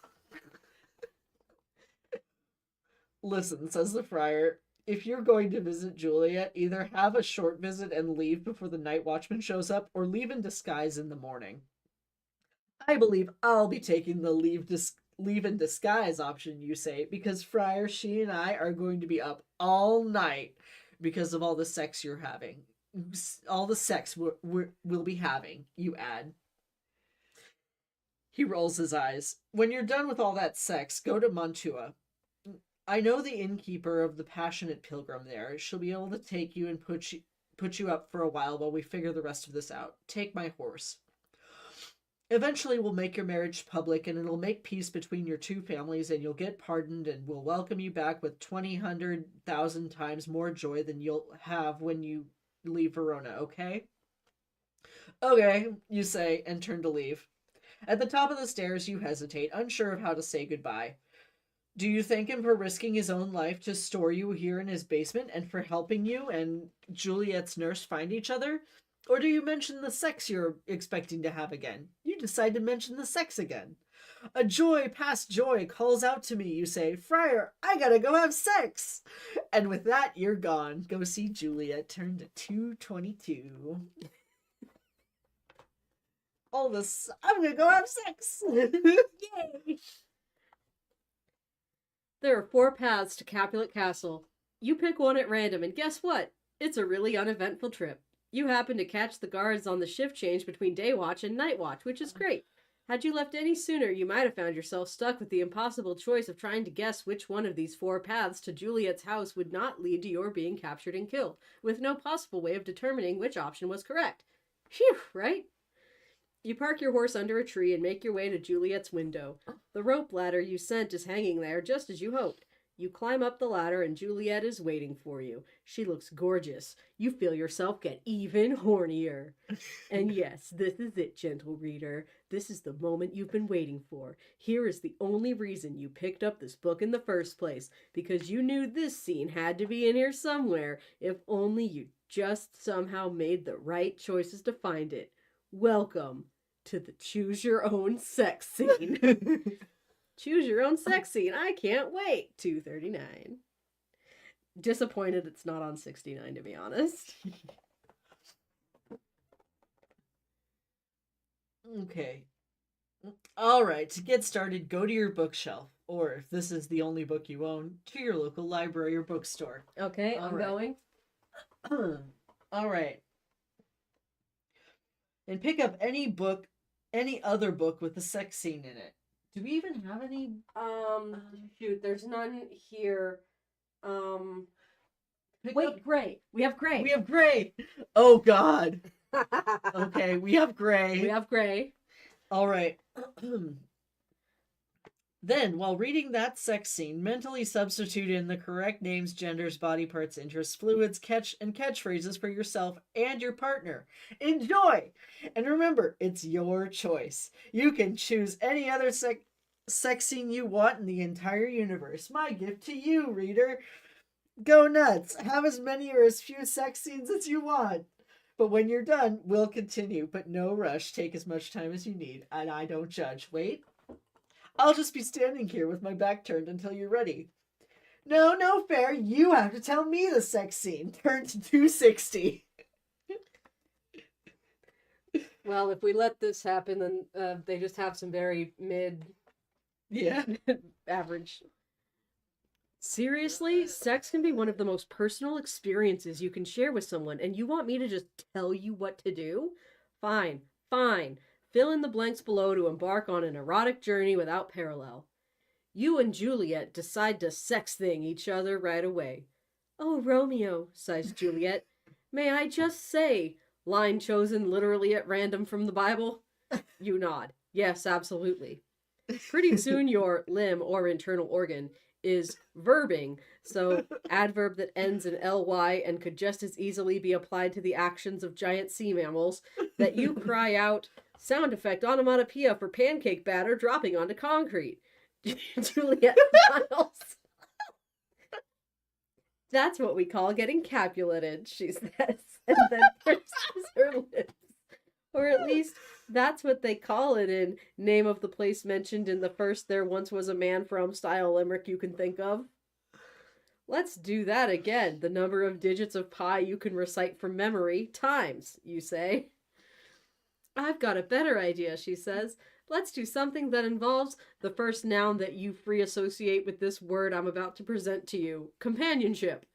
Listen, says the friar, if you're going to visit Juliet, either have a short visit and leave before the night watchman shows up, or leave in disguise in the morning. I believe I'll be taking the leave in disguise option, you say, because Friar, she and I are going to be up all night because of all the sex you're having. All the sex we'll be having, you add. He rolls his eyes. When you're done with all that sex, go to Mantua. I know the innkeeper of the Passionate Pilgrim there. She'll be able to take you and put you up for a while we figure the rest of this out. Take my horse. Eventually we'll make your marriage public, and it'll make peace between your two families, and you'll get pardoned, and we'll welcome you back with 1,000 times more joy than you'll have when you leave Verona, okay? Okay, you say, and turn to leave. At the top of the stairs, you hesitate, unsure of how to say goodbye. Do you thank him for risking his own life to store you here in his basement and for helping you and Juliet's nurse find each other? Or do you mention the sex you're expecting to have again? You decide to mention the sex again. A joy past joy calls out to me, you say, Friar, I gotta go have sex! And with that, you're gone. Go see Juliet, turn to 222. All this, I'm gonna go have sex! Yay! There are 4 paths to Capulet Castle. You pick one at random, and guess what? It's a really uneventful trip. You happen to catch the guards on the shift change between day watch and night watch, which is great. Had you left any sooner, you might have found yourself stuck with the impossible choice of trying to guess which one of these 4 paths to Juliet's house would not lead to your being captured and killed, with no possible way of determining which option was correct. Phew, right? You park your horse under a tree and make your way to Juliet's window. The rope ladder you sent is hanging there just as you hoped. You climb up the ladder and Juliet is waiting for you. She looks gorgeous. You feel yourself get even hornier. And yes, this is it, gentle reader. This is the moment you've been waiting for. Here is the only reason you picked up this book in the first place, because you knew this scene had to be in here somewhere, if only you just somehow made the right choices to find it. Welcome to the choose your own sex scene. Choose your own sex scene. I can't wait. 239. Disappointed it's not on 69, to be honest. Okay. All right, to get started, go to your bookshelf, or if this is the only book you own, to your local library or bookstore. Okay, I'm going. All right. And pick up any other book with a sex scene in it. Do we even have any? Shoot, there's none here. Pick Wait, up. gray. We have gray. We have gray. Oh, God. Okay, we have gray. We have gray. All right. Then, while reading that sex scene, mentally substitute in the correct names, genders, body parts, interests, fluids, catchphrases for yourself and your partner. Enjoy! And remember, it's your choice. You can choose any other sex scene you want in the entire universe. My gift to you, reader. Go nuts. Have as many or as few sex scenes as you want. But when you're done, we'll continue. But no rush. Take as much time as you need. And I don't judge. Wait. I'll just be standing here with my back turned until you're ready. No fair. You have to tell me the sex scene. Turn to 260. Well, if we let this happen, then they just have some very Yeah. average. Seriously, sex can be one of the most personal experiences you can share with someone, and you want me to just tell you what to do? Fine. Fill in the blanks below to embark on an erotic journey without parallel. You and Juliet decide to sex thing each other right away. Oh, Romeo, sighs Juliet. May I just say, line chosen literally at random from the Bible? You nod. Yes, absolutely. Pretty soon your limb or internal organ is verbing, so adverb that ends in ly and could just as easily be applied to the actions of giant sea mammals, that you cry out, sound effect onomatopoeia for pancake batter dropping onto concrete. Juliet smiles. That's what we call getting Capuleted, she says, and then purses her lips. Or at least, that's what they call it in Name of the Place Mentioned in the First There Once Was a Man From style limerick you can think of. Let's do that again. The number of digits of pi you can recite from memory times, you say. I've got a better idea, she says. Let's do something that involves the first noun that you free associate with this word I'm about to present to you. Companionship.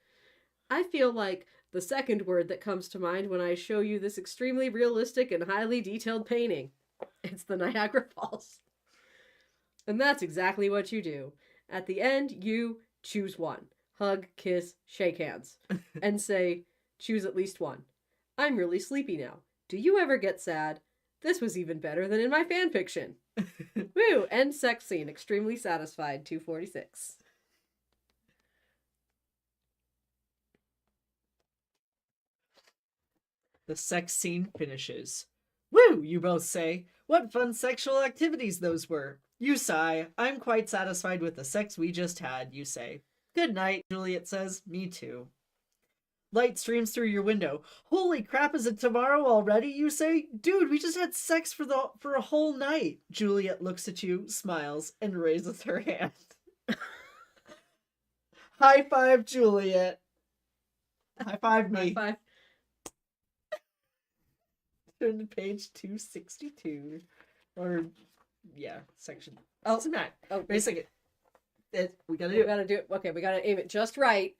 I feel like the second word that comes to mind when I show you this extremely realistic and highly detailed painting. It's the Niagara Falls. And that's exactly what you do. At the end, you choose one. Hug, kiss, shake hands. And say, choose at least one. I'm really sleepy now. Do you ever get sad? This was even better than in my fanfiction. Woo! End sex scene. Extremely satisfied. 246. The sex scene finishes. Woo, you both say. What fun sexual activities those were. You sigh. I'm quite satisfied with the sex we just had, you say. Good night, Juliet says. Me too. Light streams through your window. Holy crap, is it tomorrow already, you say? Dude, we just had sex for a whole night. Juliet looks at you, smiles, and raises her hand. High five, Juliet. High five me. High five. Turn to page 262. Or, yeah, section. Oh, Smack. Oh, wait a second. We gotta do we it. gotta do it. Okay, we gotta aim it just right.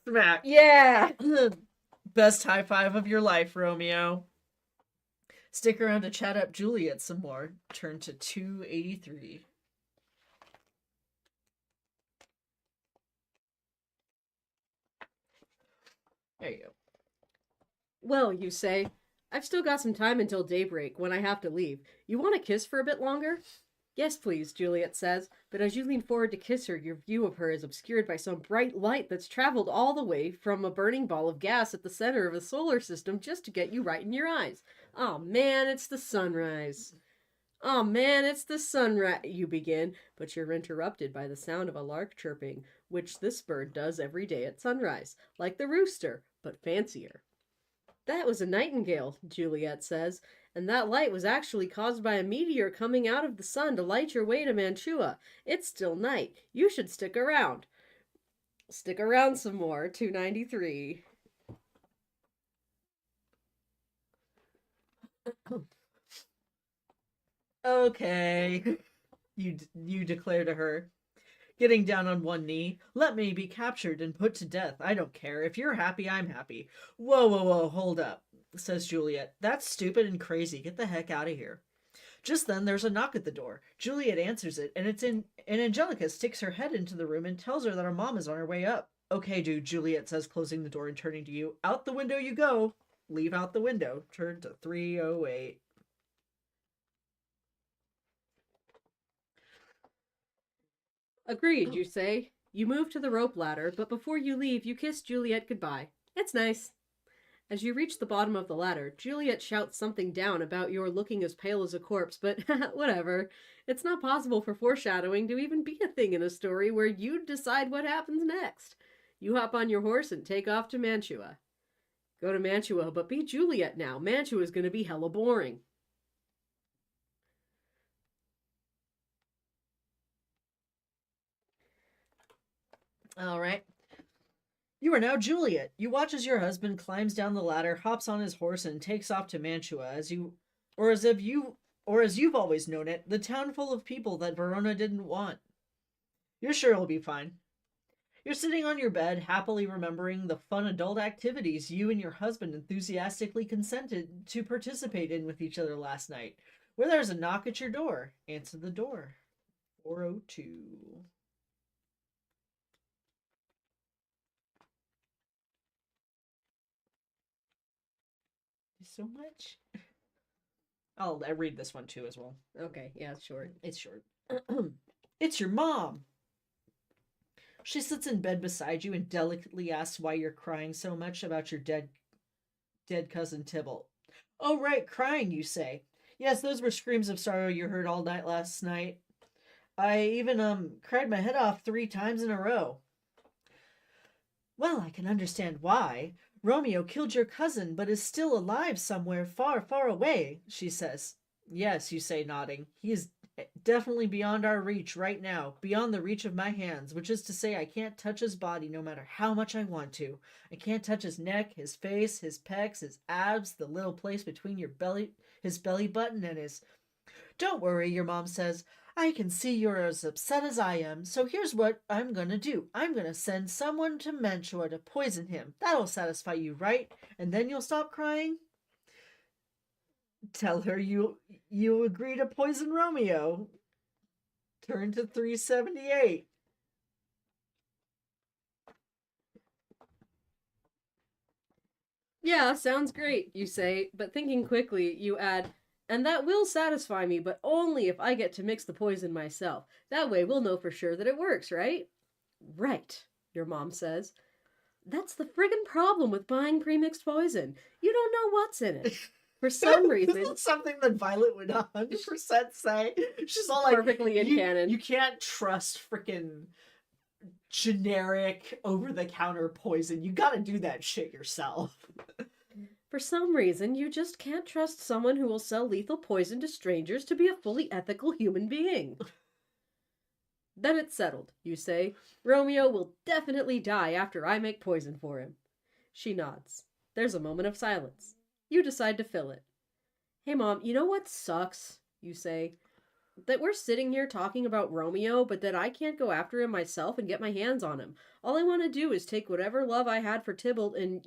Smack. Yeah! Best high five of your life, Romeo. Stick around to chat up Juliet some more. Turn to 283. There you go. Well, you say, I've still got some time until daybreak when I have to leave. You want to kiss for a bit longer? Yes, please, Juliet says, but as you lean forward to kiss her, your view of her is obscured by some bright light that's traveled all the way from a burning ball of gas at the center of the solar system just to get you right in your eyes. Oh man, it's the sunrise. Oh man, it's the sunrise, you begin, but you're interrupted by the sound of a lark chirping, which this bird does every day at sunrise, like the rooster, but fancier. That was a nightingale, Juliet says, and that light was actually caused by a meteor coming out of the sun to light your way to Mantua. It's still night. You should stick around. Stick around some more. 293. Okay, you declare to her, getting down on one knee. Let me be captured and put to death. I don't care. If you're happy, I'm happy. Whoa, hold up, says Juliet. That's stupid and crazy. Get the heck out of here. Just then, there's a knock at the door. Juliet answers it, and Angelica sticks her head into the room and tells her that her mom is on her way up. Okay, dude, Juliet says, closing the door and turning to you. Out the window you go. Leave out the window. Turn to 308. Agreed, you say. You move to the rope ladder, but before you leave, you kiss Juliet goodbye. It's nice. As you reach the bottom of the ladder, Juliet shouts something down about your looking as pale as a corpse, but whatever. It's not possible for foreshadowing to even be a thing in a story where you decide what happens next. You hop on your horse and take off to Mantua. Go to Mantua, but be Juliet now. Mantua's gonna be hella boring. All right. You are now Juliet. You watch as your husband climbs down the ladder, hops on his horse, and takes off to Mantua, as you've always known it, the town full of people that Verona didn't want. You're sure it'll be fine. You're sitting on your bed, happily remembering the fun adult activities you and your husband enthusiastically consented to participate in with each other last night. Where there's a knock at your door. Answer the door. 402. So much. I read this one too as well. Okay, yeah, it's short. It's short. It's your mom. She sits in bed beside you and delicately asks why you're crying so much about your dead cousin Tybalt. Oh, right, crying, you say. Yes, those were screams of sorrow you heard all night last night. I even cried my head off 3 times in a row. Well, I can understand why. Romeo killed your cousin, but is still alive somewhere far, far away, she says. Yes, you say, nodding. He is definitely beyond our reach right now, beyond the reach of my hands, which is to say I can't touch his body no matter how much I want to. I can't touch his neck, his face, his pecs, his abs, the little place between his belly button and his... Don't worry, your mom says. I can see you're as upset as I am, so here's what I'm gonna do. I'm gonna send someone to Mantua to poison him. That'll satisfy you, right? And then you'll stop crying? Tell her you agree to poison Romeo. Turn to 378. Yeah, sounds great, you say, but thinking quickly, you add, and that will satisfy me, but only if I get to mix the poison myself. That way we'll know for sure that it works, right? Right, your mom says. That's the friggin' problem with buying premixed poison. You don't know what's in it. For some reason... This is something that Violet would 100% say. She's all like... Perfectly in canon. You can't trust frickin' generic, over-the-counter poison. You gotta do that shit yourself. For some reason, you just can't trust someone who will sell lethal poison to strangers to be a fully ethical human being. Then it's settled, you say. Romeo will definitely die after I make poison for him. She nods. There's a moment of silence. You decide to fill it. Hey, Mom, you know what sucks? You say. That we're sitting here talking about Romeo, but that I can't go after him myself and get my hands on him. All I want to do is take whatever love I had for Tybalt and,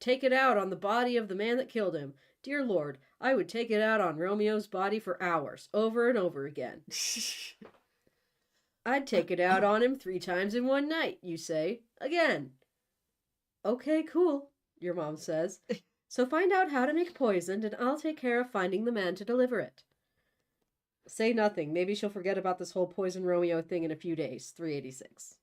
take it out on the body of the man that killed him. Dear Lord, I would take it out on Romeo's body for hours, over and over again. I'd take it out on him 3 times in one night, you say. Again. Okay, cool, your mom says. So find out how to make poison, and I'll take care of finding the man to deliver it. Say nothing. Maybe she'll forget about this whole poison Romeo thing in a few days. 386.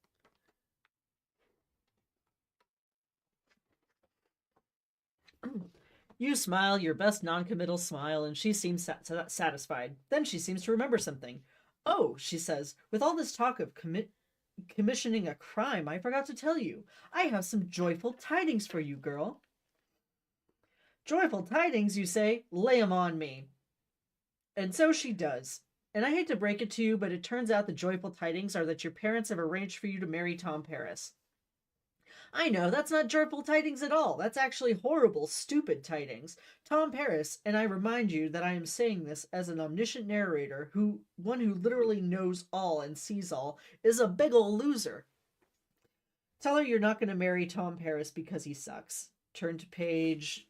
You smile, your best non-committal smile, and she seems satisfied. Then she seems to remember something. Oh, she says, with all this talk of commissioning a crime, I forgot to tell you. I have some joyful tidings for you, girl. Joyful tidings, you say? Lay 'em on me. And so she does. And I hate to break it to you, but it turns out the joyful tidings are that your parents have arranged for you to marry Tom Paris. I know, that's not joyful tidings at all. That's actually horrible, stupid tidings. Tom Paris, and I remind you that I am saying this as an omniscient narrator, one who literally knows all and sees all, is a big ol' loser. Tell her you're not going to marry Tom Paris because he sucks. Turn to page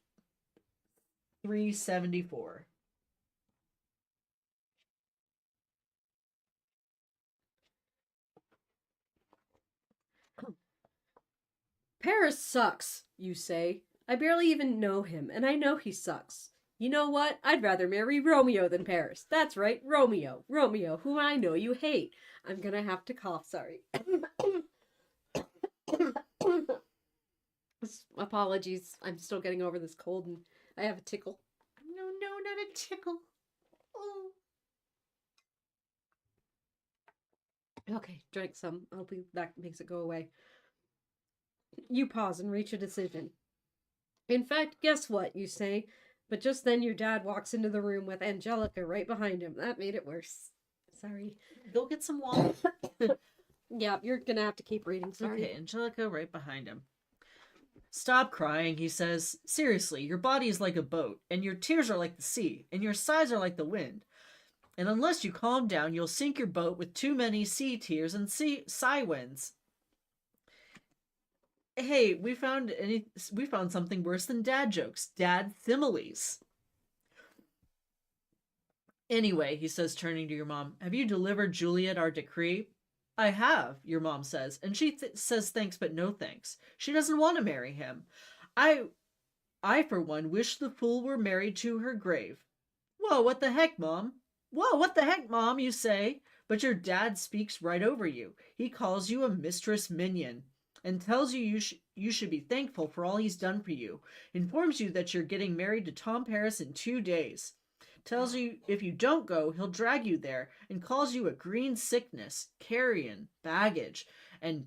374. Paris sucks, you say. I barely even know him, and I know he sucks. You know what? I'd rather marry Romeo than Paris. That's right, Romeo. Romeo, who I know you hate. I'm gonna have to cough, sorry. Apologies. I'm still getting over this cold and I have a tickle. No, not a tickle. Oh. Okay, drink some. Hopefully that makes it go away. You pause and reach a decision. In fact, guess what, you say. But just then your dad walks into the room with Angelica right behind him. That made it worse. Sorry. Go get some water. Yeah, you're gonna have to keep reading, sorry. Okay, Angelica right behind him. Stop crying, he says. Seriously, your body is like a boat, and your tears are like the sea, and your sighs are like the wind. And unless you calm down, you'll sink your boat with too many sea tears and sigh winds. Hey, we found something worse than dad jokes. Dad thimiles. Anyway, he says, turning to your mom, have you delivered Juliet our decree? I have, your mom says, and she says thanks but no thanks. She doesn't want to marry him. I, for one, wish the fool were married to her grave. Whoa, what the heck, Mom? Whoa, what the heck, Mom, you say? But your dad speaks right over you. He calls you a mistress minion and tells you you should be thankful for all he's done for you. Informs you that you're getting married to Tom Paris in 2 days. Tells you if you don't go, he'll drag you there and calls you a green sickness, carrion, baggage, and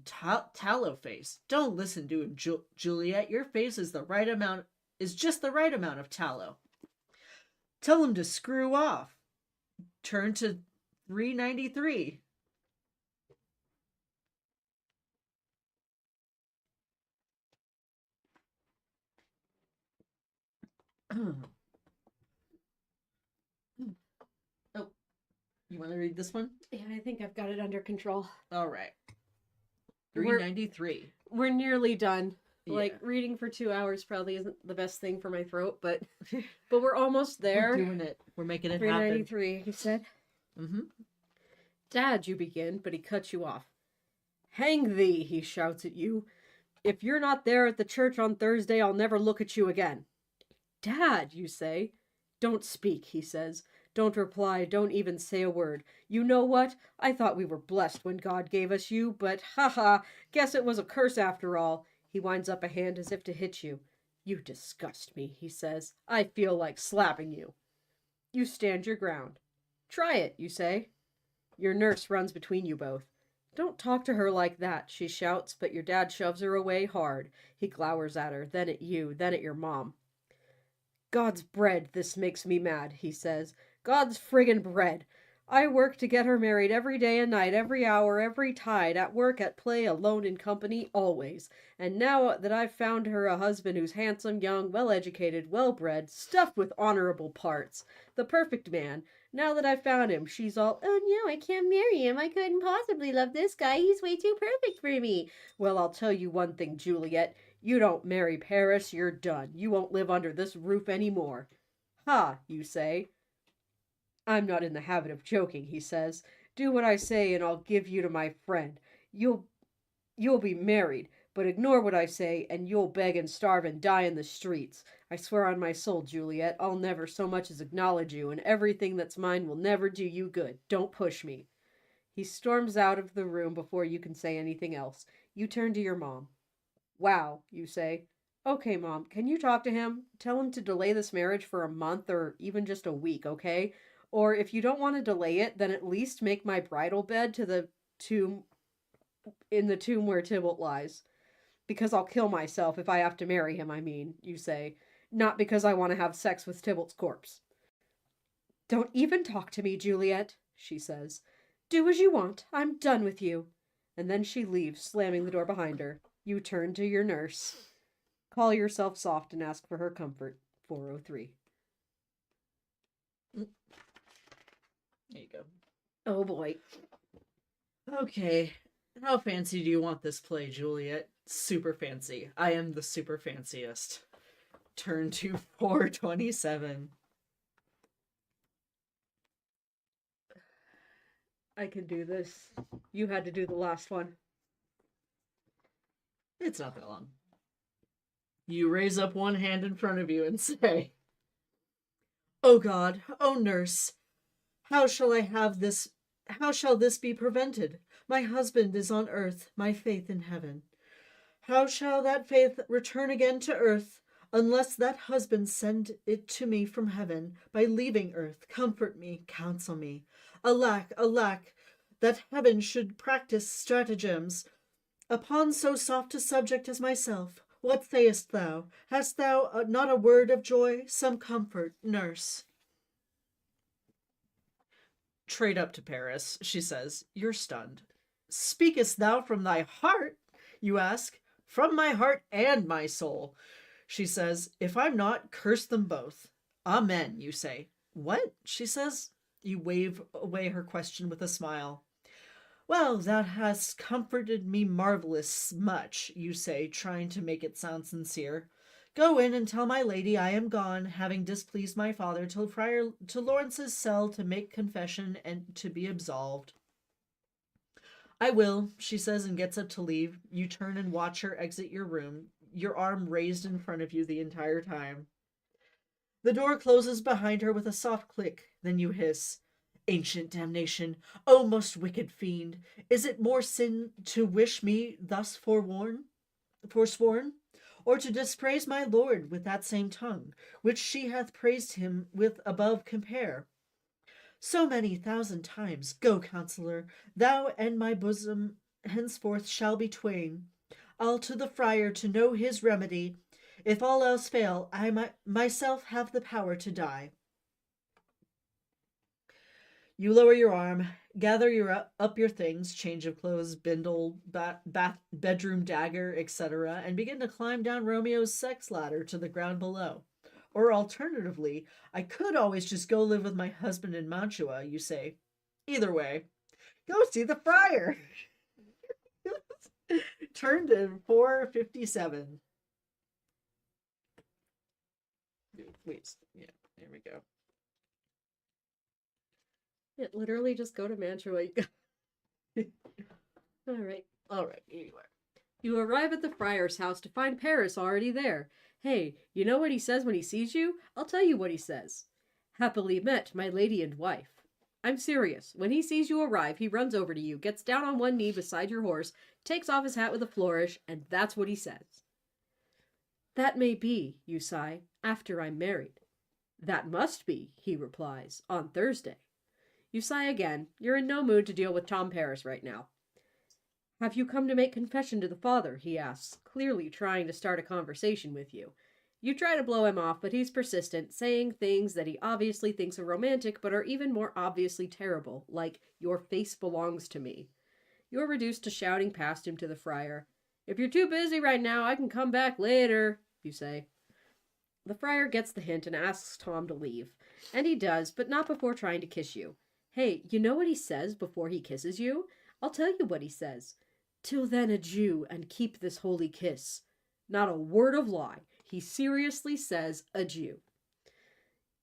tallow face. Don't listen to him, Juliet. Your face is just the right amount of tallow. Tell him to screw off. Turn to 393. Oh, you want to read this one? Yeah, I think I've got it under control. All right. 393. We're nearly done. Yeah. Like, reading for 2 hours probably isn't the best thing for my throat, but we're almost there. We're doing it. We're making it 393, he said. Mm-hmm. Dad, you begin, but he cuts you off. Hang thee, he shouts at you. If you're not there at the church on Thursday, I'll never look at you again. Dad, you say. Don't speak, he says. Don't reply, don't even say a word. You know what? I thought we were blessed when God gave us you, but ha, guess it was a curse after all. He winds up a hand as if to hit you. You disgust me, he says. I feel like slapping you. You stand your ground. Try it, you say. Your nurse runs between you both. Don't talk to her like that, she shouts, but your dad shoves her away hard. He glowers at her, then at you, then at your mom. God's bread, this makes me mad, he says. God's friggin' bread. I work to get her married every day and night, every hour, every tide, at work, at play, alone, in company, always. And now that I've found her a husband who's handsome, young, well-educated, well-bred, stuffed with honorable parts, the perfect man, now that I've found him, she's all, oh no, I can't marry him. I couldn't possibly love this guy. He's way too perfect for me. Well, I'll tell you one thing, Juliet. You don't marry Paris, you're done. You won't live under this roof anymore. Ha, you say. I'm not in the habit of joking, he says. Do what I say and I'll give you to my friend. You'll be married, but ignore what I say and you'll beg and starve and die in the streets. I swear on my soul, Juliet, I'll never so much as acknowledge you, and everything that's mine will never do you good. Don't push me. He storms out of the room before you can say anything else. You turn to your mom. Wow, you say. Okay, Mom, can you talk to him? Tell him to delay this marriage for a month or even just a week, okay? Or if you don't want to delay it, then at least make my bridal bed in the tomb where Tybalt lies. Because I'll kill myself if I have to marry him, I mean, you say. Not because I want to have sex with Tybalt's corpse. Don't even talk to me, Juliet, she says. Do as you want. I'm done with you. And then she leaves, slamming the door behind her. You turn to your nurse. Call yourself soft and ask for her comfort. 403. There you go. Oh boy. Okay. How fancy do you want this play, Juliet? Super fancy. I am the super fanciest. Turn to 427. I can do this. You had to do the last one. It's not that long. You raise up one hand in front of you and say, "O God, O nurse, how shall I have this? How shall this be prevented? My husband is on earth, my faith in heaven. How shall that faith return again to earth, unless that husband send it to me from heaven by leaving earth? Comfort me, counsel me. Alack, alack, that heaven should practice stratagems upon so soft a subject as myself. What sayest thou? Hast thou not a word of joy, some comfort, nurse?" Trade up to Paris, she says. You're stunned. "Speakest thou from thy heart?" you ask. "From my heart and my soul," she says. "If I'm not, curse them both." "Amen," you say. "What?" she says. You wave away her question with a smile. "Well, thou hast comforted me marvellous much," you say, trying to make it sound sincere. "Go in and tell my lady I am gone, having displeased my father, till Friar to Lawrence's cell to make confession and to be absolved." "I will," she says, and gets up to leave. You turn and watch her exit your room, your arm raised in front of you the entire time. The door closes behind her with a soft click. Then you hiss, "Ancient damnation! O most wicked fiend! Is it more sin to wish me thus forsworn? Or to dispraise my lord with that same tongue, which she hath praised him with above compare? So many thousand times. Go, counsellor, thou and my bosom henceforth shall be twain. I'll to the friar to know his remedy. If all else fail, I myself have the power to die." You lower your arm, gather up your things, change of clothes, bindle, bedroom dagger, etc., and begin to climb down Romeo's sex ladder to the ground below. Or alternatively, I could always just go live with my husband in Mantua, you say. Either way, go see the friar. Turn to 457. Wait, yeah, there we go. Yeah, literally just go to Mantua. All right. Here you are. You arrive at the friar's house to find Paris already there. Hey, you know what he says when he sees you? I'll tell you what he says. "Happily met, my lady and wife." I'm serious. When he sees you arrive, he runs over to you, gets down on one knee beside your horse, takes off his hat with a flourish, and that's what he says. "That may be," you sigh, "after I'm married." "That must be," he replies, "on Thursday." You sigh again. You're in no mood to deal with Tom Paris right now. "Have you come to make confession to the father?" he asks, clearly trying to start a conversation with you. You try to blow him off, but he's persistent, saying things that he obviously thinks are romantic but are even more obviously terrible, like, "Your face belongs to me." You're reduced to shouting past him to the friar. "If you're too busy right now, I can come back later," you say. The friar gets the hint and asks Tom to leave. And he does, but not before trying to kiss you. Hey, you know what he says before he kisses you? I'll tell you what he says. "Till then adieu, and keep this holy kiss." Not a word of lie. He seriously says adieu.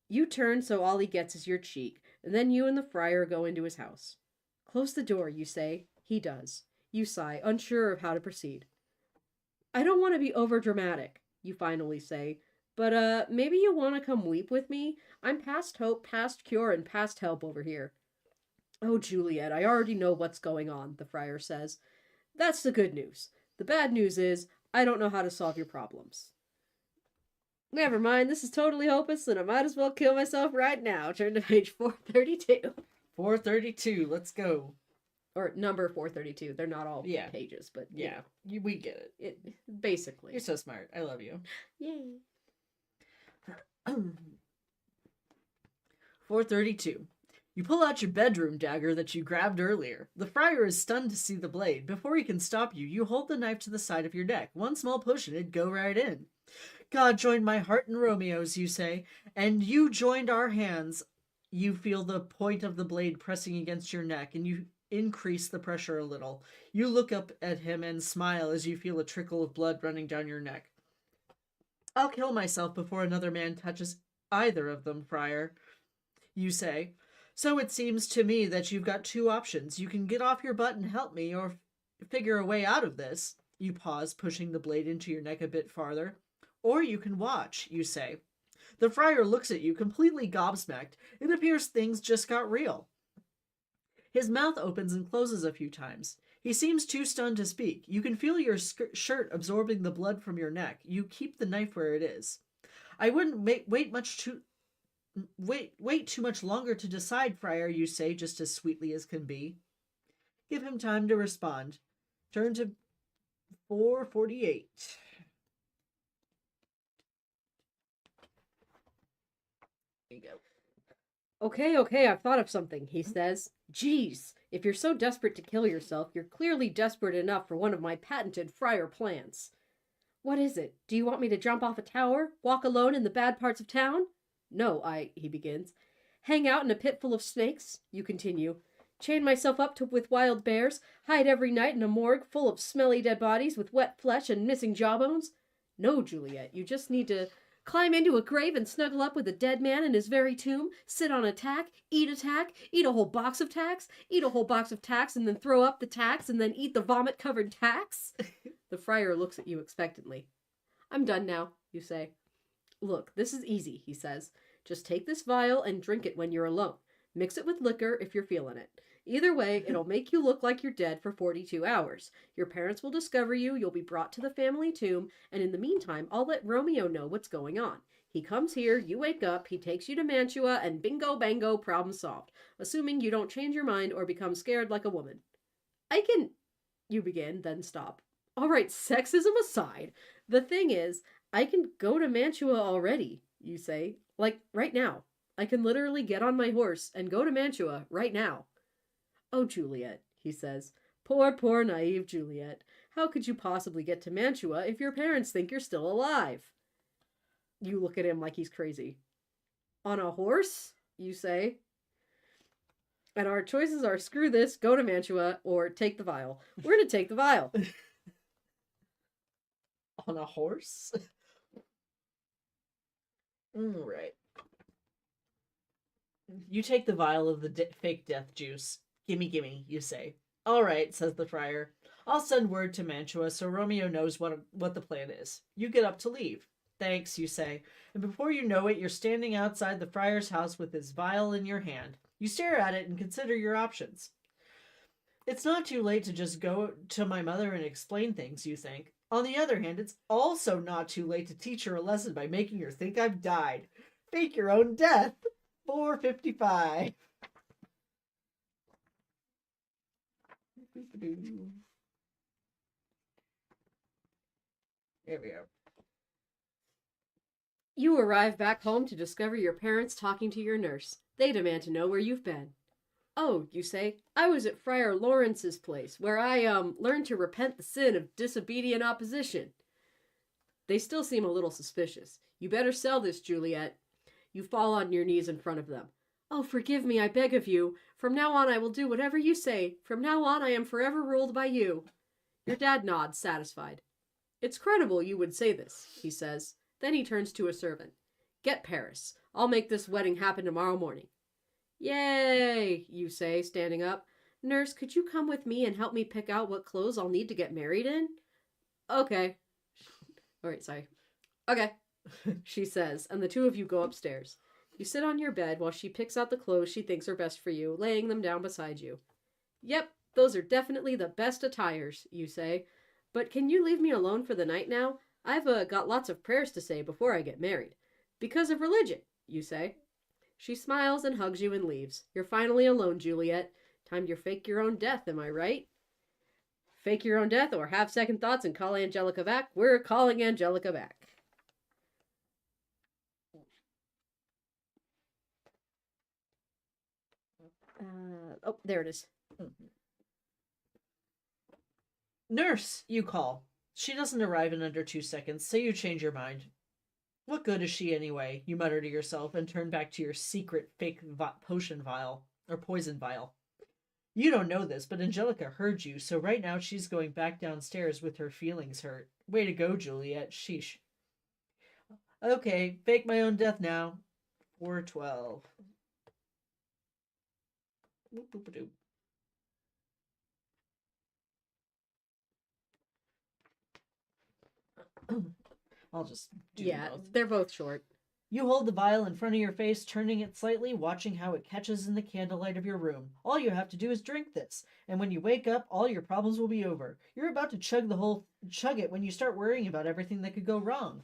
You turn so all he gets is your cheek, and then you and the friar go into his house. "Close the door," you say. He does. You sigh, unsure of how to proceed. "I don't want to be overdramatic," you finally say, "but maybe you want to come weep with me? I'm past hope, past cure, and past help over here." "Oh, Juliet, I already know what's going on," the friar says. "That's the good news. The bad news is, I don't know how to solve your problems." "Never mind, this is totally hopeless, and I might as well kill myself right now." Turn to page 432. 432, let's go. Or number 432. They're not all Yeah. pages, but yeah, we get it. Basically. You're so smart. I love you. Yay. 432. You pull out your bedroom dagger that you grabbed earlier. The friar is stunned to see the blade. Before he can stop you, you hold the knife to the side of your neck. One small push and it'd go right in. "God joined my heart and Romeo's," you say, "and you joined our hands." You feel the point of the blade pressing against your neck, and you increase the pressure a little. You look up at him and smile as you feel a trickle of blood running down your neck. "I'll kill myself before another man touches either of them, friar," you say. "So it seems to me that you've got two options. You can get off your butt and help me, or figure a way out of this." You pause, pushing the blade into your neck a bit farther. Or you can watch, you say. The friar looks at you, completely gobsmacked. It appears things just got real. His mouth opens and closes a few times. He seems too stunned to speak. You can feel your shirt absorbing the blood from your neck. You keep the knife where it is. I wouldn't wait too much longer to decide, friar, you say, just as sweetly as can be. Give him time to respond. Turn to 448. There you go. Okay, I've thought of something, he says. Geez, if you're so desperate to kill yourself, you're clearly desperate enough for one of my patented friar plans. What is it? Do you want me to jump off a tower? Walk alone in the bad parts of town? No, he begins. Hang out in a pit full of snakes, you continue. Chain myself up with wild bears, hide every night in a morgue full of smelly dead bodies with wet flesh and missing jawbones? No, Juliet, you just need to climb into a grave and snuggle up with a dead man in his very tomb, sit on a tack, eat a whole box of tacks, eat a whole box of tacks and then throw up the tacks and then eat the vomit-covered tacks? The friar looks at you expectantly. I'm done now, you say. Look, this is easy, he says. Just take this vial and drink it when you're alone. Mix it with liquor if you're feeling it. Either way, it'll make you look like you're dead for 42 hours. Your parents will discover you, you'll be brought to the family tomb, and in the meantime, I'll let Romeo know what's going on. He comes here, you wake up, he takes you to Mantua, and bingo bango, problem solved. Assuming you don't change your mind or become scared like a woman. I can... You begin, then stop. Alright, sexism aside, the thing is, I can go to Mantua already, you say. Like, right now. I can literally get on my horse and go to Mantua right now. Oh, Juliet, he says. Poor, naive Juliet. How could you possibly get to Mantua if your parents think you're still alive? You look at him like he's crazy. On a horse, you say. And our choices are screw this, go to Mantua, or take the vial. We're going to take the vial. On a horse? Right. You take the vial of the fake death juice. Gimme, you say. All right, says the friar. I'll send word to Mantua so Romeo knows what the plan is. You get up to leave. Thanks, you say. And before you know it, you're standing outside the friar's house with his vial in your hand. You stare at it and consider your options. It's not too late to just go to my mother and explain things, you think. On the other hand, it's also not too late to teach her a lesson by making her think I've died. Fake your own death. 455. There we go. You arrive back home to discover your parents talking to your nurse. They demand to know where you've been. Oh, you say, I was at Friar Lawrence's place, where I, learned to repent the sin of disobedient opposition. They still seem a little suspicious. You better sell this, Juliet. You fall on your knees in front of them. Oh, forgive me, I beg of you. From now on I will do whatever you say. From now on I am forever ruled by you. Your dad nods, satisfied. It's credible you would say this, he says. Then he turns to a servant. Get Paris. I'll make this wedding happen tomorrow morning. Yay, you say, standing up. Nurse, could you come with me and help me pick out what clothes I'll need to get married in? Okay. Alright, sorry. Okay, she says, and the two of you go upstairs. You sit on your bed while she picks out the clothes she thinks are best for you, laying them down beside you. Yep, those are definitely the best attires, you say. But can you leave me alone for the night now? I've got lots of prayers to say before I get married. Because of religion, you say. She smiles and hugs you and leaves. You're finally alone, Juliet. Time to fake your own death, am I right? Fake your own death or have second thoughts and call Angelica back? We're calling Angelica back. Oh, there it is. Nurse, you call. She doesn't arrive in under 2 seconds, so you change your mind. What good is she anyway? You mutter to yourself and turn back to your secret fake potion vial, or poison vial. You don't know this, but Angelica heard you, so right now she's going back downstairs with her feelings hurt. Way to go, Juliet. Sheesh. Okay, fake my own death now. 412. I'll just do both. They're both short. You hold the vial in front of your face, turning it slightly, watching how it catches in the candlelight of your room. All you have to do is drink this, and when you wake up, all your problems will be over. You're about to chug it when you start worrying about everything that could go wrong.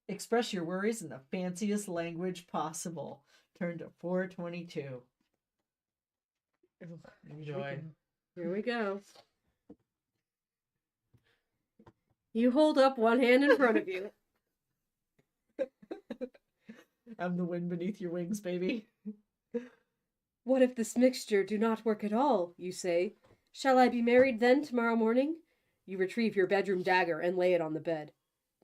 Express your worries in the fanciest language possible. Turn to 422. Enjoy. Here we go. You hold up one hand in front of you. I'm the wind beneath your wings, baby. What if this mixture do not work at all, you say? Shall I be married then tomorrow morning? You retrieve your bedroom dagger and lay it on the bed.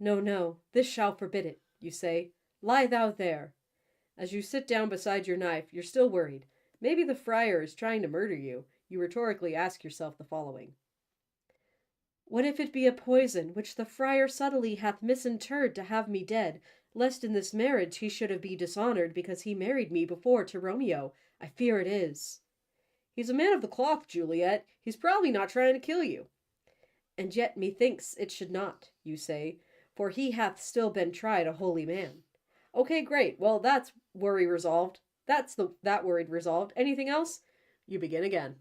No, no, this shall forbid it, you say. Lie thou there. As you sit down beside your knife, you're still worried. Maybe the friar is trying to murder you. You rhetorically ask yourself the following. What if it be a poison which the friar subtly hath misinterred to have me dead, lest in this marriage he should have be dishonored because he married me before to Romeo? I fear it is. He's a man of the cloth, Juliet. He's probably not trying to kill you. And yet methinks it should not, you say, for he hath still been tried a holy man. Okay, great. Well, that's worry resolved. That worry resolved. Anything else? You begin again.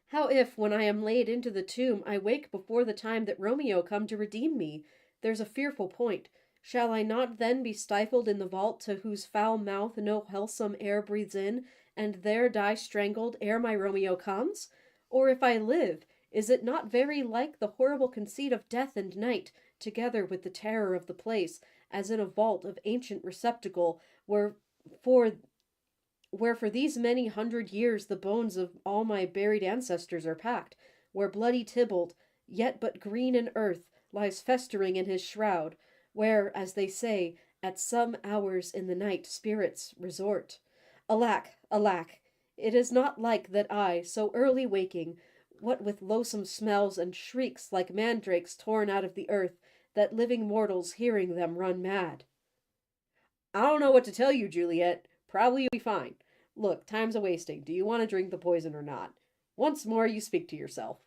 How if, when I am laid into the tomb, I wake before the time that Romeo come to redeem me? There's a fearful point. Shall I not then be stifled in the vault to whose foul mouth no wholesome air breathes in, and there die strangled ere my Romeo comes? Or if I live, is it not very like the horrible conceit of death and night, together with the terror of the place, as in a vault of ancient receptacle, where for these many 100 years the bones of all my buried ancestors are packed, where bloody Tybalt, yet but green in earth, lies festering in his shroud, where, as they say, at some hours in the night spirits resort. Alack, alack, it is not like that I, so early waking, what with loathsome smells and shrieks like mandrakes torn out of the earth, that living mortals hearing them run mad. I don't know what to tell you, Juliet. Probably you'll be fine. Look, time's a-wasting. Do you want to drink the poison or not? Once more you speak to yourself.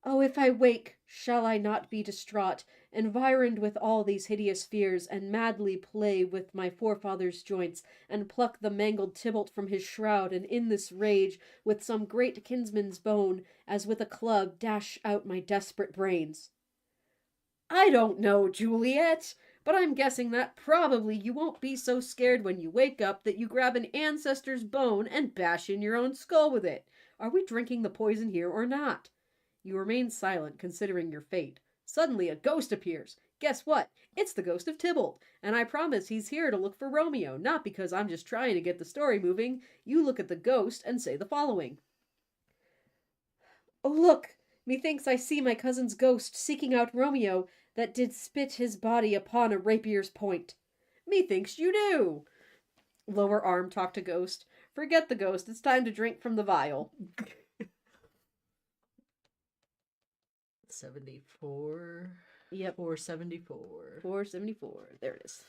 Oh, if I wake, shall I not be distraught, environed with all these hideous fears, and madly play with my forefather's joints, and pluck the mangled Tybalt from his shroud, and in this rage, with some great kinsman's bone, as with a club, dash out my desperate brains? I don't know, Juliet, but I'm guessing that probably you won't be so scared when you wake up that you grab an ancestor's bone and bash in your own skull with it. Are we drinking the poison here or not? You remain silent, considering your fate. Suddenly a ghost appears. Guess what? It's the ghost of Tybalt, and I promise he's here to look for Romeo, not because I'm just trying to get the story moving. You look at the ghost and say the following. Oh, look! Methinks I see my cousin's ghost seeking out Romeo, that did spit his body upon a rapier's point. Methinks you do. Lower arm talk to ghost. Forget the ghost. It's time to drink from the vial. 74. Yep. 474. 474. There it is.